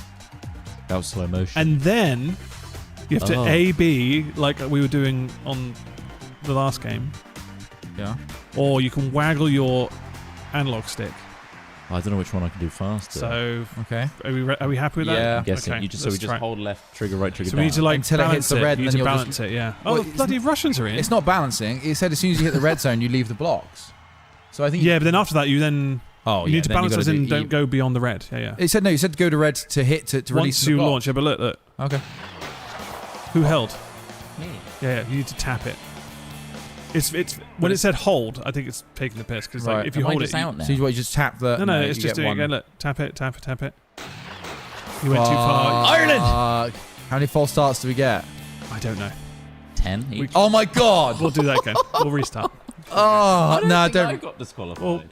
That was slow motion. And then you have to Oh. A B like we were doing on the last game, Yeah. or you can waggle your analog stick. I don't know which one I can do faster. So Okay. are we happy with that? Yeah. I'm guessing Okay, you just let's we just try. hold left trigger, right trigger So down. we need to like Until it balance hits the red, You need then to you'll balance just- it. Yeah. Well, Oh, it's bloody Russians are in. It's not balancing. It said as soon as you hit the red zone, you leave the blocks. So I think. Yeah, but then after that, you then oh, you need to then balance gotta as in do don't E. go beyond the red. Yeah, yeah. It said no. You said go to red to hit to release Once the you block. launch, yeah, but look. Okay. Who held? Me. Yeah, you need to tap it. It's when it said hold, I think it's taking the piss because Right. like if you Am I hold just it, out now? So you just tap the. no, it's you just get doing it one. again. Look, tap it. You went too far. Ireland. How many false starts do we get? I don't know. 10 each. Oh my god. We'll do that again. We'll restart. Oh no! I Don't. got disqualified. Well,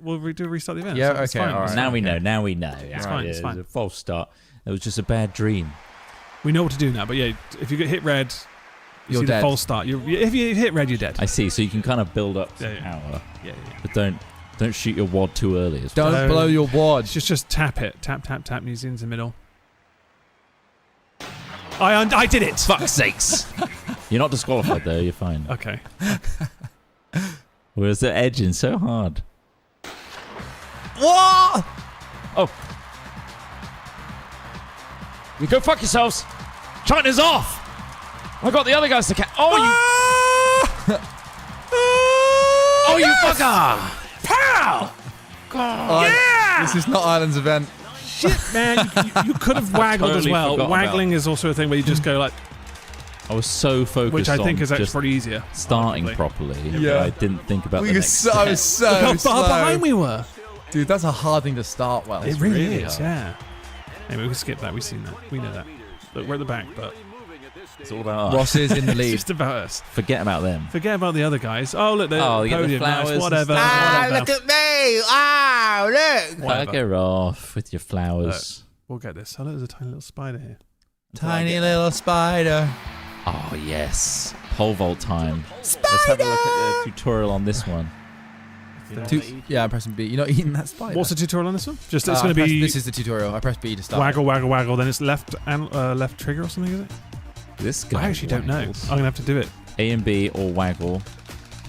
we'll restart the event. Yeah, It's okay, fine. all right. now we know. Now we know. It's fine, it's It fine. was a false start. It was just a bad dream. We know what to do now. But yeah, if you get hit red, you You're see dead. the false start. If you hit red, you're dead. I see. So you can kind of build up some Yeah, yeah. power, Yeah. but don't shoot your wad too early. As Don't So- blow your wad. Just tap it. Tap. Use in the middle. I did it. Fuck's sakes! You're not disqualified though. You're fine. Okay. Where's the edging so hard? What? Oh. You go fuck yourselves. China's off. I got the other guys to catch. Oh, you. Oh, you fucker! Pow! Yeah! This is not Ireland's event. Man, you could have waggled totally as well. forgot Waggling is also a thing where you just go like, I was so focused which I think on is actually just probably easier. starting arguably. properly. Yeah. But I didn't think about the I next was step. so Look how far slow. behind we were. Dude, that's a hard thing to start well. It really really is, hard. yeah. Anyway, we can skip that. We've seen that. We know that. Look, we're at the back, but It's all about us. Ross is in the It's lead. just about us. Forget about them. Forget about the other guys. Oh, look, they're You get the podium. flowers Nice. and Whatever. stuff. whatever. at me! Wow, look! Whatever. Bugger off with your flowers. We'll get this. Oh, look, there's a tiny little spider here. Tiny little spider. Oh, yes. Pole vault time. Let's have a look at the tutorial on this one. Yeah, I'm pressing B. You're not eating that spider. What's the tutorial on this one? Just it's I going to press- be This is the tutorial. I press B to start. waggle, waggle, waggle. Then it's left and left trigger or something, is it? This guy I actually don't know. I'm waggles. going to have to do it. A and B or waggle.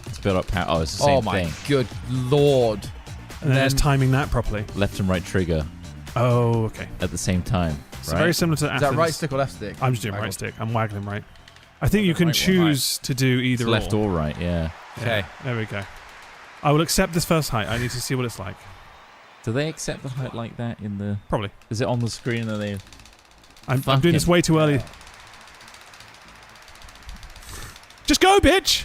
Let's build up power. Oh, it's the same Oh my thing. good lord. And then it's then- timing that properly. Left and right trigger Oh, okay. at the same time. So right? very similar to Is that right stick or left stick? I'm just doing Waggle. right stick. I'm waggling right. I think you can Right, choose to do either It's left or right, yeah. Okay. Yeah, there we go. I will accept this first height. I need to see what it's like. Do they accept the height like that in the... Probably. Is it on the screen and they... I'm doing this way too early. Just go, bitch!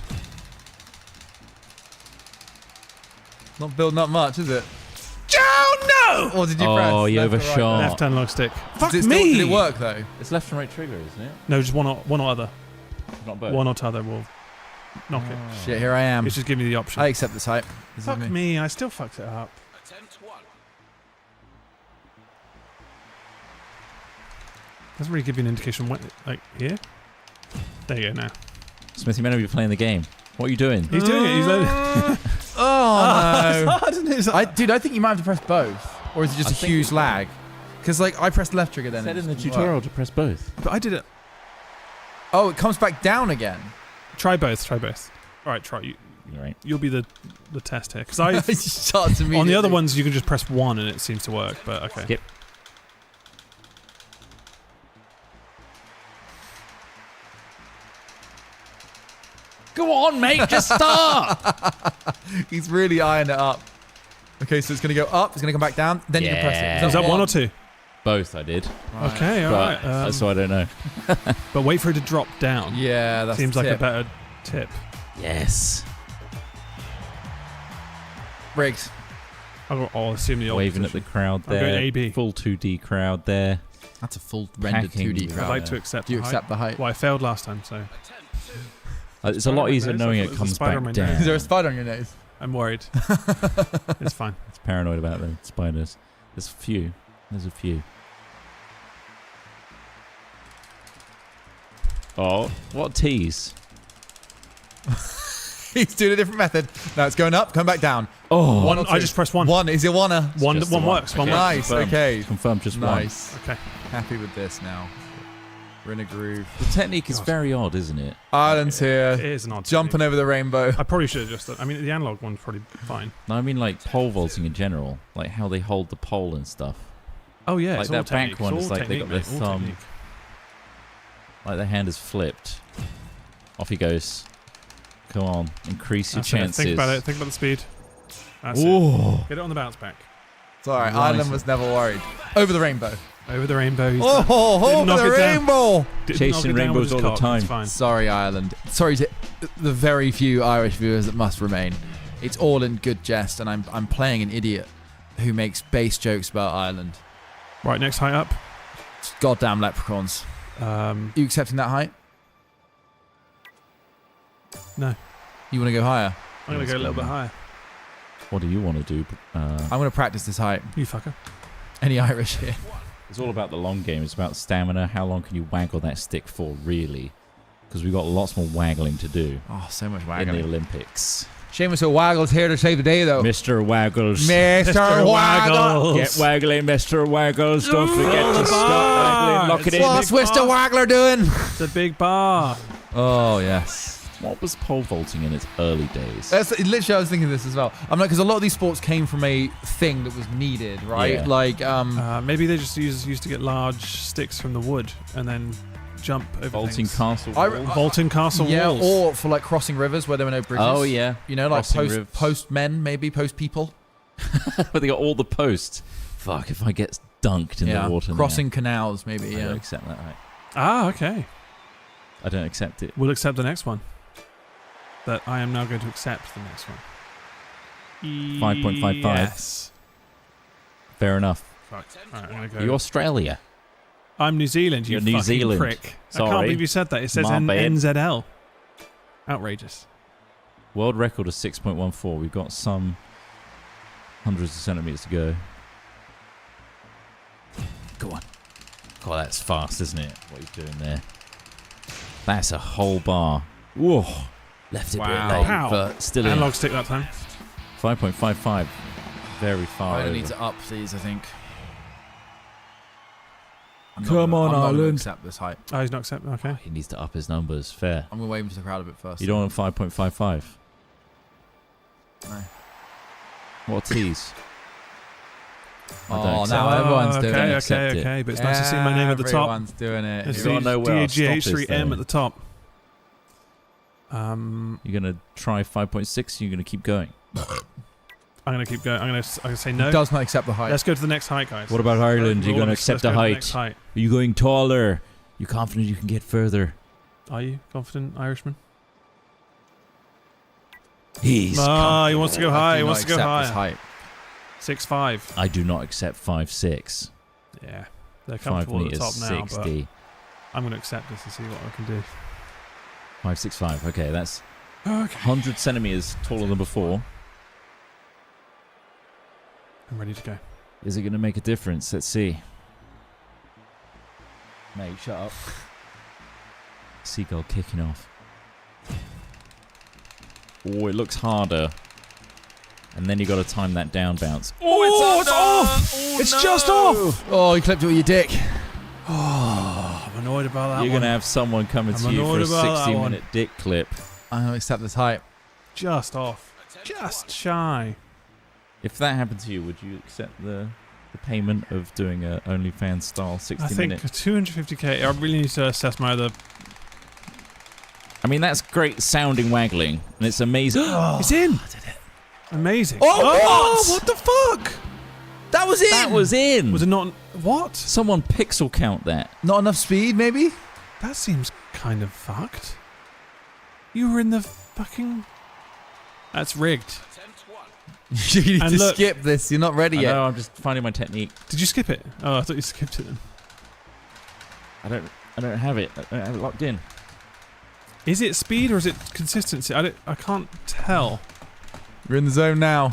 Not building up much, is it? Oh, no! Or did you press? Oh, you left or right? overshot. Left analog stick. Fuck Did it me! still- did it work though? It's left and right trigger, isn't it? No, just one or other. Not both. One or t'other will knock it. Shit, here I am. It's just giving me the option. I accept this hype. This is Fuck me, I still fucked it up. Doesn't really give you an indication when, like, here? There you go now. Smithy, man, are you playing the game? What are you doing? He's doing it, he's loading. Oh no! hard, isn't it? Dude, I think you might have to press both, or is it just I a think huge you- lag? Because like I pressed the left trigger then. Said it in the didn't tutorial work. to press both. But I did it. Oh, it comes back down again. Try both, try both. Alright, try. You're right. You'll be the test here. Because I It just starts on the immediately. other ones, you can just press one and it seems to work, but okay. Skip. Go on, mate, just start! He's really eyeing it up. Okay, so it's gonna go up. It's gonna come back down. Then you can press Yeah. it. Is that one or two? Both I did. Right. Okay, But, alright. so I don't know. But wait for it to drop down. Yeah, that's Seems the like a tip. better tip. Yes. Rigged. I'll assume the old Waving at position. the crowd I'm going there. AB. Full 2D crowd there. That's a full rendered Packing 2D the- I'd crowd. like to accept Do you the accept the height? Well, I failed last time, so It's a lot easier knowing it There's a comes spider on back my nose. down. Is there a spider on your nose? I'm worried. It's fine. It's paranoid about the spiders. There's a few. There's a few. Oh, what tease? He's doing a different method. Now it's going up, come back down. Oh, One, or I two? just pressed one. One. Is it one? One, just the one one. works. One Okay. works. Nice. Confirmed. Okay. confirmed just Nice. Okay. Happy with this now. We're in a groove. one. The technique is God. very odd, isn't it? Ireland's It here. is an odd Jumping technique. over the rainbow. I probably should have just. I mean, the analog one's probably fine. No, I mean like pole vaulting in general, like how they hold the pole and stuff. Oh yeah, Like it's that all back technique. one It's is all like they technique, got their mate, all thumb. technique. Like the hand is flipped. Off he goes. Come on, increase your That's it. chances. Think about it. Think about the speed. That's it. Ooh. Get it on the bounce back. It's alright. Right. Ireland was never worried. Over the rainbow. Over the rainbow. He's Oh, over knock the it down. rainbow. didn't Chasing knock it down rainbows with his all the cock, time. It's fine. Sorry, Ireland. Sorry to the very few Irish viewers that must remain. It's all in good jest, and I'm playing an idiot who makes base jokes about Ireland. Right, next height up. Goddamn leprechauns. You accepting that height? No. You want to go higher? I'm gonna go a little bit higher. What do you want to do? I'm going to practice this height. You fucker. Any Irish here? It's all about the long game. It's about stamina. How long can you waggle that stick for, really? Because we've got lots more waggling to do Oh, so much in the waggling. Olympics. Seamus O'Waggle's here to save the day, though. Mr. Waggles. Mr. Waggle. Get waggling, Mr. Waggles. Don't forget to start waggling. Lock it in. What's Mr. Waggler doing? It's a big bar. Oh, yes. What was pole vaulting in its early days? That's literally I was thinking this as well. I'm like, because a lot of these sports came from a thing that was needed, right? Yeah. Like, Maybe they just used to get large sticks from the wood and then jump over Vaulting things. castle I- walls? Vaulting castle yeah, walls. or for like crossing rivers where there were no bridges. Oh, yeah. You know, like Crossing rivers. post men, maybe post people. But they got all the posts. Fuck, if I get dunked in Yeah, the water crossing canals, maybe. now, I don't Yeah. accept that. Right? Ah, okay. I don't accept it. We'll accept the next one. That I am now going to accept the next one. 5.55. Yes. Fair enough. Fuck. Alright, I'm gonna Are you go. Australia? I'm New Zealand, you You're New fucking Zealand. prick. I Sorry. can't believe you said that. It says My bad. NZL. Outrageous. World record is 6.14. We've got some hundreds of centimeters to go. Go on. God, that's fast, isn't it? What he's doing there. That's a whole bar. Whoa. Left it a bit late, Pow. but still in. Analog stick that time. 5.55. Very far I over. need to up these, I think. Come on, I'm not gonna Ireland. accept this height. Oh, he's not accepting. Okay. He needs to up his numbers. Fair. I'm going to wave into the crowd a bit first. You don't want 5.55? No. What are T's? I don't Oh, accept now it. everyone's okay, doing it. accept it. okay. But it's nice to see my name at the top. Everyone's doing it. It's You gotta know where our stop is, DAGH3M though. at the top. You're going to try 5.6? You're going to keep going? I'm going to keep going. I'm going to say no. He does not accept the height. Let's go to the next height, guys. What about Ireland? You're going to Let's accept go the to height? next height. Are you going taller? You confident you can get further? Are you confident, Irishman? He's He wants to go high. He Do wants not to go accept this higher. height. 6'5". I do not accept 5'6". Yeah. They're 5 comfortable at the meters top now, 60. but I'm going to accept this and see what I can do. 5'6'5". Okay, that's Okay. 100 centimeters taller than before. I'm ready to go. Is it going to make a difference? Let's see. Mate, shut up. Seagull kicking off. Oh, it looks harder. And then you got to time that down bounce. Oh, it's off! It's just off! Oh, you clipped it with your dick. Oh, I'm annoyed about that You're one. going to have someone coming I'm to you for a annoyed about that one. 60-minute dick clip. I'm going to accept this height. Just off. Just shy. If that happened to you, would you accept the payment of doing a OnlyFans style 60 I think minute? 250k. I really need to assess my other. I mean, that's great sounding waggling, and it's amazing. It's in. Amazing. Oh, what the fuck? That was it. That was in. Was it not? What? Someone pixel count that. Not enough speed, maybe? That seems kind of fucked. You were in the fucking. That's rigged. You need And to look- skip this. You're not ready I yet. know, I'm just finding my technique. Did you skip it? Oh, I thought you skipped it then. I don't have it. I don't have it locked in. Is it speed or is it consistency? I can't tell. You're in the zone now.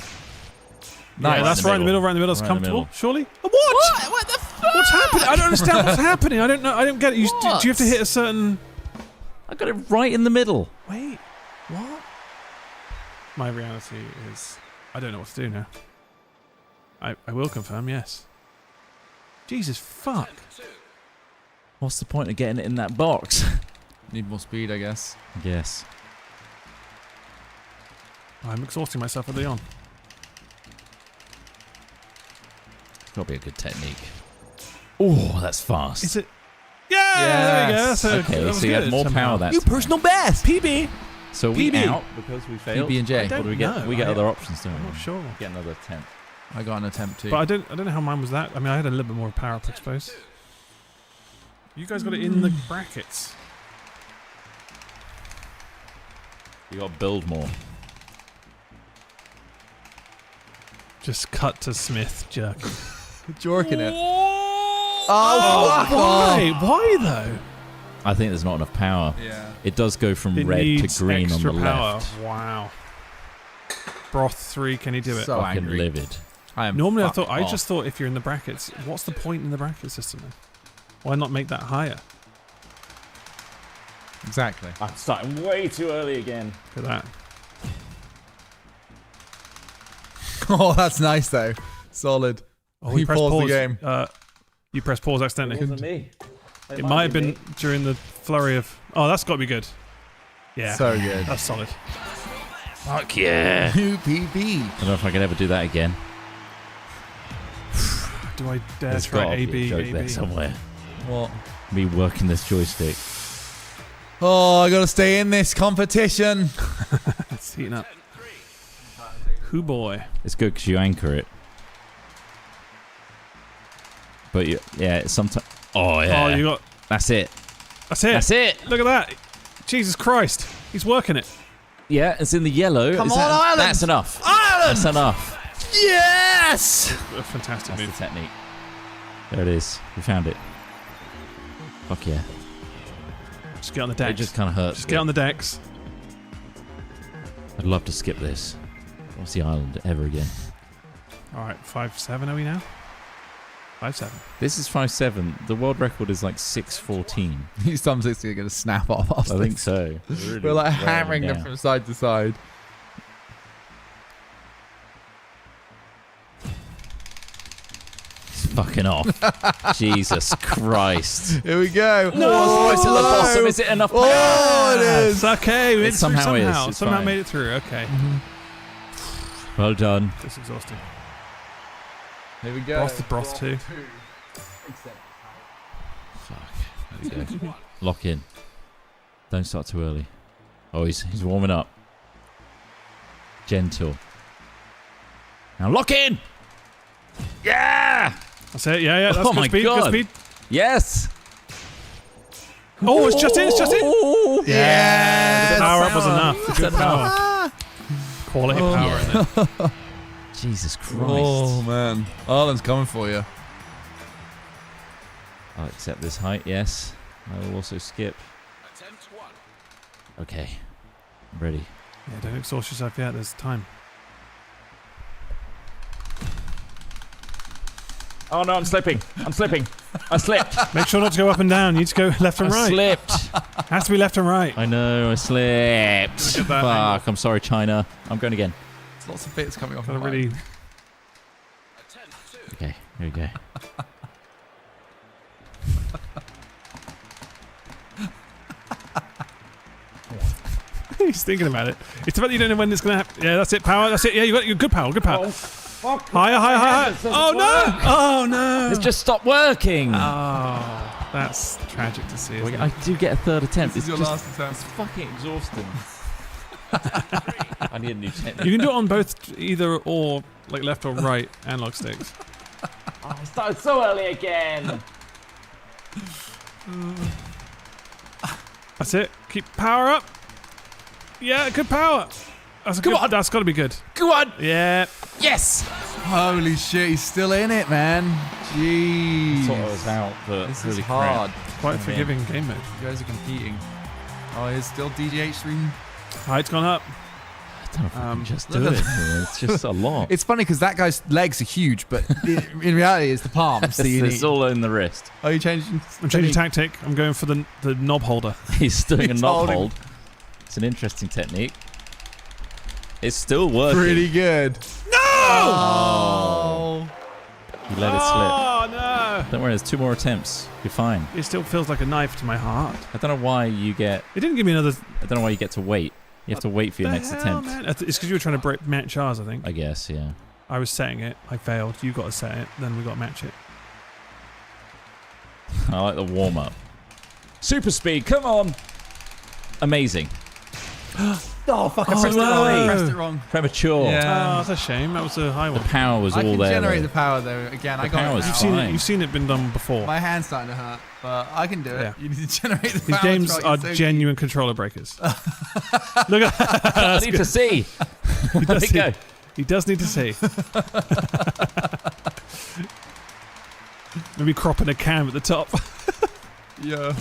Yeah, that's right in the middle. Right in the middle. It's Right in the comfortable. middle. Surely. What? What the fuck? What's happening? I don't understand what's happening. I don't know. I don't get it. Do you have to hit a certain? I got it right in the middle. Wait. What? My reality is, I don't know what to do now. I will confirm. Yes. Jesus fuck. What's the point of getting it in that box? Need more speed, I guess. Yes. I'm exhausting myself early on. It's got to be a good technique. Oh, that's fast. Is it? Yeah, there we go. Yes. So Okay, that was so you have good more somehow. power that You time. personal best. PB. So we PB. out because we failed. PB and J. I don't What do we get? know. We get I- other options, don't we? I'm not sure. Get another attempt. I got an attempt too. But I don't know how mine was that. I mean, I had a little bit more power up, I suppose. You guys got it in the brackets. You got to build more. Just cut to Smith jerking. Jorking it. Oh, fuck why? Why though? I think there's not enough power. Yeah. It does go from It red needs to green on the extra power. left. Wow. Broth 3, can you do it? So Fucking angry. livid. I am Normally, fucked I off. just thought if you're in the brackets, what's the point in the bracket system then? Why not make that higher? Exactly. I'm starting way too early again. Look at that. Oh, that's nice though. Solid. Oh, He pressed paused the game. You pressed pause accidentally. It wasn't me. It might have been during the flurry of. Oh, that's got to be good. Yeah. So good. That's solid. Fuck yeah. UPB. I don't know if I could ever do that again. Do I dare There's try got to be AB? a joke there AB? somewhere. What? Me working this joystick. Oh, I gotta stay in this competition. It's heating up. Hoo boy. It's good because you anchor it. But you, yeah, sometimes. Oh yeah. Oh, you got. That's it. That's it. That's it. Look at that. Jesus Christ. He's working it. Yeah, it's in the yellow. Come Is on, that, Ireland! That's enough. Ireland! That's enough. Yes! A fantastic That's the move. technique. There it is. We found it. Fuck yeah. Just get on the It decks. just kind of hurts. Just get on the decks. I'd love to skip this. What's the island ever again? All right, 5-7 are we now? 5-7. This is 5-7. The world record is like 6-14. These thumbsticks are going to snap off. I think so. Really We're like wearing hammering them down. from side to side. It's fucking off. Jesus Christ. Here we go. No, it's at the bottom. Is it enough? Oh, it is. It's okay. We made it through somehow is. somehow. It's Somehow fine. made it through. Okay. Well done. It's exhausting. Here we go. Broth too. Fuck. There we go. Lock in. Don't start too early. Oh, he's warming up. Gentle. Now lock in! Yeah! That's it. Yeah. That's Oh good my speed. God. Good speed. Yes! Oh, it's just in. It's just in. Oh, Yeah. The power up was enough. Is Good that power. enough? Quality power in there. Jesus Christ. Oh, man. Ireland's coming for you. I'll accept this height, yes. I will also skip. Okay. I'm ready. Yeah, don't exhaust yourself yet. There's time. Oh no, I'm slipping. I'm slipping. I slipped. Make sure not to go up and down. You need to go left and I right. slipped. Has to be left and right. I know, I slipped. Look at that Fuck, angle. I'm sorry, China. I'm going again. There's lots of bits coming off. Gotta the really. line. Okay, here we go. He's thinking about it. It's the fact that you don't know when it's gonna happen. Yeah, that's it. Power. That's it. Yeah, you got your good power. Good power. Higher, higher, higher. Oh no! Oh no! It's just stopped working. Oh, that's tragic to see. Isn't it? I do get a third attempt. This is It's your just last attempt. it's fucking exhausting. I need a new technique. You can do it on both, either or, like left or right analog sticks. Oh, I started so early again. That's it. Keep power up. Yeah, good power. That's Come on. That's got to be good. Go on. Yeah. Yes. Holy shit, he's still in it, man. Jeez. Thought I was out, but This really is hard. Quite a Oh, forgiving game mode. You guys are competing. Oh, here's still DGH3. Height's gone up. I don't know if I can just look do at it. It's just a lot. It's funny because that guy's legs are huge, but in reality, it's the palms that you It's need. all in the wrist. Are you changing? I'm changing tactic. I'm going for the knob holder. He's doing a He's knob holding- hold. It's an interesting technique. It's still working. Pretty good. No! Oh. You let it slip. Oh no! Don't worry, there's 2 more attempts. You're fine. It still feels like a knife to my heart. I don't know why you get. It didn't give me another. I don't know why you get to wait. You have to wait for your next attempt. Man? It's because you were trying to match ours, I think. I guess, yeah. I was setting it. I failed. You got to set it. Then we got to match it. I like the warm up. Super speed, come on! Amazing. Oh fuck! I Oh, pressed it wrong. no. I pressed it wrong. Premature. Oh, Yeah. that's a shame. That was a high The one. power was I all can there. generate though. the power though. Again, I The got power it was now. fine. You've seen it been done before. My hand's starting to hurt, but I can do it. Yeah. You need to generate the These power. games throughout are your genuine controller breakers. Look at I need to see. he Let does, it go. he does need to see. Maybe cropping a cam at the top. Yeah.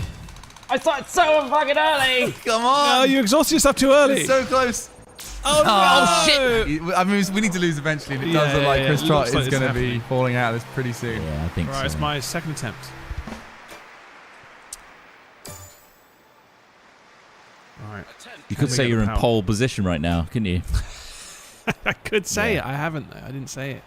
I started so fucking early! Come Oh, on! you exhausted yourself too early. It's so close. Oh, Oh, shit! I mean, we need to lose eventually. And it Yeah, does look like yeah, Chris it Trott looks like is it's going to be happening. falling out of this pretty soon. Yeah, I think Right, so. it's my second attempt. Alright. You could we say get you're the in power? pole position right now, couldn't you? I could say Yeah. it. I haven't. I didn't say it.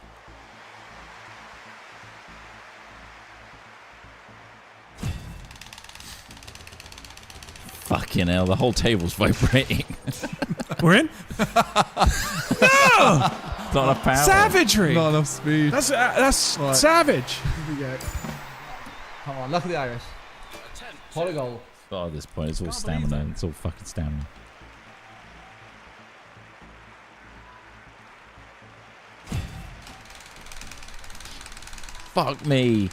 Fucking hell, the whole table's vibrating. We're in? Not enough power. Savagery! Not enough speed. That's Right. savage. Here we go. Come on, luck of the Irish. Pot goal. Oh, at this point, it's all stamina. It's all fucking stamina. Fuck me.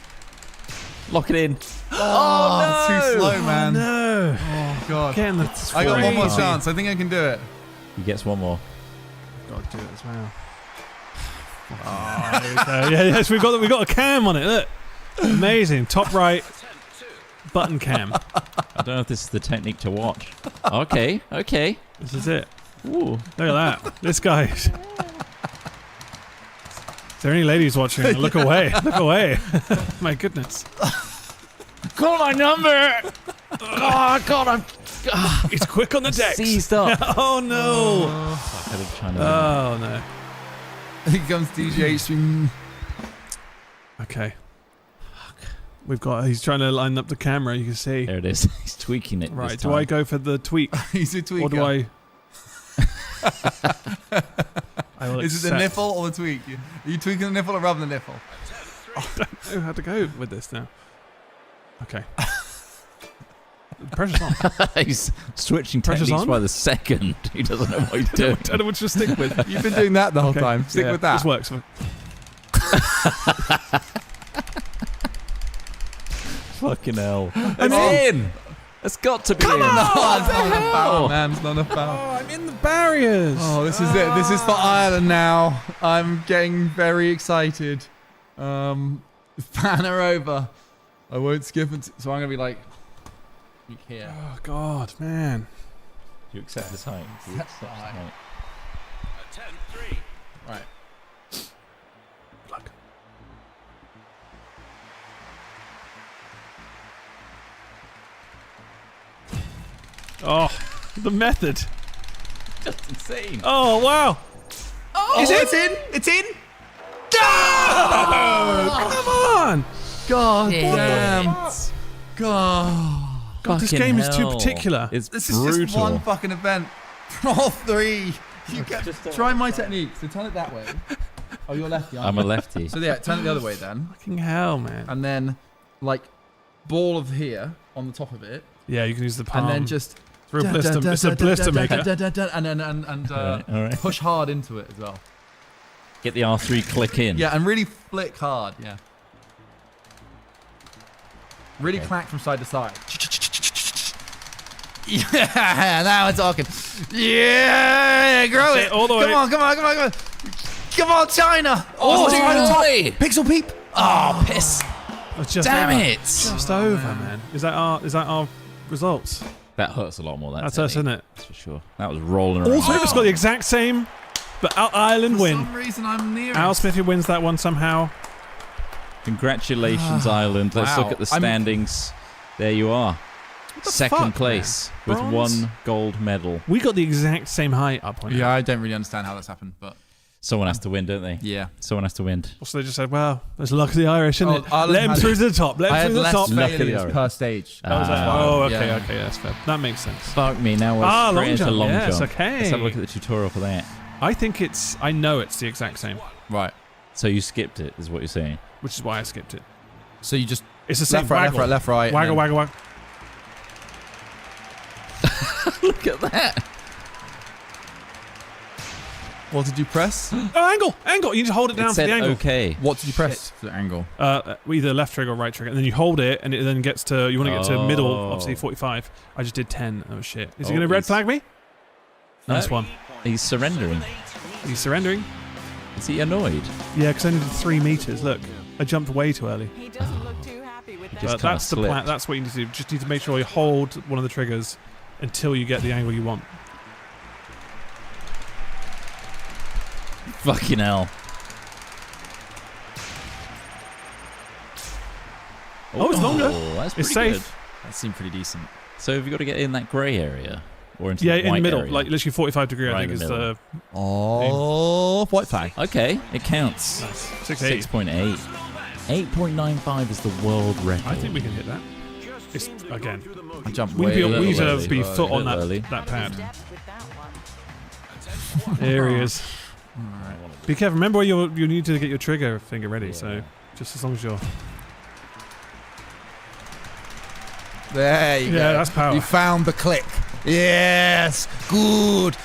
Lock it in. Oh, too slow, man. No. Oh god. Getting the I got one more crazy. chance. I think I can do it. He gets one more. Got to do it as well. Oh, there we go. Yeah, yes, we got a cam on it. Look, amazing. Top right. button cam. I don't know if this is the technique to watch. Okay. This is it. Ooh. Look at that. This guy. Is there any ladies watching? Look away. Look away. My goodness. Call my number! Oh, God, He's quick on the decks. seized up. Oh, no. Oh, no. Here comes DJ. Okay. He's trying to line up the camera, you can see. There it is. He's tweaking it. Right, this do time. I go for the tweak? He's a tweaker. Or do I... I will Is it the accept. nipple or the tweak? Are you tweaking the nipple or rubbing the nipple? I don't know how to go with this now. Okay. The pressure's on. He's switching Pressure's techniques on? by the second. He doesn't know what he's doing. I don't know which to stick with. You've been doing that the whole Okay, time. Stick yeah, with that. This works. Fucking hell. I'm in! It's got to be Come in. on! No, it's What the not enough hell? power, man. It's not enough power. Oh, I'm in the barriers! Oh, this is it. This is for Ireland now. I'm getting very excited. Banner over. I won't skip it. So I'm going to be like... here. Oh, God, man. Do you accept this height? Do you accept this height? Right. Look. Oh, the method. That's insane. Oh, wow. Oh, Is it? It's in. It's in. Come on! God Yeah. damn. God. God, this Fucking game is too hell. particular. It's This is brutal. just one fucking event. All three. You try my technique. So turn it that way. Oh, you're lefty, aren't I'm you? a lefty. So yeah, turn it the other way then. Fucking hell, man. And then, like, ball of here on the top of it. Yeah, you can use the palm. And then just... It's a real blister, it's a blister maker. And then All right. push hard into it as well. Get the R3 click in. Yeah, and really flick hard. Yeah. Really Okay. clack from side to side. Yeah, now we're talking. Yeah, grow That's it. it, all the way. Come on, come on, come on, come on. Come on, China. Oh, China. boy. Pixel peep. Oh, piss. It's just Damn over. it. Just over, man. Is that our results? That hurts a lot more. That's us, isn't it? That's for sure. That was rolling around. Also, it's got the exact same, but Ireland For win. some reason, I'm near. Al Smithy wins that one somehow. Congratulations, Ireland. Let's Wow. look at the standings. There you are. the Second fuck, place with Bronze? 1 gold medal. We got the exact same height up on Yeah, I don't really understand how that's happened, but Someone has to win, don't they? yeah. Someone has to win. So they just said, well, there's luck of the Irish, isn't Oh, it? Ireland Let him had- through to the top. Let I him had through to the less top. Luck of the failures Irish. per stage. Oh, is that- Ah. oh, okay, Yeah. okay, that's fair. That makes sense. Fuck me, now we're Ah, straight long into jump. long Yes, jump. okay. Let's have a look at the tutorial for that. I know it's the exact same, Right. So you skipped it, is what you're saying. which is why I skipped it. So you just It's the same left, right, left, waggle. right, left, right. Waggle, and waggle, waggle. Look at that. then- What did you press? Oh, angle. You need to hold it down It for said the angle. okay. What did you press for the angle? Either left trigger or right trigger, and then you hold it, and it then gets to. You want to get to middle, obviously 45. I just did 10. Oh shit! Is he Oh, going to red he's- flag me? Nice No. one. He's surrendering. He's surrendering. Is he annoyed? Yeah, because I needed 3 meters. Look, I jumped way too early. He doesn't look too happy with He that. just But kinda that's the plan. slipped. That's what you need to do. Just need to make sure you hold one of the triggers until you get the angle you want. Fucking hell. Oh, it's longer. That's It's pretty safe. good. That seemed pretty decent. So have you got to get in that grey area? Or into Yeah, the in the white middle, area? like literally 45 degree. I Right think in is the the middle. Oh, white flag. Okay, it counts. 6.8. 6.8. 8.95 is the world record. I think we can hit that. It's again. I jumped We way need to little be early. foot on Little early. that pad. Depth with that one. There he is. Be careful. Remember where you need to get your trigger finger ready. So just as long as you're. There you go. Yeah, that's power. You found the click. Yes. Good.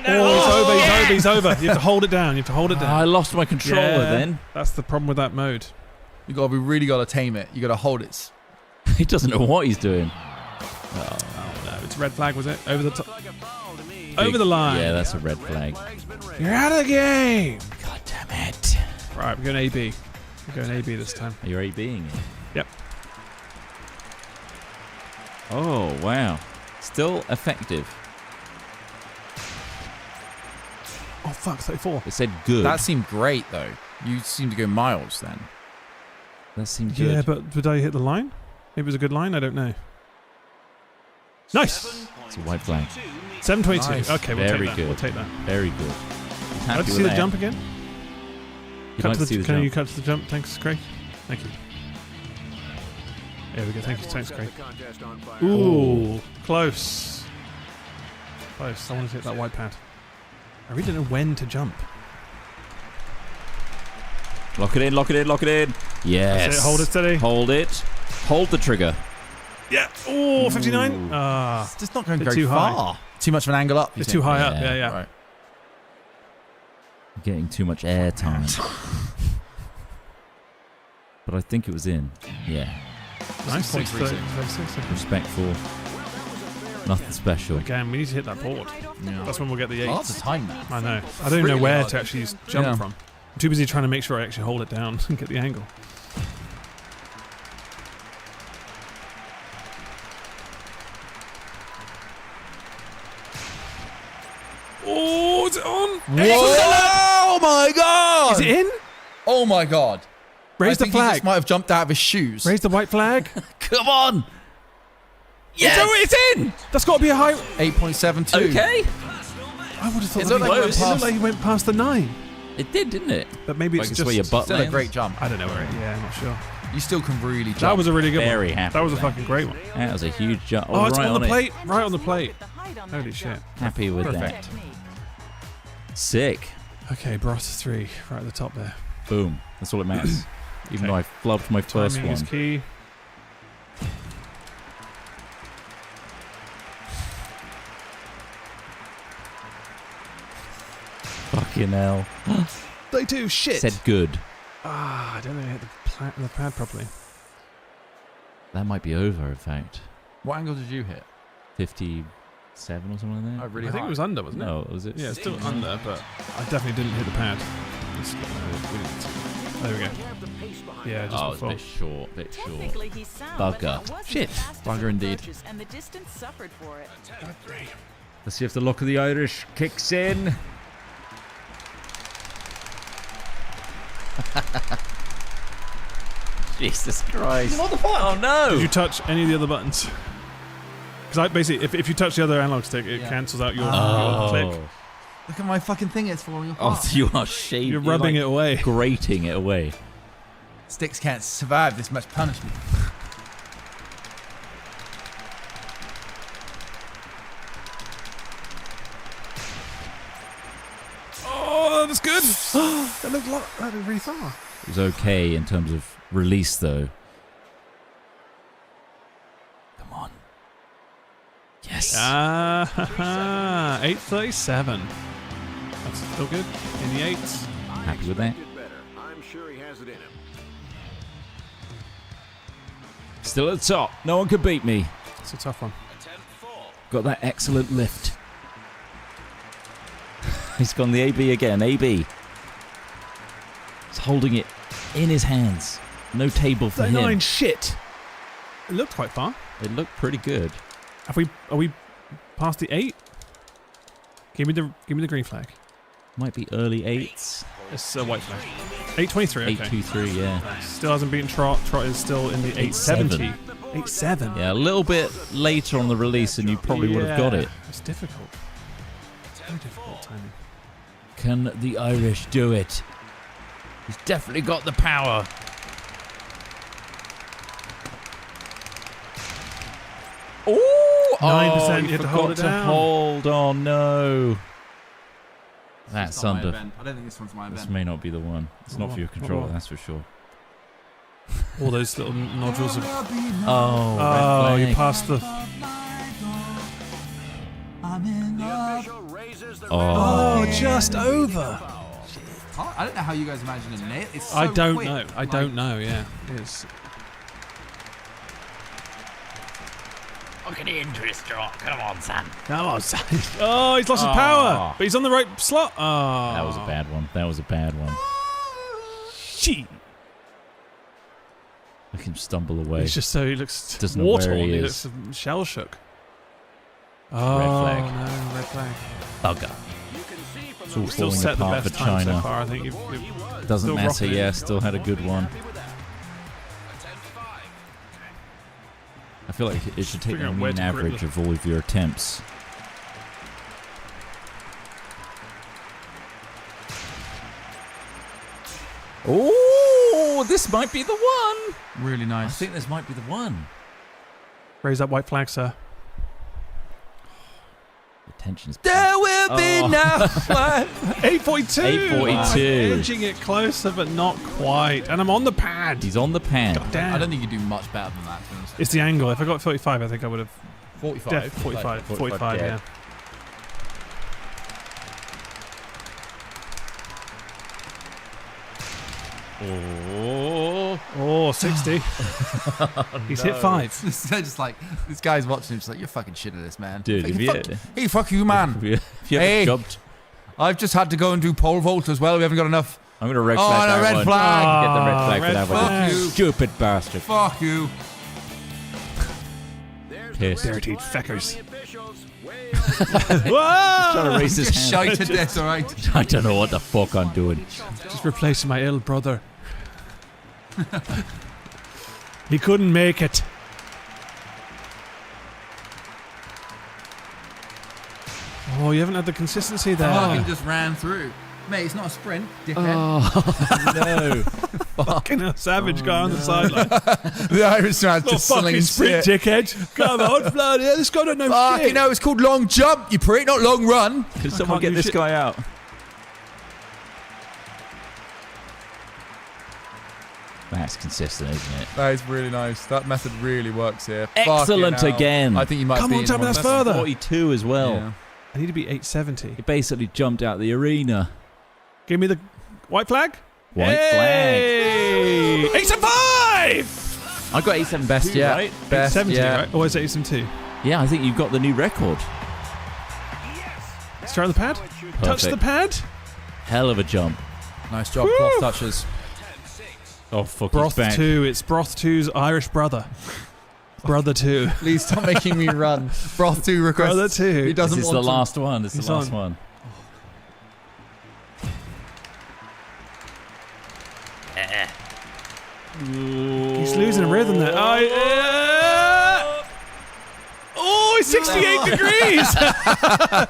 Oh, he's over. You have to hold it down. I lost my controller Yeah, then. That's the problem with that mode. We really got to tame it. You got to hold it. He doesn't know what he's doing. Oh no, it's red flag, was it? Over the top. Over the line. Yeah, that's a red flag. You're out of the game. God damn it. Right, we're going AB. We're going AB this time. Are you A-Bing it? Yep. Oh, wow. Still effective. Oh, fuck, 34. It said good. That seemed great, though. You seem to go miles then. That seemed good. Yeah, but did I hit the line? Maybe it was a good line? I don't know. Nice! It's a white flag. 722. Nice. Okay, we'll Very take that. good. We'll take that. Very good. He's happy Let's with see the that. jump again. You'd like to see the Can jump. you cut to the jump? Thanks, Craig. Thank you. There we go. Thank you. Thanks, Craig. Ooh, close. Close. I want to hit that white pad. I really don't know when to jump. Lock it in, lock it in, lock it in. Yes. That's it. Hold it steady. Hold it. Hold the trigger. Yeah. Oh, 59. Ah, It's just not going bit very too high. far. Too much of an angle up. you it's think? too high up. Yeah. Yeah, yeah. Right. Getting too much air time. But I think it was in. Yeah. Nice. 6.36. 6.36. Respectful. Nothing special. Again, we need to hit that board. That's when we'll get the 8. Hard to time that. I know. I don't even know really where hard. to actually jump Yeah. from. I'm too busy trying to make sure I actually hold it down and get the angle. Oh, is it on? Oh my god! Is it in? Oh my god! Raise I the think he flag. just might have jumped out of his shoes. Raise the white flag. Come on! Yes. It's in! That's got to be a high... 8.72. Okay. I would have thought It that looked like it it went past- looked like he went past the 9. It did, didn't it? But maybe Like it's it's just... where your butt Still a lands. great jump. I don't know where it... Yeah, I'm not sure. You still can really jump. That was a really good Very one. happy That was a with that. fucking great one. That was a huge jump. Oh, it's right on the it. plate. Right on the plate. The height on Holy that shit. jump. Happy with Perfect. Technique. that. Sick. Okay, Bros 3. Right at the top there. Boom. That's all that matters. Even though I flubbed my first Timing is one. key. Fucking hell. They do shit. Said good. Ah, I don't think I hit the pad properly. That might be over, in fact. What angle did you hit? 57 or something like Oh, that? really I think high. it was under, wasn't it? No, was it? Yeah, it's still under, but I definitely didn't hit the pad. There we go. Yeah, just Oh, it's a before. bit short, bit short. Technically, he's sound, Bugger. but that wasn't Shit. fast Bugger enough indeed. approaches, And the distance suffered for it. Let's see if the luck of the Irish kicks in. Jesus Christ. What the fuck? Oh no! Did you touch any of the other buttons? Because I basically, if you touch the other analog stick, it cancels out your click. Look at my fucking thing, it's falling Oh, apart. you are shaving. You're rubbing like it away. Grating it away. Sticks can't survive this much punishment. Oh, that's good. that looked really far. It was okay in terms of release, though. Come on. Yes. 837. That's still good. In the 8s. Happy with that. I'm sure he has it in him. Still at the top. No one can beat me. It's a tough one. Got that excellent lift. He's gone the AB again. AB. He's holding it in his hands. No table for 39 him. shit. It looked quite far. It looked pretty good. Are we past the 8? Give me the green flag. Might be early 8s. It's a white flag. 823. Okay. 823, yeah. Still hasn't beaten Trot. Trot is still in the 870. 87. Yeah, a little bit later on the release and you probably would have got it. It's difficult. Very difficult timing. Can the Irish do it? He's definitely got the power. Ooh! 9%, you you had to forgot hold it down. hold. Oh no. That's Not my under. event. I don't think this one's my This event. may not be the one. It's not for your controller, that's for sure. All those little nodules of... Oh, Oh, red you flag. passed the... Oh, Oh, just over. I don't know how you guys imagine a nail. It's so I don't quick. know. I don't know, yeah. It's... look at the interest drop. Come on, son. Come on, son. Oh, he's lost his power. But he's on the right slot. Oh. That was a bad one. That was a bad one. Gee. Look him stumble away. He looks Doesn't know where war-torn. he He is. looks shell shook. Oh, flag. no, red flag. Bugger. It's all Still falling set the apart for best time so China. far. I think you've Doesn't still matter, rocking it. yeah, still had a good one. I feel like it should take Figure a out where mean to grip average the- of all of your attempts. Oh, this might be the one. Really I nice. think this might be the one. Raise that white flag, sir. The tension's There will be Oh. no 842. 842. I'm edging it closer, but not quite. And I'm on the pad. He's on the pan. Damn. I don't think you do much better than that. To be honest. It's the angle. If I got 45, I think I would have. 45. 45. 45, 45, dead. yeah. Oh. Oh, 60. He's hit 5. They're just like, this guy's watching him, just like, you're fucking shit at this, man. Dude, Like, if you, hey, fuck you, man. if you ever Hey. jumped, I've just had to go and do pole vault as well. We haven't got enough. I'm going to red Oh, flag no, that red one. flag. Get the red flag for red that flag. one. You. Stupid bastard. Fuck you. Pissed. Dirty feckers. Trying Whoa! to raise his Just hand. shite at this, alright? I don't know what the fuck I'm doing. Just replacing my ill brother. He couldn't make it. Oh, you haven't had the consistency there. Fucking just ran through. Mate, it's not a sprint, dickhead. No. Fucking a savage guy on the sideline. The Irishman's Not just selling fucking his sprint, shit. dickhead. Come on, bloody hell, this guy don't know Fuck, shit. you know, it's called long jump, you prick, not long run. Can someone can't get do this shit. guy out? That's consistent, isn't it? That is really nice. That method really works here. Excellent Fucking hell. again. I think you might Come be on, in tell me one that's of the best- further. 42 as well. Yeah. I need to be 870. He basically jumped out the arena. Give me the white flag. White Hey! 875! I got 87 Best too, yet. right? Best 70, yet. right? Or is it 872? Yeah, I think you've got the new record. Start on the pad. Touch the pad. Hell of a jump. Nice job, cloth touches. Oh, fuck, Broth he's back. 2. It's Broth 2's Irish brother. Brother 2. Please stop making me run. Broth 2 request. Brother 2. He This doesn't is want the to. last one. This is He's the last on. one. He's losing rhythm there. Oh, he's 68 degrees.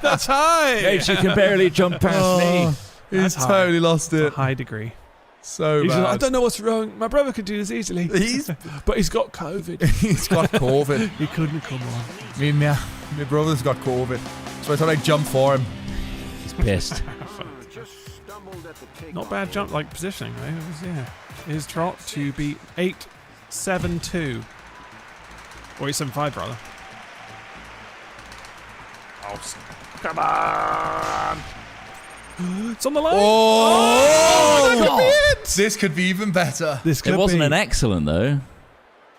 That's high. Mate, you can barely jump past me. He's That's high. totally lost A it. high degree. So He's bad. like, I don't know what's wrong. My brother could do this easily. But he's got COVID. He's got COVID. He couldn't come on. My brother's got COVID. So I thought I'd jump for him. He's pissed. Not bad jump, like positioning, right? It was, yeah. His trot to be 872. Or 875, rather. Oh, come on! It's on the line! Oh, that could be it! This could be even better. This could It wasn't be. an excellent, though.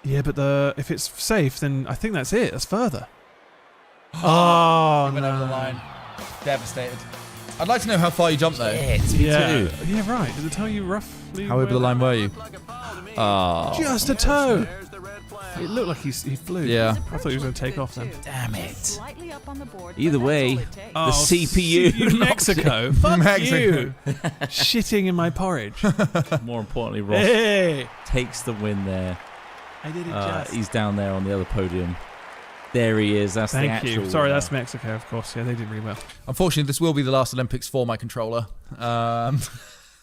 Yeah, but if it's safe, then I think that's it. That's further. Oh, Went over the line. Devastated. I'd like to know how far you jumped though. Yeah. Yeah, right. Does it tell you roughly? How over the line were you? Oh, Just a toe. It looked like he flew. Yeah. I thought he was going to take off then. Damn it. Slightly up on the board, Either but way, that's all it takes. Oh, CPU Mexico. Fuck Mexico. you. Shitting in my porridge. More importantly, Ross Hey. takes the win there. I did it He's down there on the other podium. There he is. That's the Thank actual. you. Sorry, that's Mexico, of course. Yeah, they did really well. Unfortunately, this will be the last Olympics for my controller.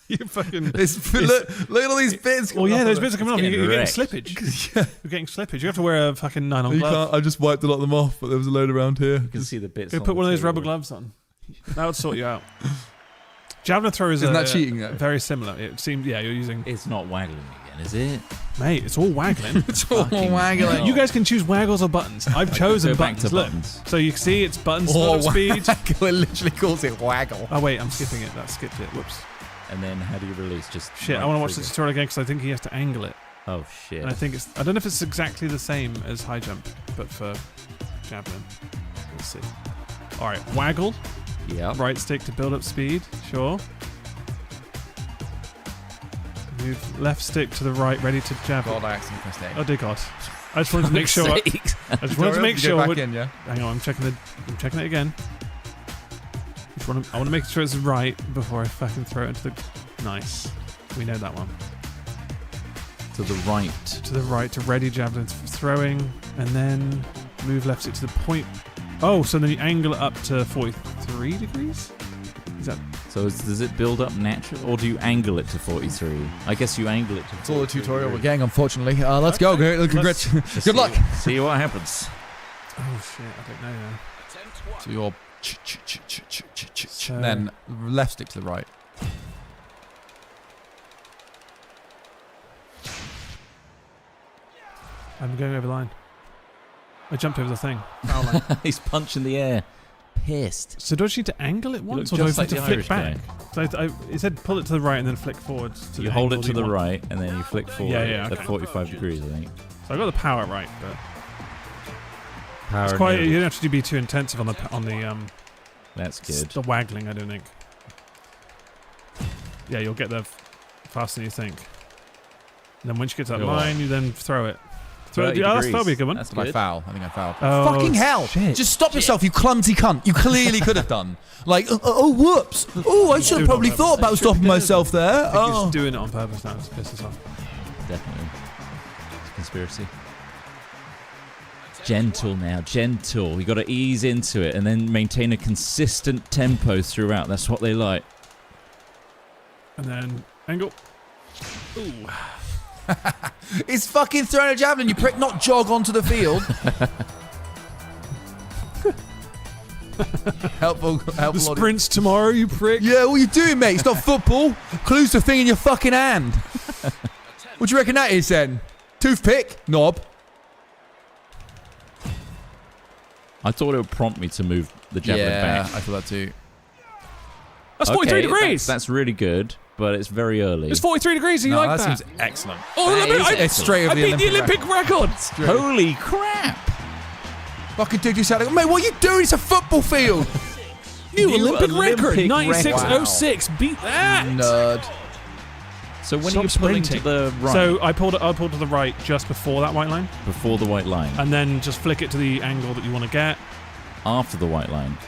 You fucking. Look at all these bits. Well, yeah, those bits are It's coming off. getting You're getting wrecked. slippage. You're getting slippage. You have to wear a fucking nylon You glove. can't. I just wiped a lot of them off, but there was a load around here. You can see the bits. Go on put the one of those table. rubber gloves on. That would sort you out. Javelin throwers Isn't are that cheating, though? very similar. It seemed, yeah, you're using. It's not waggling again, is it? Mate, it's all waggling. It's all Fucking waggling. hell. You guys can choose waggles or buttons. I've chosen Go back buttons. to Look. buttons. So you can see it's buttons, Oh, start speed. waggle. It literally calls it waggle. Oh, wait, I'm skipping it. That skipped it. Whoops. And then how do you release? Just Shit, right I want to watch the trigger. tutorial again because I think he has to angle it. Oh shit! And I think I don't know if it's exactly the same as high jump, but for javelin. We'll see. Alright, waggle. Yeah. Right stick to build up speed. Sure. Move left stick to the right, ready to jab. God, I accidentally pressed A. Oh dear God! I just wanted to make sure. I just wanted to make sure. Back in, yeah. Hang on, I'm checking it again. I want to make sure it's right before I fucking throw it into the. Nice. We know that one. To the right. To the right, to ready javelin throwing, and then move left stick to the point. Oh, so then you angle it up to 43 degrees? Is that... So does it build up naturally, or do you angle it to 43? I guess you angle it to 43. It's all a tutorial we're Gang, unfortunately. Let's go. Congrats. Good luck. See what happens. Oh shit, I don't know now. So you're So- and then left stick to the right. I'm going over the line. I jumped over the thing. Foul line. He's punching the air. Pissed. So do I just need to angle it once, or look do I just have to like flick the back? So it said pull it to the right and then flick forward. To You the hold it angle to you the want. right, and then you flick forward okay. at 45 degrees, I think. So I got the power right, but Power it's quite. nil. You don't have to be too intensive on the That's good. the waggling. I don't think. Yeah, you'll get there faster than you think. And then once you get to that Go on. line, you then throw it. Throw it. 30 Yeah, degrees. that'll be a good one. That's Did I good. foul? I think I fouled. Oh, Fucking hell. shit. Just stop yourself, you clumsy cunt. You clearly could have done. Like, oh, whoops. Oh, I should Do have it probably on thought purpose. about stopping myself there. I think you're Oh. just doing it on purpose now to piss us off. Definitely. It's a conspiracy. Gentle now, gentle. You got to ease into it and then maintain a consistent tempo throughout. That's what they like. And then angle. Ooh. It's fucking throwing a javelin, you prick, not jog onto the field. helpful The audience. sprints tomorrow, you prick. Yeah, what are you doing, mate? It's not football. Clue's the thing in your fucking hand. What do you reckon that is then? Toothpick? Knob? I thought it would prompt me to move the javelin Yeah, back. I thought that too. That's 43 Okay, degrees. That's really good, but it's very early. It's 43 degrees. And you No, like that that? seems excellent. Oh, That look, is I It's straight over beat the Olympic record. Holy crap! Fucking dude, you sound like, mate, what are you doing? It's a football field. New Olympic record. Olympic 96.06. Beat that. Nerd. So when Stop are you pulling to sprinting. the right? So I pulled to the right just before that white line, before the white line. and then just flick it to the angle that you want to get After the white line.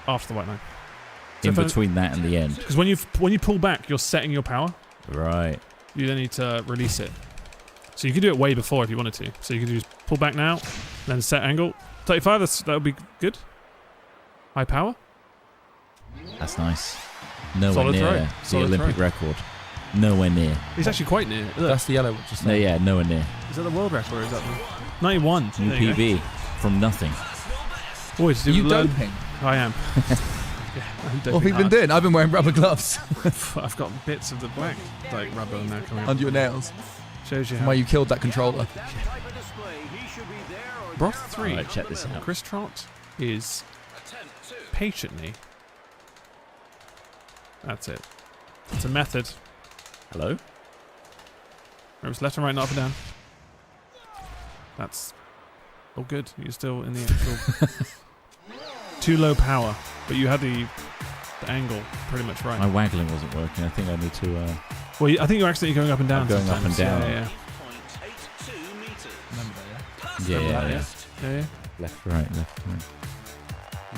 after the white line. In if I- between that and the end. Because when you pull back, you're setting your power. Right. You then need to release it. So you could do it way before if you wanted to. So you could just pull back now, then set angle. 35. That would be good. High power. That's nice. Nowhere Solid near throw. the Solid Olympic throw. record. Nowhere near. He's actually quite near. Look, That's the yellow. Just No, yeah, nowhere near. is that the world record or is that the 91? New There you go. PB from nothing. Boy, did Are you learn- doping? I am. Yeah, I'm What doping have you been hard. doing? I've been wearing rubber gloves I've got bits of the black like rubber now coming up. under your nails. Shows you Why how. you killed that controller. Broth 3. Alright, check this out. Chris Trot is patiently. That's it. It's a method. Hello? Remember, it's left and right, not up and down. That's all good. You're still in the actual. Too low power, but you had the angle pretty much right. My waggling wasn't working. I think I need to... Well, I think you're accidentally going up and down. I'm going up sometimes. and down. Yeah, yeah. yeah. Left, right, left,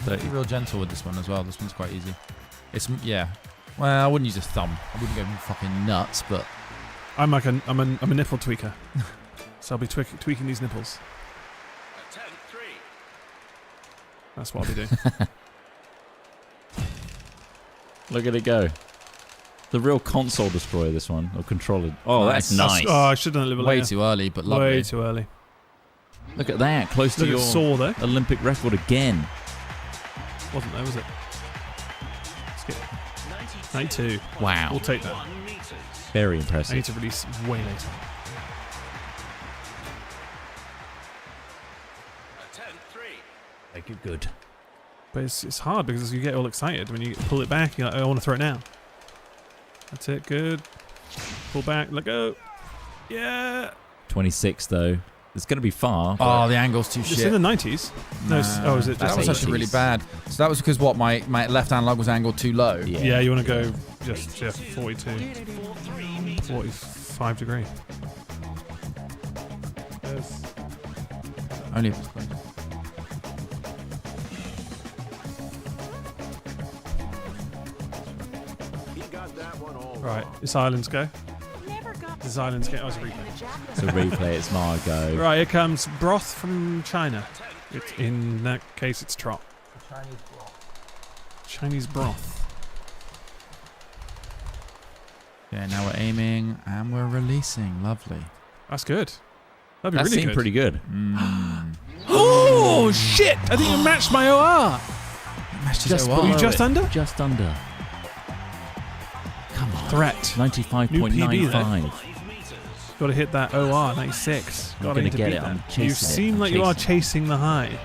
right. Be real gentle with this one as well. This one's quite easy. It's yeah. Well, I wouldn't use a thumb. I wouldn't go fucking nuts, but I'm like I'm a nipple tweaker, so I'll be tweaking these nipples. That's what I'll be doing. Look at it go. The real console destroyer, this one. Or controller. Oh, that's nice. Oh, I should have done a little bit way later. too early. But lovely. Way too early. Look at that. Close to Look your at saw there. Olympic record again. Wasn't there, was it? Skip. 92. Wow. We'll take that. Very I impressive. need to release way later. Make it good. But it's hard because you get all excited when you pull it back. You're like, oh, I want to throw it now. That's it. Good. Pull back. Let go. Yeah. 26, though. It's going to be far. Oh, the angle's too It's shit. in the 90s. No, oh, is it That just was actually 80s? really bad. So that was because what my left hand lug was angled too low. Yeah. Yeah, you want to go just 42. 40. -5 degree. Only if it's close. He got that one all Right, wrong. it's Islands go. Never got This Islands go. Oh, it's a replay. It's a replay. It's my go. Right, here comes broth from China. In that case, it's trot. Chinese broth. Yeah, now we're aiming and we're releasing. Lovely. That's good. That'd be That really seemed good. pretty good. Oh shit! I think you matched my OR. Just Were you just under? Just under. Come on. Threat. 95.95. Got to hit that OR 96. I'm Got gonna to get beat it. that. I'm chasing You it. seem I'm like you are chasing chasing the high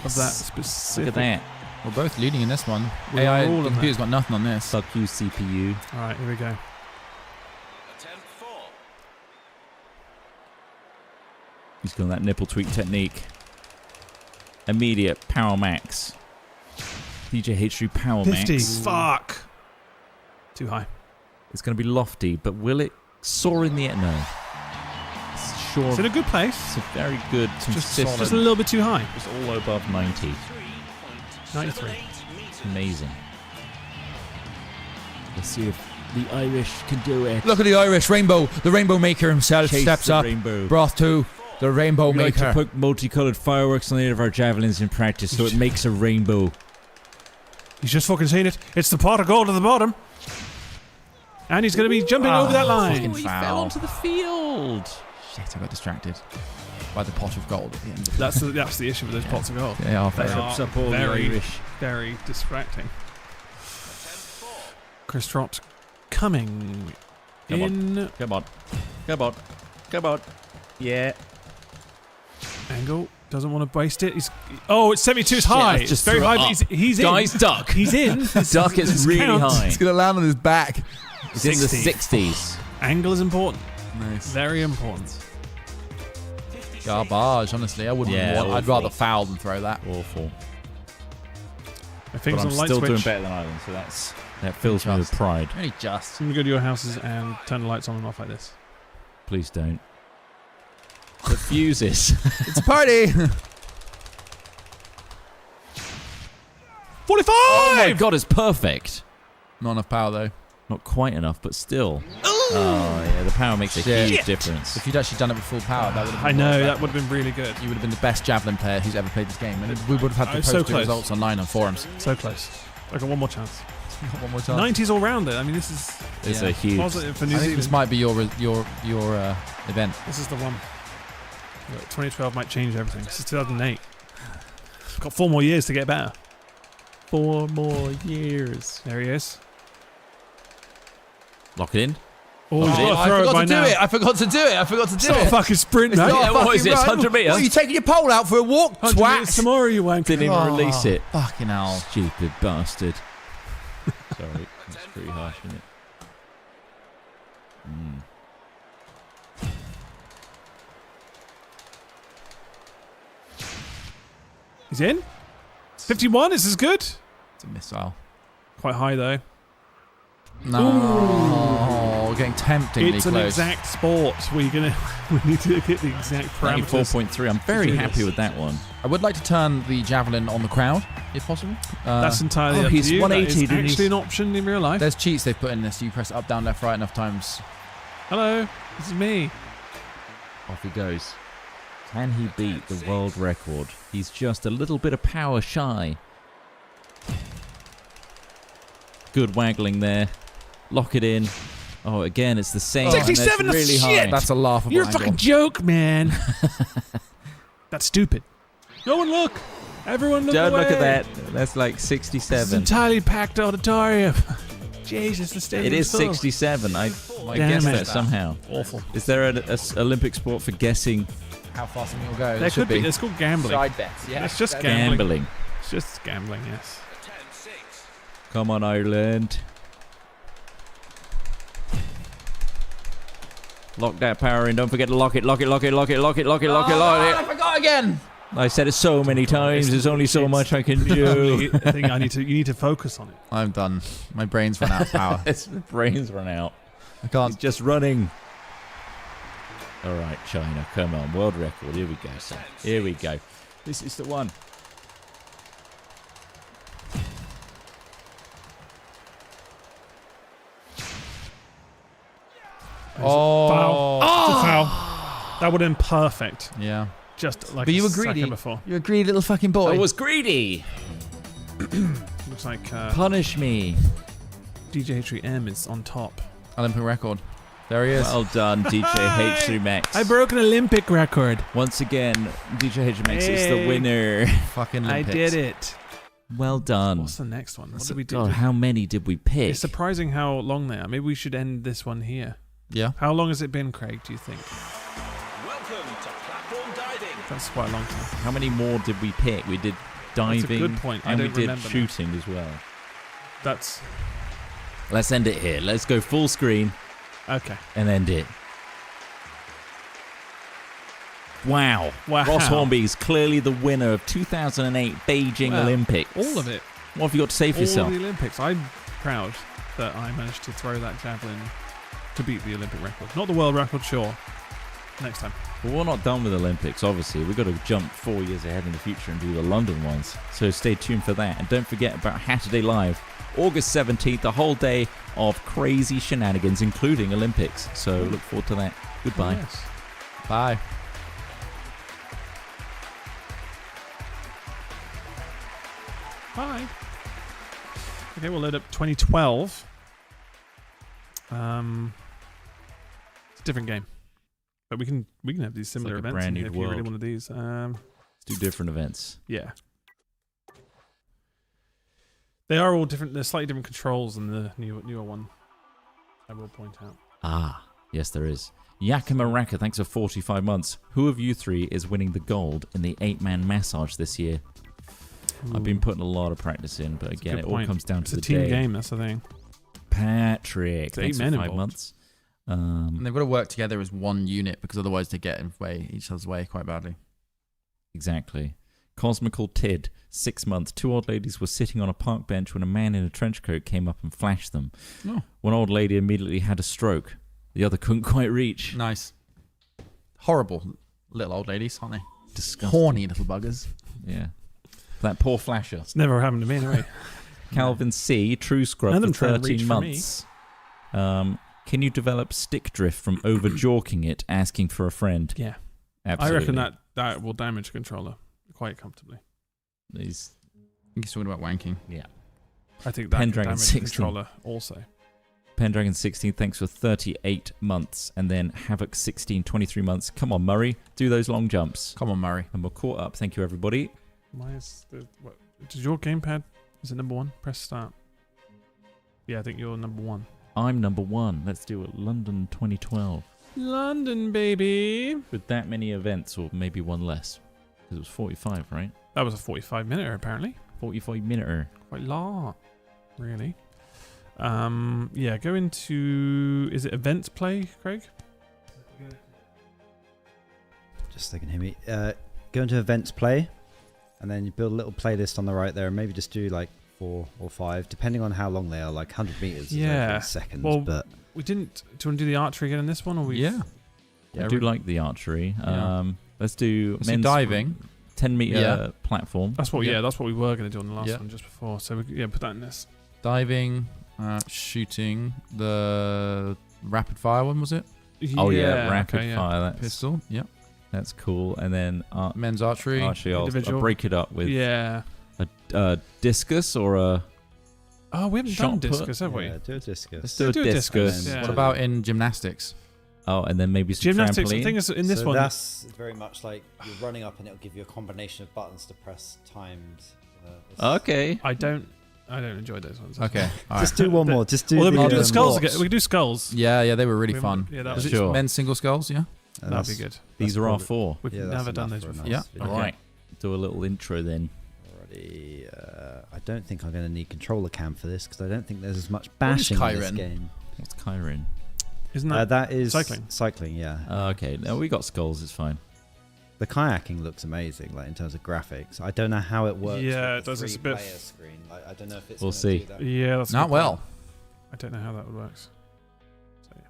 of that Look specific. at that. We're both leading in this one. We're AI, all the in computer's got nothing on this. Fuck you, CPU. All right, here we go. He's got that nipple tweak technique. Immediate power max. DJ H3 power 50. max. Fuck. Too high. It's going to be lofty, but will it soar in the air? No. It's sure. It's in a good place. It's a very good, consistent. Just a little bit too high. Just all above 90. 93. It's amazing. Let's see if the Irish can do it. Look at the Irish rainbow. The rainbow maker himself Chase steps the up. rainbow. Broth too. The rainbow We like maker. to put multicolored fireworks on the end of our javelins in practice, so it makes a rainbow. He's just fucking seen it. It's the pot of gold at the bottom. And he's going to be jumping over that line. fucking He foul. fell onto the field. Shit, I got distracted by the pot of gold at the end. That's the issue with those pots of gold. They are They very. are Trips up all the very, Irish. very distracting. Chris Trott coming Come on. in. Come on. Come on. Come on. Yeah. Angle doesn't want to waste it. It's 72 is Shit, high. let's It's just very throw high. it But up. he's in. Guys, duck. He's in. Duck is really counts. high. He's gonna land on his back. It's in the 60. 60s. Angle is important. Nice. Very important. Garbage, honestly. I wouldn't Yeah, want. I'd awful. rather foul than throw that. Awful. My fingers But on I'm light still switch. doing better than Ireland, so that fills me with Just. pride. Only just. I'm going to go to your houses and turn the lights on and off like this. Please don't. The fuses. It's a party. 45! Oh my god, it's perfect. Not enough power though. Not quite enough, but still. Oh yeah, the power makes a Shit. huge difference. If you'd actually done it with full power, that would have. I know, that would have been really good. You would have been the best javelin player who's ever played this game, and we would have had I to was post so the close. results online on forums. So close. I got one more chance. One more time. 90s all rounder. I mean, this is It's Yeah. a huge. positive for New I think Zealand. this might be your event. This is the one. 2012 might change everything. This is 2008. Got 4 more years to get better. 4 more years. There he is. Lock it in. Oh, he's Oh, got to I throw it forgot by to do now. it. I forgot to do it. I forgot to It's do not a it. fucking sprint, It's mate. not a Yeah, what fucking is it? It's run. 100 metres? What, are you taking your pole out for a walk, 100 minutes twat? tomorrow, you wanker. Didn't even Oh. release it. Fucking hell. Stupid bastard. Sorry, that's pretty harsh, isn't it? He's in. 51. This is good. It's a missile. Quite high though. No, getting temptingly It's an close. exact sport. We need to get the exact parameters. 94.3. I'm very do happy this. with that one. I would like to turn the javelin on the crowd, if possible. That's entirely oh, up he's to you. 180, That is didn't he? actually an option in real life. There's cheats they've put in this. You press up, down, left, right enough times. Hello, this is me. Off he goes. Can he beat the world record? He's just a little bit of power shy. Good waggling there. Lock it in. Oh, again, it's the same. 67, That's really shit! high. That's a laughable You're a angle. fucking joke, man. That's stupid. No one look. Everyone look Don't away. look at that. That's like This is 67. entirely packed auditorium. Jesus, the It stadium's is full. 67. I Damn guessed it. that somehow. Awful. Is there an Olympic sport for guessing How fast something will go. There should could be. It's called gambling. Side bets, yeah. It's just gambling. gambling? It's just gambling, yes. Come on, Ireland. Lock that power in. Don't forget to lock it, lock it, lock it, lock it, lock it, lock it, lock it, lock I it. forgot again. I said it so many times. There's only so much I can do. I think you need to focus on it. I'm done. My brain's run out of power. His brains run out. I He's can't. just running. All right, China, come on, world record. Here we go, son. Here we go. This is the one. Oh. Foul. It's a foul. That would have been perfect. Yeah. Just like But you a were greedy. second before. You're a greedy little fucking boy. I was greedy. Looks like Punish me. DJ M is on top. Olympic record. There he is. Well done, DJ H3 Max. I broke an Olympic record. Once again, DJ H3 Max is the Hey. winner. Fucking I Olympics. did it. Well done. What's the next one? What did we do? God, how many did we pick? It's surprising how long they are. Maybe we should end this one here. Yeah. How long has it been, Craig, do you think? Welcome to platform diving. That's quite a long time. How many more did we pick? We did diving. That's a good point. I And we don't did remember now. shooting as well. That's... Let's end it here. Let's go full screen Okay. and end it. Wow. Wow. Ross Hornby is clearly the winner of 2008 Beijing Wow. Olympics. All of it. What have you got to say for All yourself? of the Olympics. I'm proud that I managed to throw that javelin to beat the Olympic record. Not the world record, sure. Next time. Well, we're not done with the Olympics, obviously. We've got to jump 4 years ahead in the future and do the London ones. So stay tuned for that. And don't forget about Saturday Live, August 17th, a whole day of crazy shenanigans, including Olympics. So look forward to that. Goodbye. Yes. Bye. Bye. Okay, we'll load up 2012. It's a different game, but we can have these similar like a events brand in new here if you really world. want to do these. Let's do different events. Yeah, they are all different. They're slightly different controls than the newer one. I will point out. Ah, yes, there is. Yakima Raka, thanks for 45 months. Who of you three is winning the gold in the 8-man massage this year? I've been putting a lot of practice in, but again, it all comes down It's to a the team day. game. That's the thing. Patrick, It's thanks 8 for men 5 involved. months. And they've got to work together as one unit because otherwise they get in each other's way quite badly. Exactly. Cosmical Tid, 6 months. 2 old ladies were sitting on a park bench when a man in a trench coat came up and flashed them. Oh. One old lady immediately had a stroke. The other couldn't quite reach. Nice. Horrible little old ladies, aren't they? Disgusting. Horny little buggers. Yeah. That poor flasher. It's never happened to me anyway. Calvin C, True Scrub None of for them trying to 13 reach for me. months. Can you develop stick drift from over jorking it, asking for a friend? Yeah, Absolutely. I reckon that will damage a controller quite comfortably. He's, He's talking about wanking. yeah. I think that could Pendragon damage the 16. controller also. Pendragon 16, thanks for 38 months. And then Havoc 16, 23 months. Come on, Murray. Do those long jumps. Come on, Murray. And we're caught up. Thank you, everybody. Why is the what? Does your gamepad? Is it number 1? Press start. Yeah, I think you're number 1. I'm number 1. Let's do it. London 2012. London, baby. With that many events, or maybe one less. Because it was 45, right? That was a 45-minute apparently. 45-minute. Quite long, really. Yeah, go into... Is it events play, Craig? Just so they can hear me. Go into events play, and then you build a little playlist on the right there, and maybe just do like 4 or 5, depending on how long they are. Like 100 meters is Yeah. over seconds, Well, but We didn't... Do you want to do the archery again in this one? Or we? Yeah. I do like the archery. Yeah. Let's do Let's do men's diving. 10-meter Yeah. platform. That's what. Yeah. Yeah, that's what we were going to do on the last Yeah. one just before. So we put that in this. Diving, shooting, the rapid fire one, was it? Oh yeah, rapid okay, yeah. fire. That's Pistol. Yep. That's cool. And then Men's archery. archery, I'll individual. break it up with Yeah. a discus or a. Oh, we haven't Shot done put. discus, have we? yeah, do a discus. Let's do a do a discus. discus, yeah. What about in gymnastics? Oh, and then maybe some Gymnastics. trampoline. The thing is, in this so one, that's very much like you're running up, and it'll give you a combination of buttons to press times. Okay. I don't enjoy those ones. Okay. All right. Just do one more. Just do Well, then we the, can do the skulls lots. again. We can do skulls. Yeah, they were really We- fun. yeah, that Was was- it Sure. men's single skulls? Yeah. and That'd be that's- good. These that's are our probably- 4. We've Yeah, that's never done enough those for a before. nice Yeah. video. All right. Do a little intro then. Alrighty, I don't think I'm going to need controller cam for this because I don't think there's as much bashing in this Kyren? game. What's Kyren? Isn't that? That is cycling? Cycling, yeah. Okay. No, we got skulls. It's fine. The kayaking looks amazing, like in terms of graphics. I don't know how it works. Yeah, with it does. the It's a bit- 3-player screen. Like, I don't know if it's. We'll gonna see. do that. Yeah, that's a Not good well. point. I don't know how that would work. So, yeah.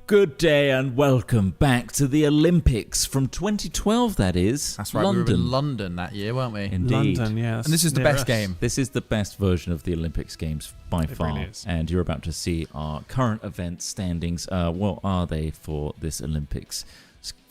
Good day and welcome back to the Olympics from 2012, that is. That's right, London. we were in London that year, weren't we? Indeed. London, yeah. And this is the best game. This is the best version of the Olympics Games by far. really is. And you're about to see our current event standings. What are they for this Olympics?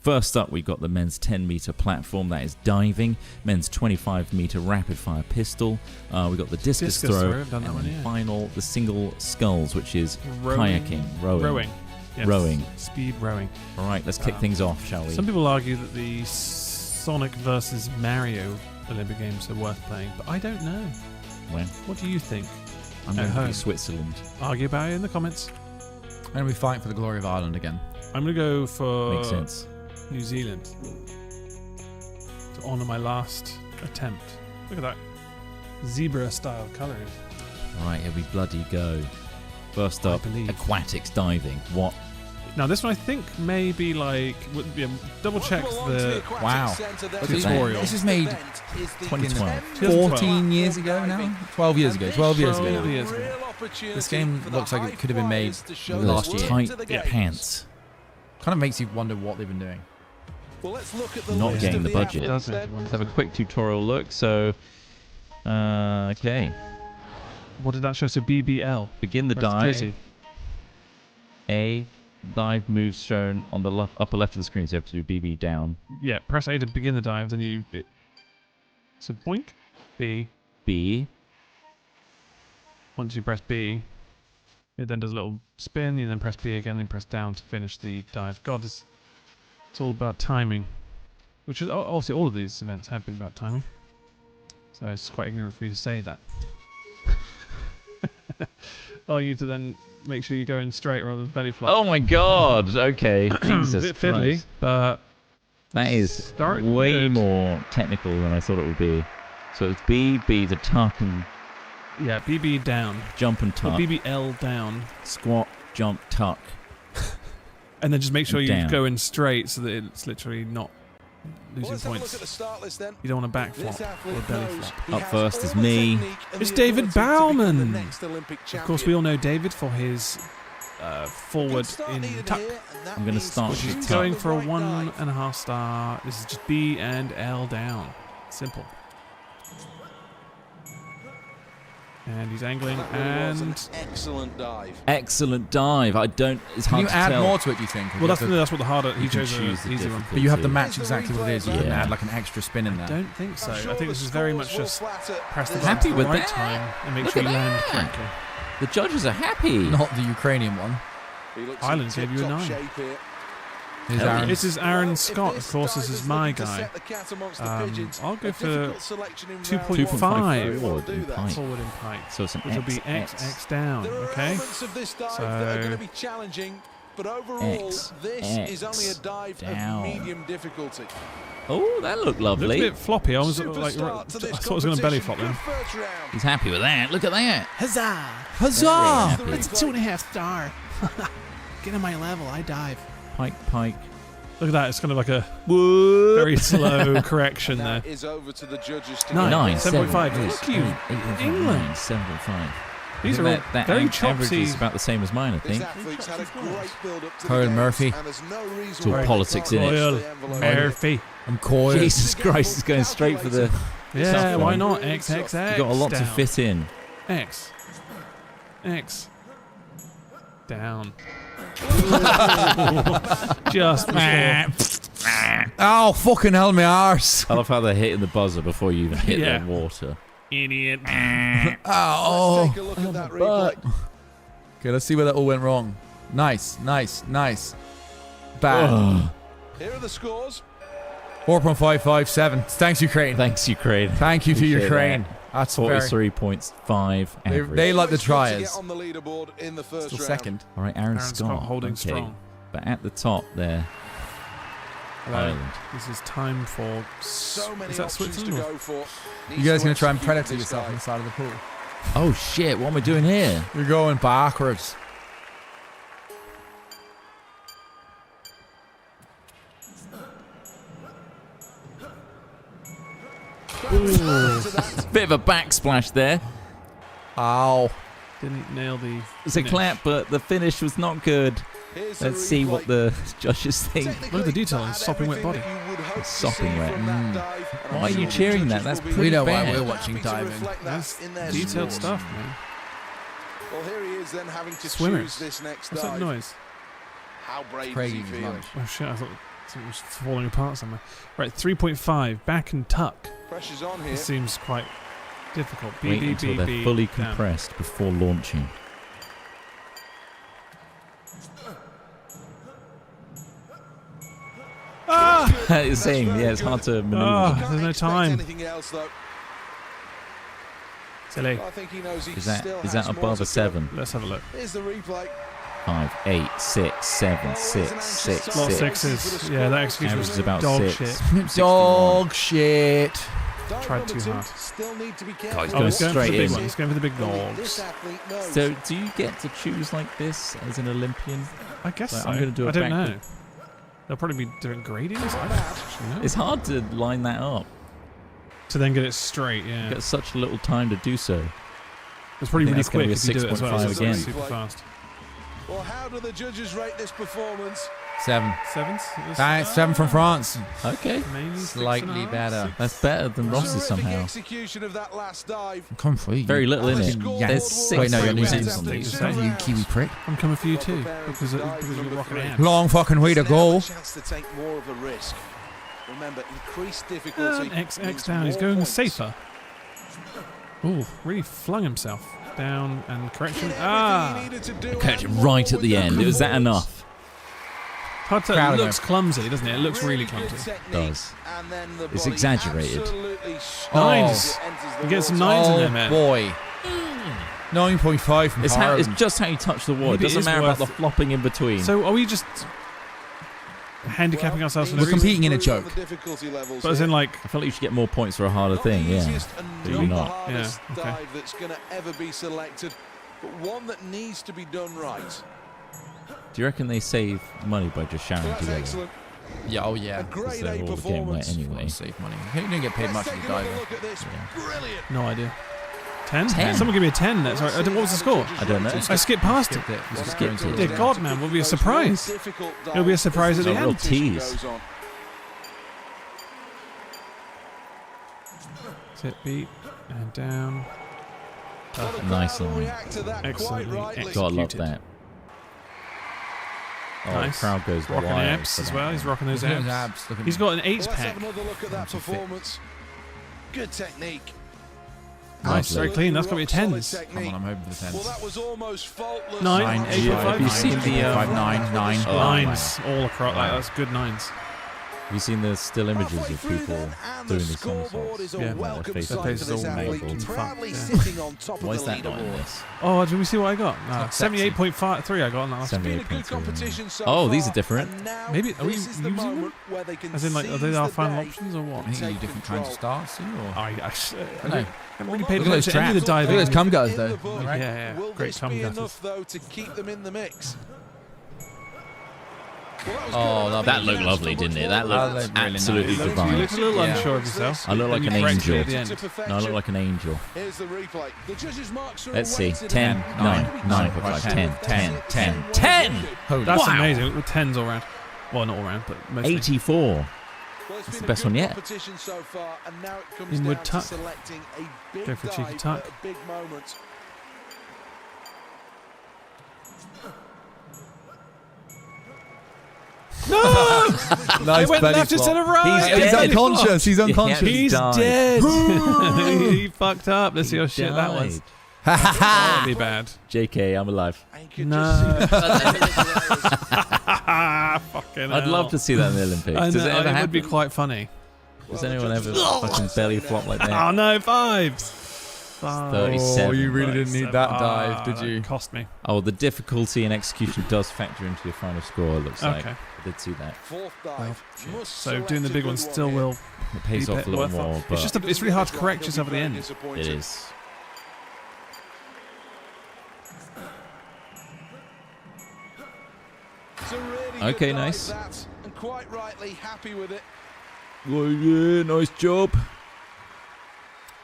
First up, we've got the men's 10-meter platform, that is diving. Men's 25-meter rapid-fire pistol. We've got the discus throw. I've done that and one, then yeah. final, the single sculls, which is Rowing. kayaking. Rowing. Yes. Rowing. Speed rowing. All right, let's kick things off, shall we? Some people argue that the Sonic versus Mario Olympic Games are worth playing, but I don't know. Well, What do you think? I'm going At to home. be Switzerland. Argue about it in the comments. I'm going to be fighting for the glory of Ireland again. I'm going to go for Makes sense. New Zealand to honour my last attempt. Look at that zebra-style colours. All right, here we bloody go. First I up, believe. aquatics diving. What? Now this one I think may be like double check the Wow. at that. Tutorial. This was made 2012. 14 years ago now? 12 years ago. 12 years ago 12 now. years ago. This game looks like it could have been made Look at last those year. tight pants. Kind of makes you wonder what they've been doing. Well, let's look at the Not list getting of the budget. athletes Doesn't. then. Let's have a quick tutorial look. So, okay. What did that show? So BBL. Begin the Press dive. Casey. A dive moves shown on the upper left of the screen. So you have to do BB down. Yeah, press A to begin the dive, then you. So boink. B. B. Once you press B, it then does a little spin. You then press B again, then press down to finish the dive. God, it's all about timing. Which is obviously all of these events have been about timing. So it's quite ignorant for you to say that. Oh, you need to then make sure you go in straight rather than belly flop. Oh my God! Okay, Jesus Bit fiddly, Christ. but That is Start way good. more technical than I thought it would be. So it's B, the tuck and yeah, BB down. jump and Or tuck. BBL down. Squat, jump, tuck. And then just make sure you Down. go in straight so that it's literally not Well, losing let's have a look points. at the start list then. You don't want to back This flop athlete or belly knows flop. he Up has first all is the me. technique and It's the David ability to become the Bauman. next Olympic Of course, we all know David for his forward in tuck. I'm going to start Which with is tuck. going for a 1.5 star. This is just B and L down. Simple. And he's angling and excellent dive. Excellent dive. I don't. It's Can hard you to add tell. more to it, do you think? Or well, just that's what the harder he You can chose choose the the easy one. but you have to difficulty. match exactly what it is. You can Yeah. add like an extra spin in I there. don't think so. I'm sure I think the this is very scores much will just flatter press the this button Happy at the with right that. time and make Look sure you at land that. correctly. The judges are happy. Not the Ukrainian one. He looks Ireland in gave you a tip-top 9. shape here. Here's Hell yeah. Aaron. This is Aaron If Scott, this of course. This dive is is my looking to guy. set the cat amongst the pigeons, I'll go a for difficult selection in round 2.5 one. forward Do in that. height. Forward in height. So it's an Which will be X, X down, There are okay? elements of this dive So- that are going to be challenging, but overall, X, this is only a X, dive down. of medium difficulty. Oh, that looked Looks a lovely. bit floppy. I was Super like, start to I this thought I was going to belly competition. flop then. Good first round. He's happy with that. Look at that. Huzzah! Huzzah! There's the It's a replay. 2.5 star. Get on my level. I dive. Pike. Look at that. It's kind of like a Whoop. very slow correction there. That is over to the judges to Nine. get. 9, 7.5. 7, Look you, 8.5, England. 7.5. These I are think all that very average is chopsy. about the same as mine, I This think. athlete's had a great build-up to the Colin games, Murphy. and there's no reason It's all why they politics can't in it. push Coil the envelope. Murphy. I'm coy. Jesus Christ, he's going straight for the... Yeah, Tough why one. not? XXX. You've got a lot to down. fit in. X. Down. Just before. Oh, fucking hell, my arse. I love how they're hitting the buzzer before you even hit Yeah. the water. Idiot. Oh. Let's take a look at that replay. Okay, let's see where that all went wrong. Nice. Bad. Here are the scores. 4.557. Thanks, Ukraine. Thanks, Ukraine. Thank you to Appreciate Ukraine. that. That's very... 43.5 average. They like the Always good to get triers. on the leaderboard in the first Still round. second. All right, Aaron Aaron Scott. Scott holding okay. strong. But at the top there, Hello. Ireland. This is time for. So many Is that options to Switzerland? go for. You guys going to try and Needs predator execute yourself on the this side of the pool? Oh shit, what am I doing here? You're going backwards. Bit of a backsplash there. Ow. Didn't nail the. It's a finish. clap, but the finish was not good. Here's the Let's see what replay. the judges think. Look at the detail on his sopping wet body. Sopping wet. Why are you cheering that? That's pretty We know why bad. we're watching diving. That's detailed stuff, man. Well, here he is then having to Swimmers. choose this next What's that dive. noise? How brave Craigie does he was feel? lunch. Oh shit, I thought something was falling apart somewhere. Right, 3.5, back and tuck. Pressure's on here. This seems quite difficult. Wait until they're fully compressed before launching. Ah! It's saying, yeah, it's hard to maneuver. Ah, there's no Expect time. anything else, though. Silly. I think he knows he Is still that has more above to a come. 7? Let's have a look. Here's the replay. 5, 8, 6, 7, 6, 6, A lot of 6. sixes. Yeah, that execution Average was is about dog 6. shit. Dog shit. Dive Tried number too 2 hard. Still need to be God, careful. he's Oh, going he's going for the straight big in. one. He's going for the big dogs. This athlete knows. So, do you get to choose like this as an Olympian? I guess Like, so. I'm gonna do a I don't know. backward. They'll probably be doing gradings. I don't actually know. It's hard to line that up. To then get it straight, yeah. You get such little time to do so. It's probably I think really that's gonna quick be a if you do it as well. 6.5 It's again. super fast. Well, how do the judges rate this performance? 7. Sevens? That's 7 from France. Okay. Mainly Slightly better. That's better than Ross's Terrific somehow. execution of that last dive. Come for you. Very little in it. Fucking There's yanks. 6 Wait, no, you're New wins Zealand. on these. Just saying. You Kiwi prick. I'm coming for you too, because you're rocking hands. Long fucking way to Now go. a chance to take more of a risk. Remember, increased difficulty. X means down. He's more going points. safer. Ooh, really flung himself down and correction. Everything Ah, he needed to do Catch it and more right at the with end. that Was that performance. enough? hard to. Proud It of looks clumsy, doesn't it? It looks really Really good clumsy. technique, Does. and then the It's body exaggerated. absolutely Nines. stops. It enters the You get some water. nines in Oh there, man. boy. 9.5 from It's Ireland. just how you touch the wall. It Maybe it doesn't is matter about the worth- flopping in between. So are we just handicapping ourselves for no We're reason? competing in a Improve joke. the difficulty levels But as in here. like, I felt like you should get more points for a harder Not thing, the yeah. easiest and But not you're the not. hardest Yeah, okay. dive that's going to ever be selected, but one that needs to be done right. Do you reckon they save money by just showering So that's together? excellent. Yeah, oh yeah. A grade they're A all getting wet performance. anyway. Save money. You don't get paid much Let's for take another diving. look at this. Brilliant. no idea. 10? 10? Someone give me a 10. That's right. What was the score? I don't know. I skipped past it. Skipped it. Well, Just now skipped it it. Dear comes God, down man, to will be a those surprise. more difficult It'll be a dives surprise as at the the real end. competition tease. goes on. Sit, beat, and down. Well, the Nice crowd will one. react to that quite Excellently rightly. executed. Gotta love that. Oh, Nice. the crowd goes Rocking wild abs for as that well. one. He's rocking those Look at his abs. abs. Look at He's him. got an Well, 8 let's pack. have another look at that That's a fit. performance. Good technique. Nice. Very clean. That's got to be a Rock-solid 10s. Come technique. on, I'm hoping for the 10s. Well, that was almost faultless. 9, Nine, 8, eight, 5. Have you seen the 5, 9, 9. Oh, Nines all across. Like, Wow. that's good nines. Have you seen the still images Halfway of through people then, and doing the these scoreboard is somersaults? a Yeah. Their welcome faces sight are for this all athlete, mangled. proudly Yeah. sitting on top of Why the is that not in leaderboard. this? Oh, did we see what I got? No, not sexy. 78.3 I got on that last. It's been a 78.3, good competition so Oh, far, these are different. and now Maybe- are we this is the using them? moment where they can As in, like, are they seize our the final day. options or what? I think you Take do different kinds of control. starts, do you? Or? I No. haven't really paid Look at those attention to any of the traps. diving. Look at those cum gutters, In though. the book. Right? Yeah, Will great this cum be gutters. enough though to keep them in the mix? Well, that was Oh, good. lovely. That looked lovely, didn't it? That That looked looked really absolutely nice. You divine. look a little Yeah. unsure of yourself. I look like And an you corrected angel. at the end. No, I look like an angel. Here's the replay. The judges' marks are Let's see. awaited. 10, 9, 9, 10, 10, 10. That's Wow. amazing. With 10s all round. Well, not all round, but mostly. 84. Well, it's That's been the a best good one yet. competition so far, and now it comes Inward down tuck. to selecting a big Go for a cheeky dive tuck. at a big moment. Nice It went belly left instead flop. of right. He's He's dead. unconscious. He's unconscious. Yeah. He's died. dead. he fucked up. Let's see how shit that was. That would be bad. JK, I'm alive. And you can No. just see Fucking I'd love to see that in the Olympics. I Does it know, ever it would be happen? quite funny. Does anyone ever fucking belly flop like Oh that? no, 5s. 37. Oh, you really didn't need that dive, did you? That cost me. Oh, the difficulty and execution does factor into your final score, it looks like. Okay. I did see that. fourth dive. Must So select doing the a big good one still here. will. It pays be off a little worth it. more, but It's just it's really hard to correct yourself at the end. it is. It's a really Okay, good dive, nice. that, and quite rightly happy with it. Oh, yeah, nice job.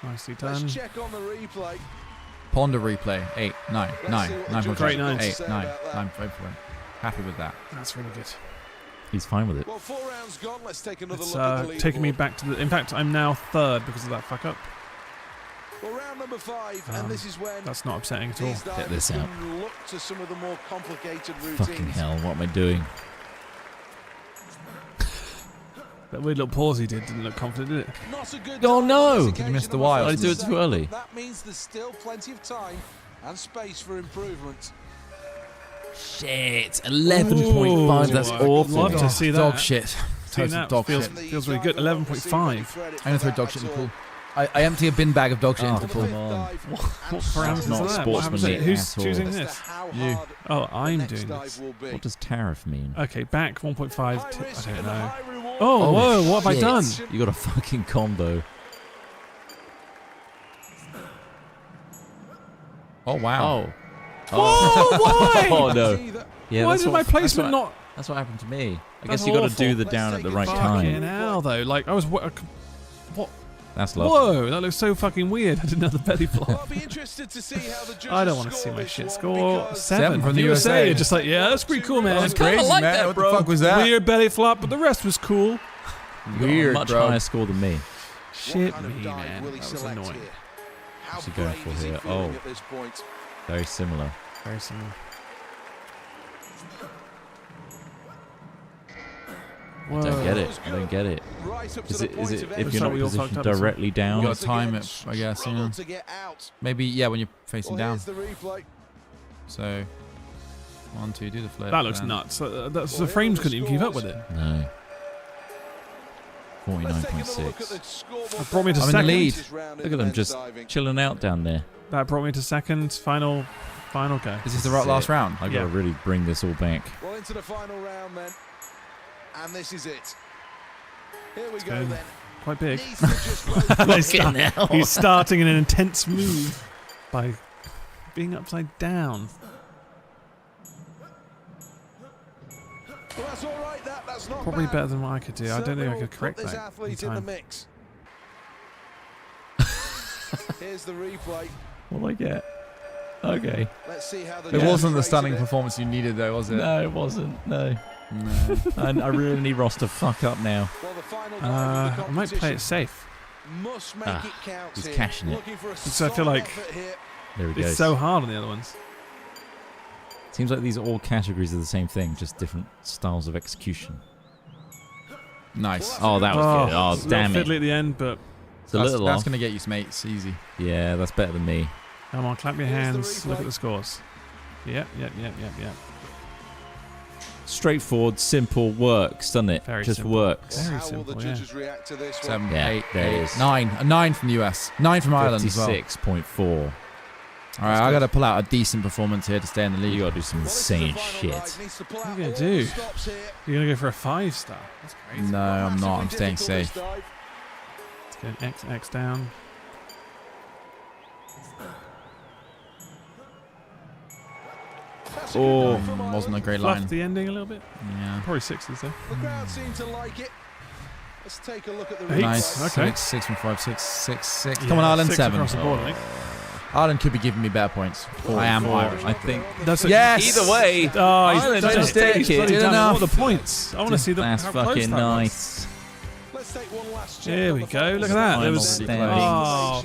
Nicely Let's done. check on the replay. Ponder replay. 8, 9, 9, see what the 9.5, Great nines. 8, say 9, about that. 9.5. Happy with that. That's really good. He's fine with it. Well, 4 rounds gone. Let's take another It's look at the taking me leaderboard. back to the... In fact, I'm now third because of that fuck up. Well, round number 5, and this is when That's not upsetting at all. these Get this divers out. can look to some of the more complicated routines. Fucking hell, what am I doing? That weird little pause he didn't look confident, did it? Not a good Oh, time no! on this Did you miss the occasion, I'm wild? afraid Did I do it to too say. early? That means there's still plenty of time and space for improvement. Shit, 11.5. That's I'd awful. love to see that. Dog shit. Seeing Total that dog feels, shit. feels really good. 11.5. I'm gonna throw dog shit in the pool. I empty a bin bag of dog shit into the pool. Come on. What parameters not are that? What happens sportsmanly there? Who's at all. choosing this? You. Oh, I'm doing this. What does tariff mean? Okay, back 1.5. I don't know. Oh, whoa, what have I shit. done? You got a fucking combo. Oh, wow. Oh, why? Oh, no. Yeah, Why that's did what- my placement that's what- not... That's what happened to me. I That's guess you got to awful. do the down at the right Fucking time. hell, though. Like, I was... What? That's lovely. Whoa, that looks so fucking weird. I did another belly flop. I'll be interested to see how the judges I don't want to see score my this shit one score. because 7 from the USA. USA. You're just like, yeah, that's pretty cool, man. That's crazy, like man. that, What bro. the fuck was that? Weird belly flop, but the rest was cool. You got a Weird, much bro. higher score than me. Shit What kind me, of dive man. will he That was select annoying. here? How What's he going brave for is he here? feeling Oh. at this point? Very similar. Very similar. I don't get it. I don't get it. Right up to Is the it point of if entry. you're not we all fucked positioned up as well. directly You down? got to time it, I guess, Struggle yeah. to get out. Maybe, yeah, when you're facing Well, down. here's the replay. So, 1, 2, do the flip. That looks then. nuts. That's, Well, the frames here are the couldn't even keep up with scores. it. No. Let's take another look at the 49.6. scoreboard. That brought me to I'm in the second. lead. This round Look in at them men's just diving. chilling out down there. That brought me to second. Final go. Is this the right last round? I got Yeah. to really bring this all back. Well, into the final round then. And this is it. Here we go going then. Quite big. Needs to just go He's starting an intense move by being upside down. Well, that's all right. That's not Probably bad. better than what I could do. I don't Certainly think I will could correct put this that in athlete in the time. mix. Here's the replay. What'll I get? Okay. Let's see how the It judges wasn't the rated stunning it. performance you needed, though, was it? No, it wasn't. No. No. And I really need Ross to fuck up now. Well, the final dive of the I might play competition it safe. must make it count he's here. cashing it. Looking for a So I feel solid like- effort here. There he goes. It's so hard on the other ones. Seems like these are all categories of the same thing, just different styles of execution. Nice. Oh, that was good. Oh, it's a damn little it. fiddly at the end, but It's a little That's off. going to get you some mates, easy. Yeah, that's better than me. come on, clap your Here's the hands. Look replay. at the scores. Yep. Straightforward, simple, works, doesn't it? Very just simple. works. Very How will the simple, yeah. judges react to this one? 7, Yeah, 8, there it 8, is. 9. A 9 from the US. 9 from Ireland as well. 56.4. All right, I got to pull out a decent performance here to stay in the You league. got to do some Well, this is the insane final shit. dive. Needs to pull What are out you gonna all do? the stops here. You're going to go for a 5-star. That's great. No, I'm not. I'm Massively staying difficult, this safe. dive. Let's go X down. That's a good Oh, dive from wasn't a Ireland. great line. Fluffed the ending a little bit. Yeah. Probably 60s though. The crowd seem to like it. Let's take a look at the Eight. Nice. replay. Okay. 6 from 5, 6, 6, 6. Yeah, Come on, Ireland, 6 7. across the board, I think. Ireland could be giving me better points. I am Irish. I think. That's Yes! Either way, Oh, Ireland done just it. take He's it. bloody Did done it. enough. What are the points? I want to see the That's how close fucking that was. nice. Let's take one last check Here on we the go. final Look at that. There Final was. standing. Oh,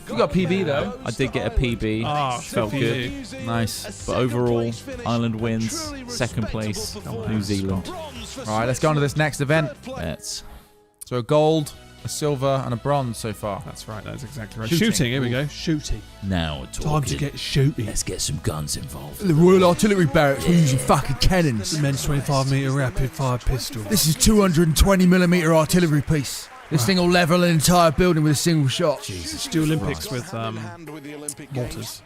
You got PB though. I did get a PB. Oh, Felt good good. for you. Nice. But overall, Ireland wins. Second place, New Zealand. All right, let's go on to this next event. That's So a gold, a silver, and a bronze so far. That's right. That's exactly right. Shooting. Shooting. Here we go. Shooting. now we're talking. Time to get shooting. Let's get some guns involved. The Royal Artillery Barracks were using fucking cannons. Men's 25-meter rapid-fire pistol. This is 220mm artillery piece. This thing will level an entire building with a single shot. Jesus. Do Olympics with mortars.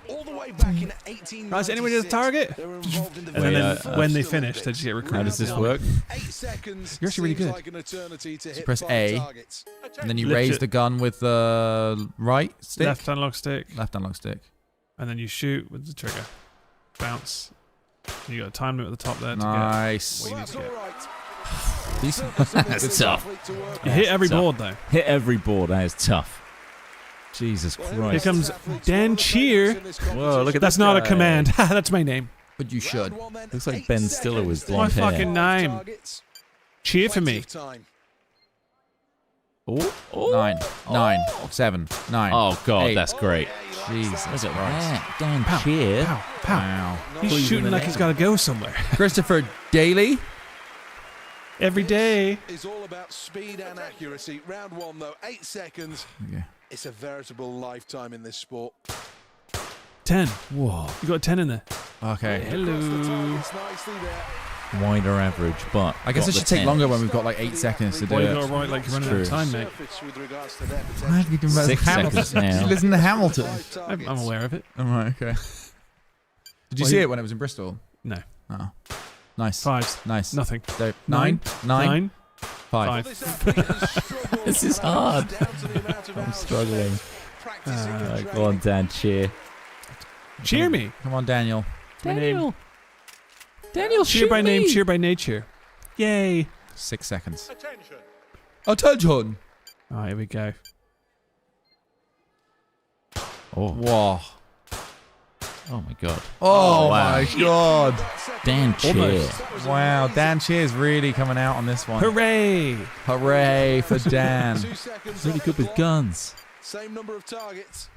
Guys, anyone near the target? And then when they finish, they just get recruited. How does this work? You're actually really good. So press A, and then you Lift raise it. the gun with the right stick, Left analog stick, left analog stick. and then you shoot with the trigger. Bounce. You got a time limit at the top there to Nice. what you need to get. Decent. That's tough. You hit every Tough. board though. Hit every board. That is tough. Jesus Here Christ. comes Dan Cheer. Whoa, look at That's this not a guy. command. That's my name. But you should. Round one then, Looks like 8 Ben Stiller with seconds. blonde My hair. fucking name. Targets. Cheer for Plenty me. of time. Oh, oh. 9, 7, 9. Oh, God, 8. that's great. Jesus Look at Christ. that. Dan Cheer. Pow, pow. Wow. He's Please shooting in the like he's net. got to go somewhere. Christopher Daly. Every day. Is all about speed and accuracy. Round one though, 8 seconds. Okay. It's a veritable lifetime in this sport. 10. Whoa. You got a 10 in there. Okay. Hello. Targets nicely there. Wider average, but I guess got it should the take 10. longer when we've got like 8 seconds to do Why you it. got to write like you're running out of True. time, mate? Surface with regards to their Why have you potential. done 6 Hamilton? seconds now. Listen to Hamilton. I'm aware of it. Oh, right, okay. Did you Well, see he- it when it was in Bristol? No. Oh. Nice. 5s. Nice. Nothing. So, 9, 9, 5. This is hard. I'm struggling. Go on, Dan Cheer. Cheer me. Come on, Daniel. Daniel. Daniel, Cheer shoot by name, me. cheer by nature. Yay. 6 seconds. Attention. All right, here we go. Oh, Whoa. oh my God. Oh, wow. my God. Dan Cheer. Almost. Wow, Dan Cheer's really coming out on this one. Hooray. Hooray for Dan. 2 seconds Really off good the with clock. guns. Same number of targets.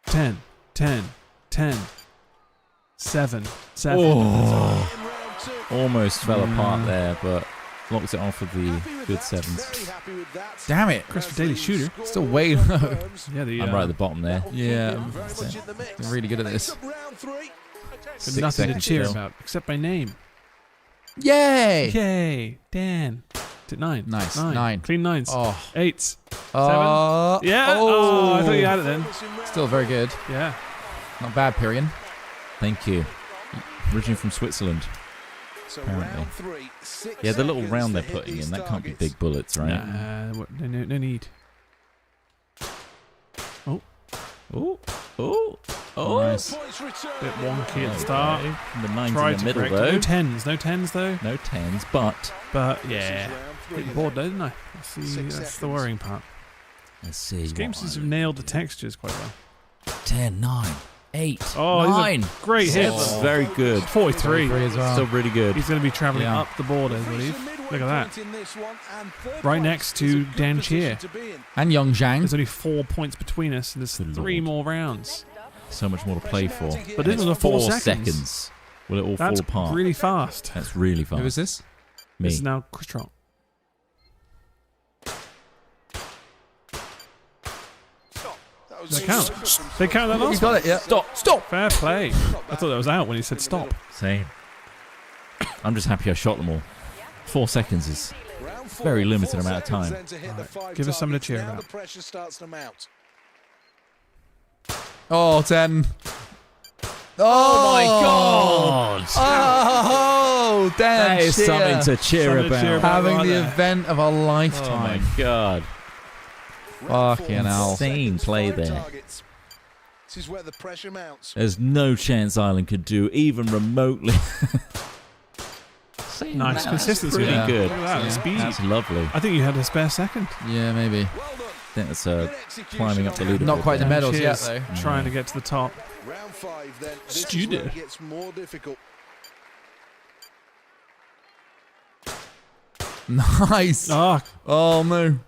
10, 10, 10, 7, 7. Oh. In round two. Almost fell apart there, but locked it off with the Happy with good that. sevens. Very happy with that. Damn it. Christopher Daly shooter. Still way low. Yeah, the, I'm right at the bottom there. Yeah, Very much in the mix. They're really good at this. Makes up round three. But 6 nothing to seconds cheer still. about except by name. Yay. Yay, Dan. Did 9. Nice. 9. 9. Clean 9s. Oh. 8s. Yeah. Oh. I thought you had it then. Still very good. Yeah. Not bad, Pyrian. Thank you. Originally from Switzerland. So Apparently. round three, 6 Yeah, the little seconds round to they're hit putting these in, that can't be targets. big bullets, right? No need. Oh, oh, oh. Nice. Points returned. Bit wonky at Okay. the start. The 9's Tried in the to middle, correct. though. No 10s. No 10s, though. No 10s, but But, This is yeah. round three Bit bored, then. though, didn't I? See, 6 that's the seconds. worrying part. let's see. This game what seems to I- have nailed the textures quite well. 10, 9, 8, Oh, these are 9. great hits. That's very good. 43. As well. Still really good. He's going to be travelling Yeah. up the board, I Reached believe. the midway Look at that. point in this one, and third Right place next is a to good Dan position Cheer. to be in. And Young Zhang. There's only 4 points between us, and there's Good 3 lord. more rounds. So much more to play for. But And this is it's a 4 4 seconds. Will it all That's fall apart? really fast. That's really fast. Who is this? Me. This is now Chris Trot. That was They a count. super They count that You last got one. it, yeah. Stop. Fair play. I thought that was out when he said stop. Same. I'm just happy I shot them all. 4 seconds is round four, very limited 4 amount of seconds time. then to hit the 5 Give us something to targets. cheer Now about. the pressure starts to mount. Oh, 10. Oh my god! Oh, Dan That is Cheer. something to cheer Something to about. cheer about. Having right the there. event of a Oh my lifetime. god. Round Fucking four, hell. 4 Insane seconds, play 5 there. targets. This is where the pressure mounts. There's no chance Ireland could do even remotely. Nice consistency. Pretty Yeah. good. Look at that, the Yeah. speed. That's lovely. I think you had a spare second. Yeah, maybe. Well done. I think that's Good execution climbing up the on leaderboard. Not quite the there. medals yet, Cheers. though. Trying to get to the top. Round 5 then. This is Studio. where it gets more difficult. Nice. Oh, No.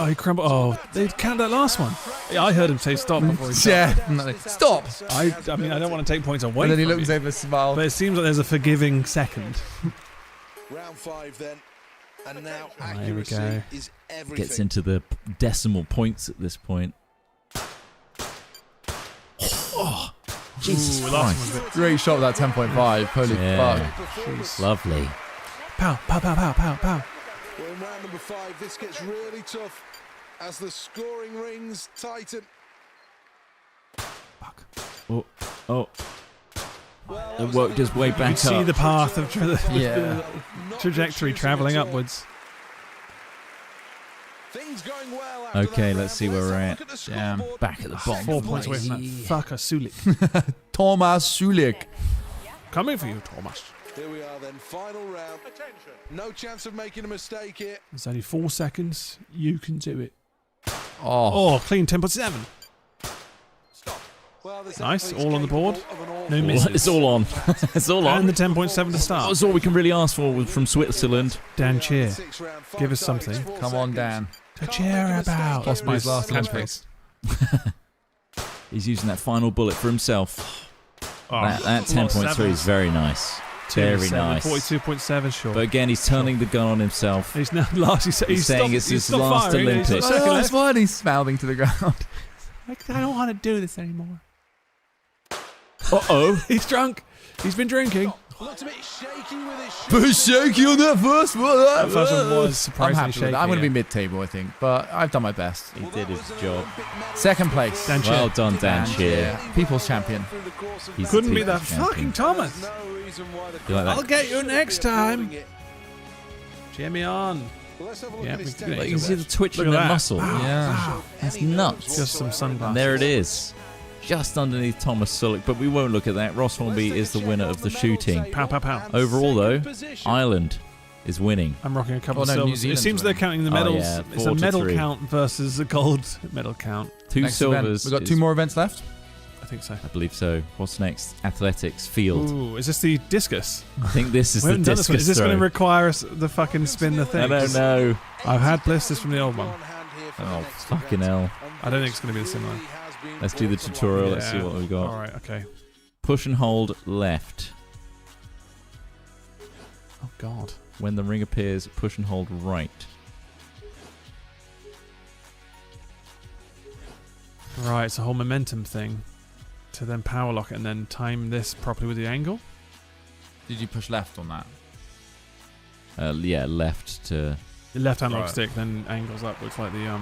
he crumbled. Oh, they counted that last one. Yeah, I heard him say stop before he stopped. Definitely. Stop. I mean, I don't want to take points away And then he from looks you, over, smiles. but it seems like there's a forgiving second. Round 5 then. And now Here we accuracy go. is everything. Gets into the decimal points at this point. Oh, Jesus Ooh, last one Christ. was a bit- Great shot with that 10.5. Holy Yeah. fuck. Lovely. Pow, pow, pow, pow, pow, pow. Well, in round number 5, this gets really tough as the scoring rings tighten. Oh, oh. Well, It worked his way You back can see up. the path of Yeah. trajectory travelling upwards. Things going well after Okay, that let's see round. where we're have a at. look the Damn, scoreboard. Back at the bottom. 4 points away from that fucker Sulik. Thomas Sulik. Coming for you, Thomas. Here we are then, final round. No chance of making a mistake here. There's only 4 seconds. You can do it. Oh. Oh, clean 10.7. Nice, all on the board. No misses. It's all on. It's all on. And the 10.7 to start. That's all we can really ask for from Switzerland. Dan Cheer, give us something Come on, Dan. to cheer about. Possibly his last Catchphrase. He's using that final bullet for himself. Oh, That 10.3 is very nice. Very nice. 42.7 short. But again, he's turning the gun on himself. He's now last. He's saying it's his last Olympics. Oh, that's why he's mouthing to the ground. I don't want to do this anymore. Uh-oh. He's drunk. He's been drinking. Looked a bit shaky with his shoot. Bit shaky on that first one. That first one was I'm surprisingly happy with shaky. that. I'm going to yeah. be mid-table, I think, but I've done my best. He did his job. Second place. Dan Cheer. Well done, Dan Cheer. Yeah. People's champion. He's Couldn't the be that champion. fucking Thomas. You like that? I'll get you next time. Cheer me on. Yeah, we can do Like, it. you see the twitch Look in at the that. muscle. Yeah. That's nuts. Just some sunglasses. And there it is. Just underneath Thomas Sullick, but we won't look at that. Ross Hornby is the winner of the shooting. Pow, pow, pow. Overall, though, Ireland is winning. I'm rocking a couple Oh, of no, New silvers. It Zealand's seems they're winning. counting the Oh, medals. yeah, It's 4 a to medal 3. count versus a gold medal count. Two Next event. silvers. We've got is- 2 more events left. I think so. I believe so. What's next? Athletics, field. Ooh, is this the discus? I think this is We the haven't done this one. discus Is this going to throw. require us the fucking spin the thing? I don't know. I've had blisters from the old one. Oh, fucking hell. I don't think it's going to be the similar. Let's do the tutorial. Let's see Yeah. what we got. All right, okay. Push and hold left. Oh, God. When the ring appears, push and hold right. Right, it's a whole momentum thing to then power lock it and then time this properly with the angle. Did you push left on that? Yeah, left to... The left hand lock Right. stick then angles upwards like the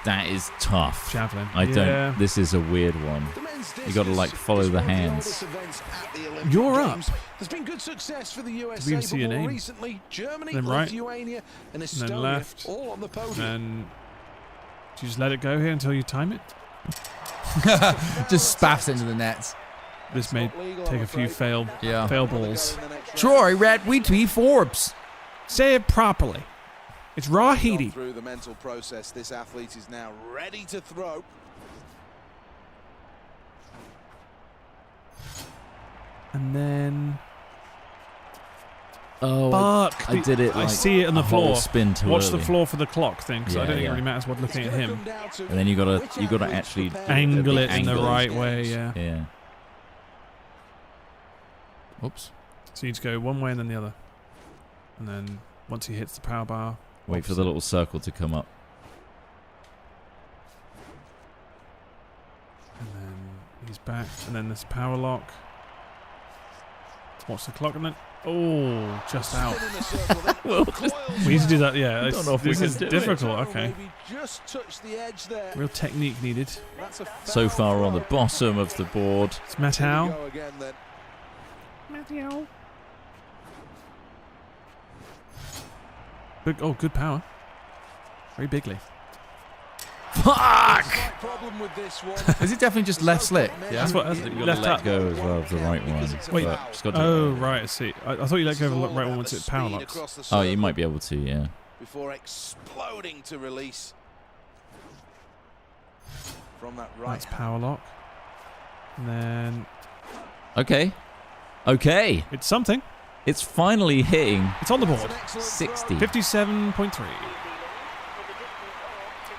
That is tough. javelin. I Yeah. don't... This is a weird one. You got to, like, follow the hands. You're up. There's been good success for the USA, even see but your more name. recently, Germany, Then right. Lithuania, and then Estonia, left. all on the podium. Then do you just let it go here until you time it? Just spaffs into the nets. This may take a few fail Yeah. balls. Troy Red Wheaty Forbes. Say it properly. It's raw heaty. Through the mental process, this athlete is now ready to throw. And then Oh, fuck. I did it. I Like, see it on the a whole floor. spin too Watch early. the floor for the clock thing, because I Yeah, don't think it yeah. really matters what looking at him. And then you gotta actually Angle it in the angle. right way, yeah. Yeah. Oops. So you just go one way and then the other. And then once he hits the power bar, Wait for the little circle to come up. and then he's back, and then this power lock. Watch the clock, and then oh, just out. We need to do that, yeah. I don't know if we this can is do it. difficult. Okay, Just touch the edge there. real technique needed. That's a So far we're on the bottom of the board. It's Matau. Go again then. Matau. Good power. Very bigly. Fuck! Problem with this one. Is it definitely just left slick? Yeah. That's what. You've got to Left let up. go as well of the right one. Wait. But just got to Oh right, I see. I thought you let go of the right one once it power locks. Oh, you might be able to, yeah. Before exploding to release from that right. That's power lock. And then Okay. Okay. it's something. It's finally hitting It's on the board. 60. 57.3.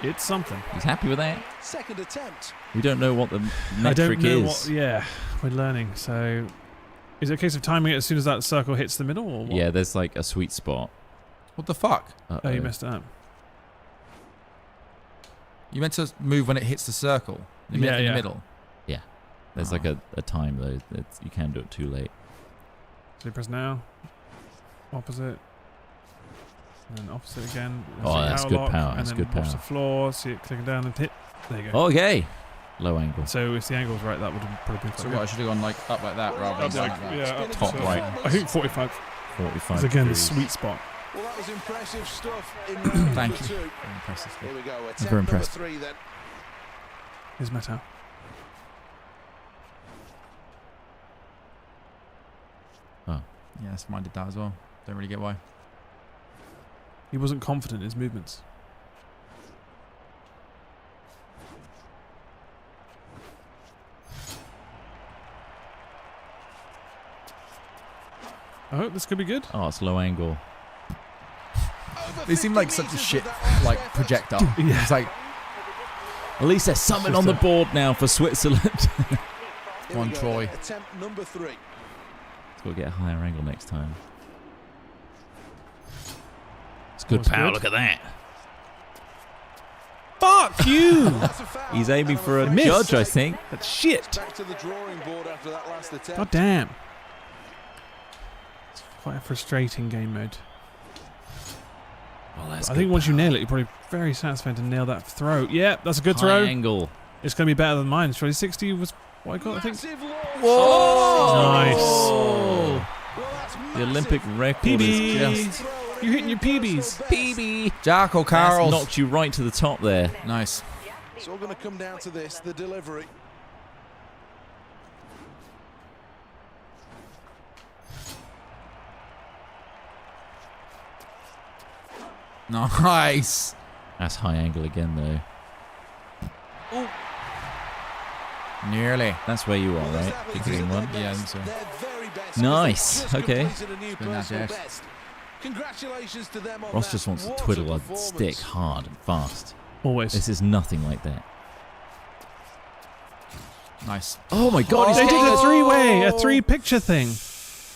It's something. He's happy with that. Second attempt. We don't know what the I don't metric know is. what. Yeah, we're learning. So, is it a case of timing it as soon as that circle hits the middle, or what? Yeah, there's like a sweet spot. What the fuck? Oh, you messed it up. You meant to move when it hits the circle. You meant in the middle. There's like a time though. You can't do it too late. So you press now. Opposite. And then opposite again. Oh, that's good lock, power, And that's then good watch power. the floor. See it clicking down and hit. There you go. Okay. Low angle. So if the angle's right, that would have probably been So quite what? I should have gone like up like that rather good. than Up down like, like that. yeah, up Top to- right. I think 45 45 is again the degrees. sweet spot. Well, that was impressive stuff in round Thank number you. two. Very impressive. Here we go. very Attempt number impressed. 3 then. Here's Matau. Yes, mine did that as well. Don't really get why. He wasn't confident in his movements. Oh, this could be good. Oh, it's low angle. They seem like such a shit, like, projector. Yeah. It's like, At least there's something on the board now for Switzerland. Here One we go, Troy. Attempt number 3. We'll get a higher angle next time. It's good That was power. good. Look at that. Fuck you! That's a foul. He's aiming for a Miss. judge, I think. That's shit. Back to the drawing board after that last attempt. God damn. It's quite a frustrating game mode. Well, that's I think once you nail it, you're probably very satisfied to nail that throw. Yeah, that's a good high throw. angle. It's going to be better than mine. Surely 60 was what I got, I think. Massive launch. Whoa! Nice. Well, that's The Olympic massive. record PB. is just You're hitting your PBs. PB. Jack or That's Carol's. knocked you right to the top there. Nice. It's all going to come down to this, the delivery. Nice. That's high angle again, though. Nearly. That's where you are, right? The green one. Yeah, I think so. Their very best. Nice. Just Okay. completed a new Good enough, personal Jess. best. Congratulations to them on Ross that. just wants to What a twiddle a performance. stick hard and fast. Always. This is nothing like that. Nice. Oh my god, They he's did getting a a three-way, a three-picture thing.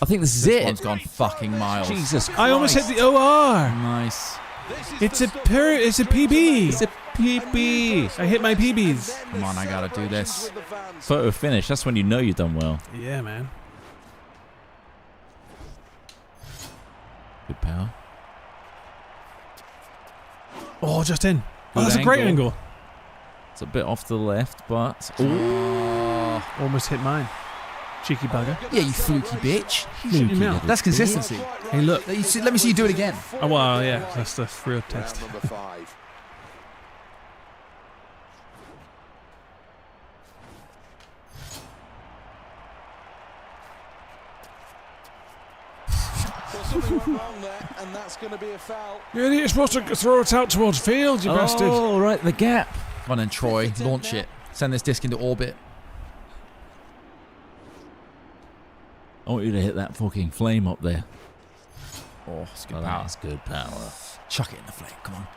I think this is This it. one's gone fucking miles. Jesus Christ. I almost hit the OR. Nice. This is It's the a stuff it's a PB. It's a PB. I hit my PBs. Come on, I gotta do this. with the fans. Photo finish. That's when you know you've done well. Yeah, man. Good power. Oh, just in. Oh, Good that's a great angle. angle. It's a bit off to the left, but ooh. Almost hit mine. Cheeky bugger. Yeah, you fluky bitch. Shut your mouth. That's consistency. Hey, look. Let me see you do it again. Oh, well, yeah. That's the real test. Round number 5. Well, something went wrong there, and that's going to be a foul. You're idiot. You're supposed to throw it out towards field, you bastard. Oh, right, the gap. Come on then, Troy. Launch it. Send this disc into orbit. I want you to hit that fucking flame up there. Oh, it's good Oh, power. that's good power. Chuck it in the flame. Come on.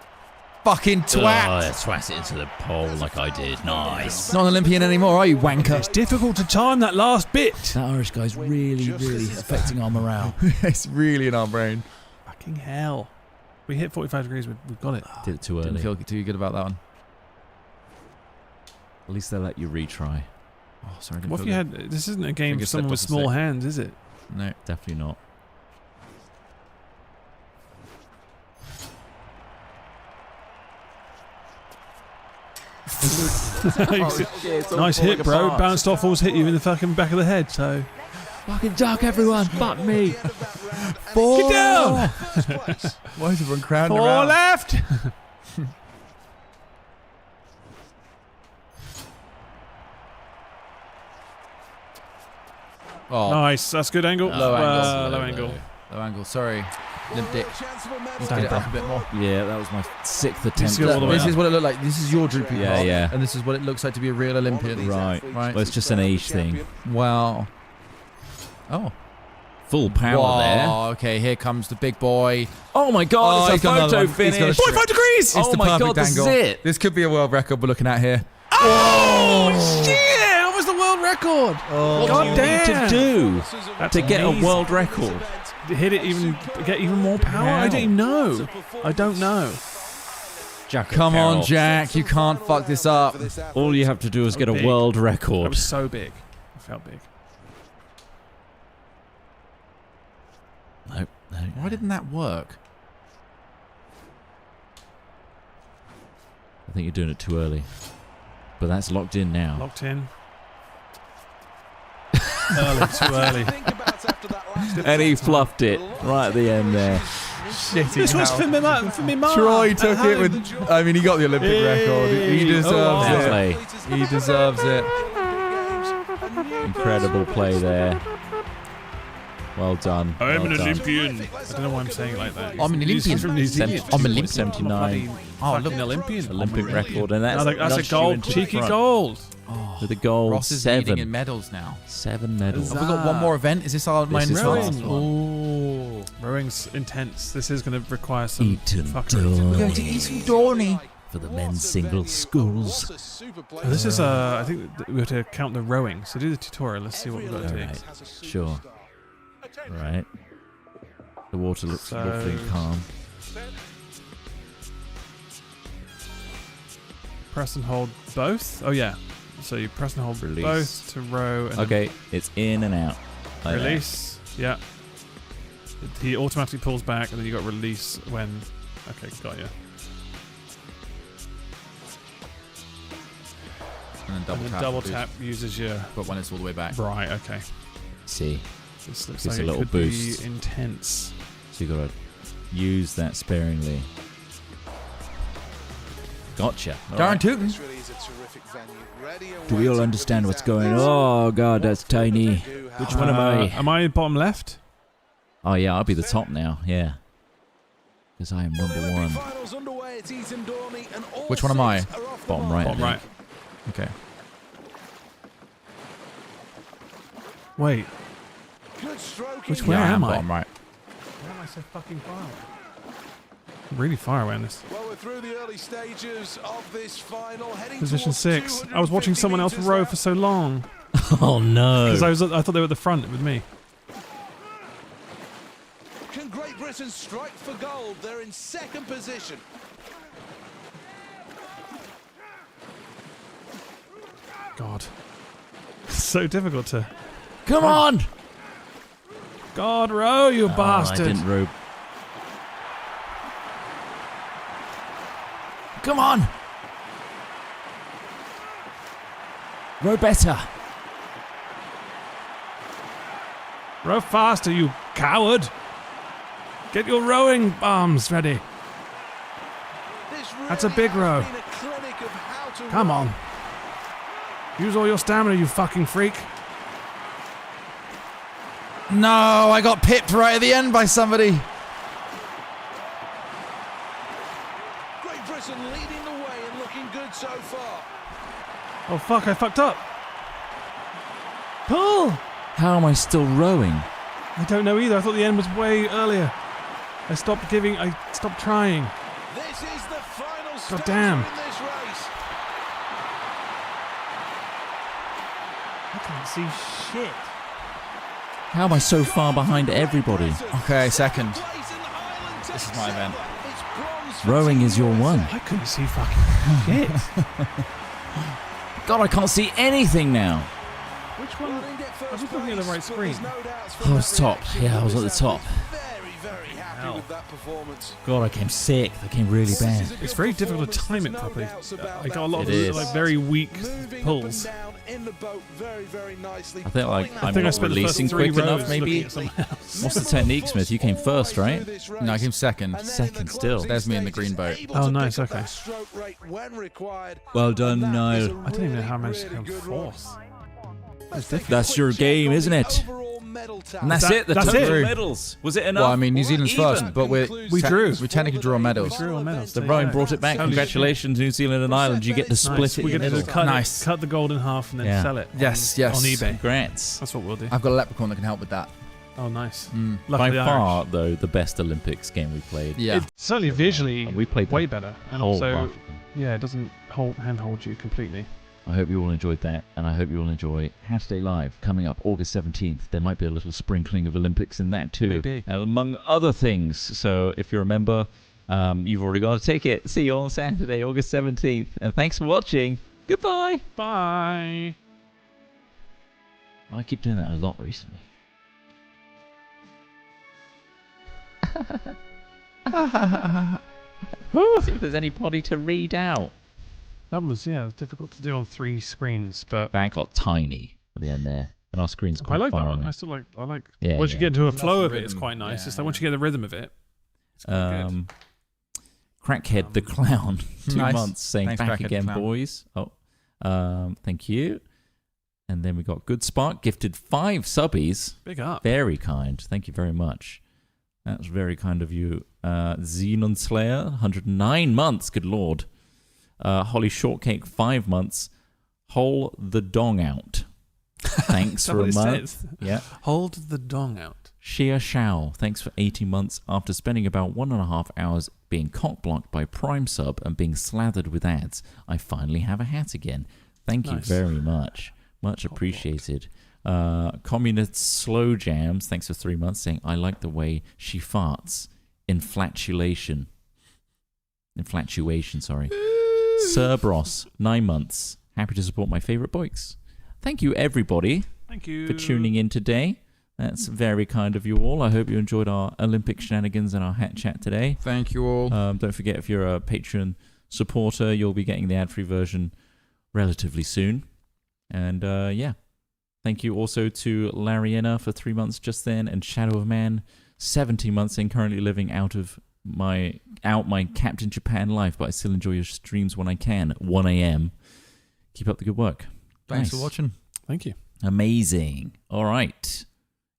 Fucking twat. Twat it into the pole like I did. Nice. Not an Olympian anymore, are you, wanker? It's difficult to time that last bit. That Irish guy's really, really affecting our morale. It's really in our brain. Fucking hell. We hit 45 degrees. We've got it. Did it too Didn't early. feel too good about that one. At least they'll let you retry. Oh, sorry. Didn't What if feel you good. had... This isn't a game Finger for someone with slipped off the small stick. hands, is it? No. Definitely not. Nice hit, bro. Bounced off, almost hit you in the fucking back of the head, so... Fucking duck, everyone. Fuck me. Get down! Why is everyone crowding Four around? left! Oh, Nice, that's good angle. low angle. Low angle. Low angle. Sorry. Limp dick. Chance of a medal. Let's get it up a bit more. Yeah, that was my 6th attempt. go all the way This up. is what it looked like. This is your droopy Yeah, part, yeah. and this is what it looks like to be a real Olympian. Right. Right. Well, it's just an age thing. Wow. Oh. Full power Wow, there. okay, here comes the big boy. Oh my god, he's it's a got another photo one. He's got a finish. strip. 45 degrees! It's Oh the my perfect god, this is angle. it. This could be a world record we're looking at here. Oh, shit! That was the world record! Oh, What do you need to do That's to get amazing. a world record? Hit it even... Get even more power? How? I don't even know. I don't know. Jack, Come on, Jack. You can't fuck this up. All you have to do is get a Big. world That record. was so big. It felt big. No, no. Why didn't that work? I think you're doing it too early. But that's locked in now. Locked in. Early, too early. And he fluffed it right at the end there. Shitty. This was for me, mum. Troy took it with. I mean, he got the Olympic record. He deserves Fair it. play. He deserves it. Incredible play there. Well done. I'm an well done. Olympian. I don't know why I'm saying it like that. I'm an He's Olympian. from New Zealand. I'm an Olympian. 79. Oh, look. Fucking Olympian. Olympic record, and that's, That's a nudged you gold. into the Cheeky front. gold. With a gold Ross is leading in 7. medals now. 7 medals. Have we got one more event? Is this our main is the result? last one. Rowing's intense. This is going to require some fuckery. We're going to eat some Dorney. for the men's singles schools. This is, I think we have to count the rowing. So do the tutorial. Let's see what we've got to do. Alright, sure. Right. The water looks lovely and calm. Press and hold both. Oh yeah. So you press and hold Release. both to row. And Okay, it's in and out. Like release. Yeah. He automatically pulls back, and then you got release when. Okay, got you. And then And then double tap uses your. But when it's all the way back. Right. Okay. that. See, This looks Gives like a little it could boost. be intense. so you gotta use that sparingly. Gotcha. All Darn right. tootin'. Do we all understand what's going on? Oh god, that's tiny. Which one am I? Am I bottom left? Oh yeah, I'll be the top now. Yeah, because I am number one. Which one am I? Bottom right. I Bottom right. think. Okay. Wait. Which way Yeah, am I? bottom right. Why am I so fucking far away? Really far away on this. Well, we're through the early stages of this final. Position 6. I was watching someone else row for so long. Oh no! Because I thought they were at the front with me. Can Great Britain strike for gold? They're in second position. God. So difficult to... Come on! God, row, you Oh, bastard! I didn't row. Come on! Row better. Row faster, you coward! Get your rowing arms ready. That's a big row. Come on. Use all your stamina, you fucking freak. No, I got pipped right at the end by somebody. Great Britain leading the way and looking good so far. Oh fuck, I fucked up. Pull! How am I still rowing? I don't know either. I thought the end was way earlier. I stopped trying. This is the final God stage damn. in this race. I can't see shit. How am I so far behind everybody? Okay, second. This is my event. Rowing is your one. I couldn't see fucking shit. God, I can't see anything now. Which one? I was looking at the right screen. I was top. Yeah, I was at the top. Very happy with that performance. God, I came sick. I came really bad. It's very difficult to time it properly. I got a lot It of is. like very weak pulls. Down in the boat very nicely. I think like I I'm think I not spent releasing the first 3 quick enough. rows Maybe. looking at someone else. What's the technique, Smith? You came first, right? No, I came second. Second still. There's me in the green boat. Oh, nice, okay. Well done, Niall. I don't even know how I managed to come fourth. That's your game, isn't it? And that's it. The That's total it. drew. Medals. Was it enough? Well, I mean, New Zealand's first, but We drew. We technically draw medals. Drew on medals. The There you rowing go. brought it back. Holy Congratulations, New Zealand and Ireland. You get to shit. split Nice. it We in get the to middle. cut, Nice. cut the gold in half and then Yeah. sell it. Yes, on, yes. On eBay. Congrats. That's what we'll do. I've got a leprechaun that can help with that. Oh, nice. Mm. By Luckily far, Irish. though, the best Olympics game we played. Yeah. It's certainly visually We played way the better. And whole also, market. yeah, it doesn't handhold you completely. I hope you all enjoyed that, and I hope you all enjoy Hashtag Live coming up August 17th. There might be a little sprinkling of Olympics in that too, Maybe. among other things. So if you're a member, you've already got a ticket. See you on Saturday, August 17th, and thanks for watching. Goodbye. Bye. I keep doing that a lot recently. See if there's any potty to read out. That was, yeah, it was difficult to do on 3 screens, but That got tiny at the end there, and our screen's I quite like that far one. away. I still like. Yeah, Once you yeah. get into a flow of it, rhythm. it's quite nice. Yeah, It's like once you get the rhythm of it. It's quite good. Crackhead the Clown, 2 Nice. months, saying Thanks, back Crackhead the again, Clown. boys. Thank you. And then we got Good Spark, gifted 5 subbies. Big up. Very kind. Thank you very much. That was very kind of you. Xenon Slayer, 109 months. Good lord. Holly Shortcake, 5 months. Hole the dong out. Thanks Is that for what a it month. says? Yeah. Hold the dong out. Shia Shao, thanks for 18 months. After spending about 1.5 hours being cock-blocked by Prime Sub and being slathered with ads, I finally have a hat again. Thank you very much. Much appreciated. Communist Slow Jams, thanks for 3 months, saying, I like the way she farts. Inflatuation, sorry. Cerberus, 9 months. Happy to support my favourite BOIKS. Thank you, everybody. Thank you for tuning in today. That's very kind of you all. I hope you enjoyed our Olympic shenanigans and our hat chat today. Thank you all. Don't forget, if you're a Patreon supporter, you'll be getting the ad-free version relatively soon. And yeah, thank you also to Lariana for 3 months just then, and Shadow of Man, 17 months in, currently living out my Captain Japan life, but I still enjoy your streams when I can. 1 a.m. Keep up the good work. Thanks for watching. Thank you. Amazing. All right.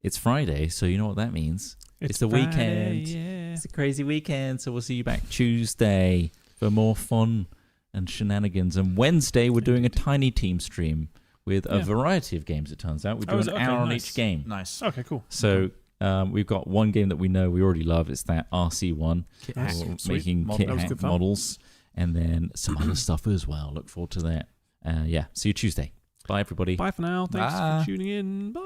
It's Friday, so you know what that means. It's the Friday, weekend. yeah. It's a crazy weekend, so we'll see you back Tuesday for more fun and shenanigans. And Wednesday, we're doing a tiny team stream with a variety of games, it turns out. We do an hour on each game. Nice. Okay, cool. So we've got one game that we know we already love. It's that RC one. Kit hack. Making kit hack models. And then some other stuff as well. Look forward to that. Yeah, see you Tuesday. Bye, everybody. Bye for now. Thanks Bye. for tuning in. Bye.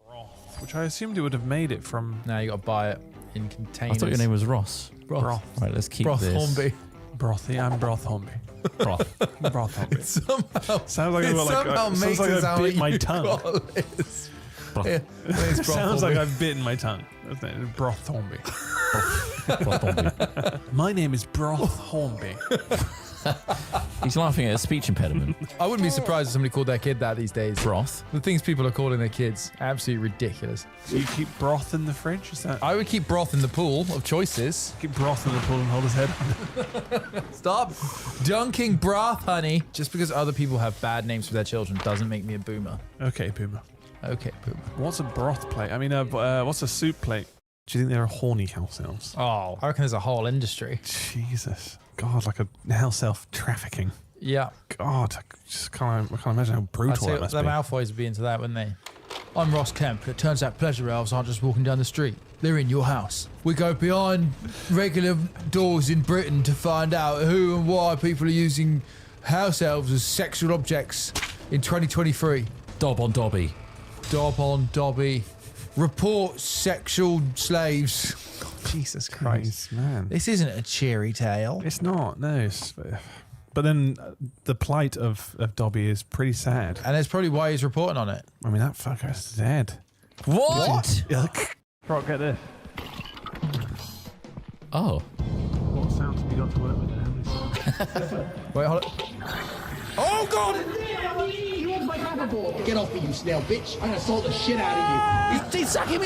Broth, which I assumed it would have made it from Now you got to buy it in containers. I thought your name was Ross. broth. Right, let's keep Broth this. Hornby. Brothy. I'm broth homie. Broth. Broth homie. Somehow, Sounds like it somehow sounds makes like it I sound bit like my you tongue. call it. Broth. Yeah, it's Broth Sounds like Hornby. I've bitten my tongue. That's it. Broth Hornby. Broth Hornby. My name is Broth Hornby. He's laughing at a speech impediment. I wouldn't be surprised if somebody called their kid that these days. Broth. The things people are calling their kids, absolutely ridiculous. So you keep broth in the fridge? Is that? I would keep broth in the pool of choices. Keep broth in the pool and hold his head. Stop dunking broth, honey. Just because other people have bad names for their children doesn't make me a boomer. Okay, Puma. Okay, boomer. What's a broth plate? I mean, what's a soup plate? Do you think there are horny house elves? Oh, I reckon there's a whole industry. Jesus. God, like a house elf trafficking. Yeah. God, I just can't imagine how I'd brutal say that must the be. Malfoys would be into that, wouldn't they? I'm Ross Kemp. It turns out pleasure elves aren't just walking down the street. They're in your house. We go behind regular doors in Britain to find out who and why people are using house elves as sexual objects in 2023. Dob on Dobby. Dob on Dobby. Report sexual slaves. God, Jesus Christ. Jeez, man. This isn't a cheery tale. It's not, no. But then the plight of Dobby is pretty sad. And that's probably why he's reporting on it. I mean, that fucker's dead. What? Rock, get this. Oh. What sounds have you got to work with? How many Wait, hold it. Oh, God! Get off me, you snail bitch. I'm gonna assault the shit out of you. He's sucking me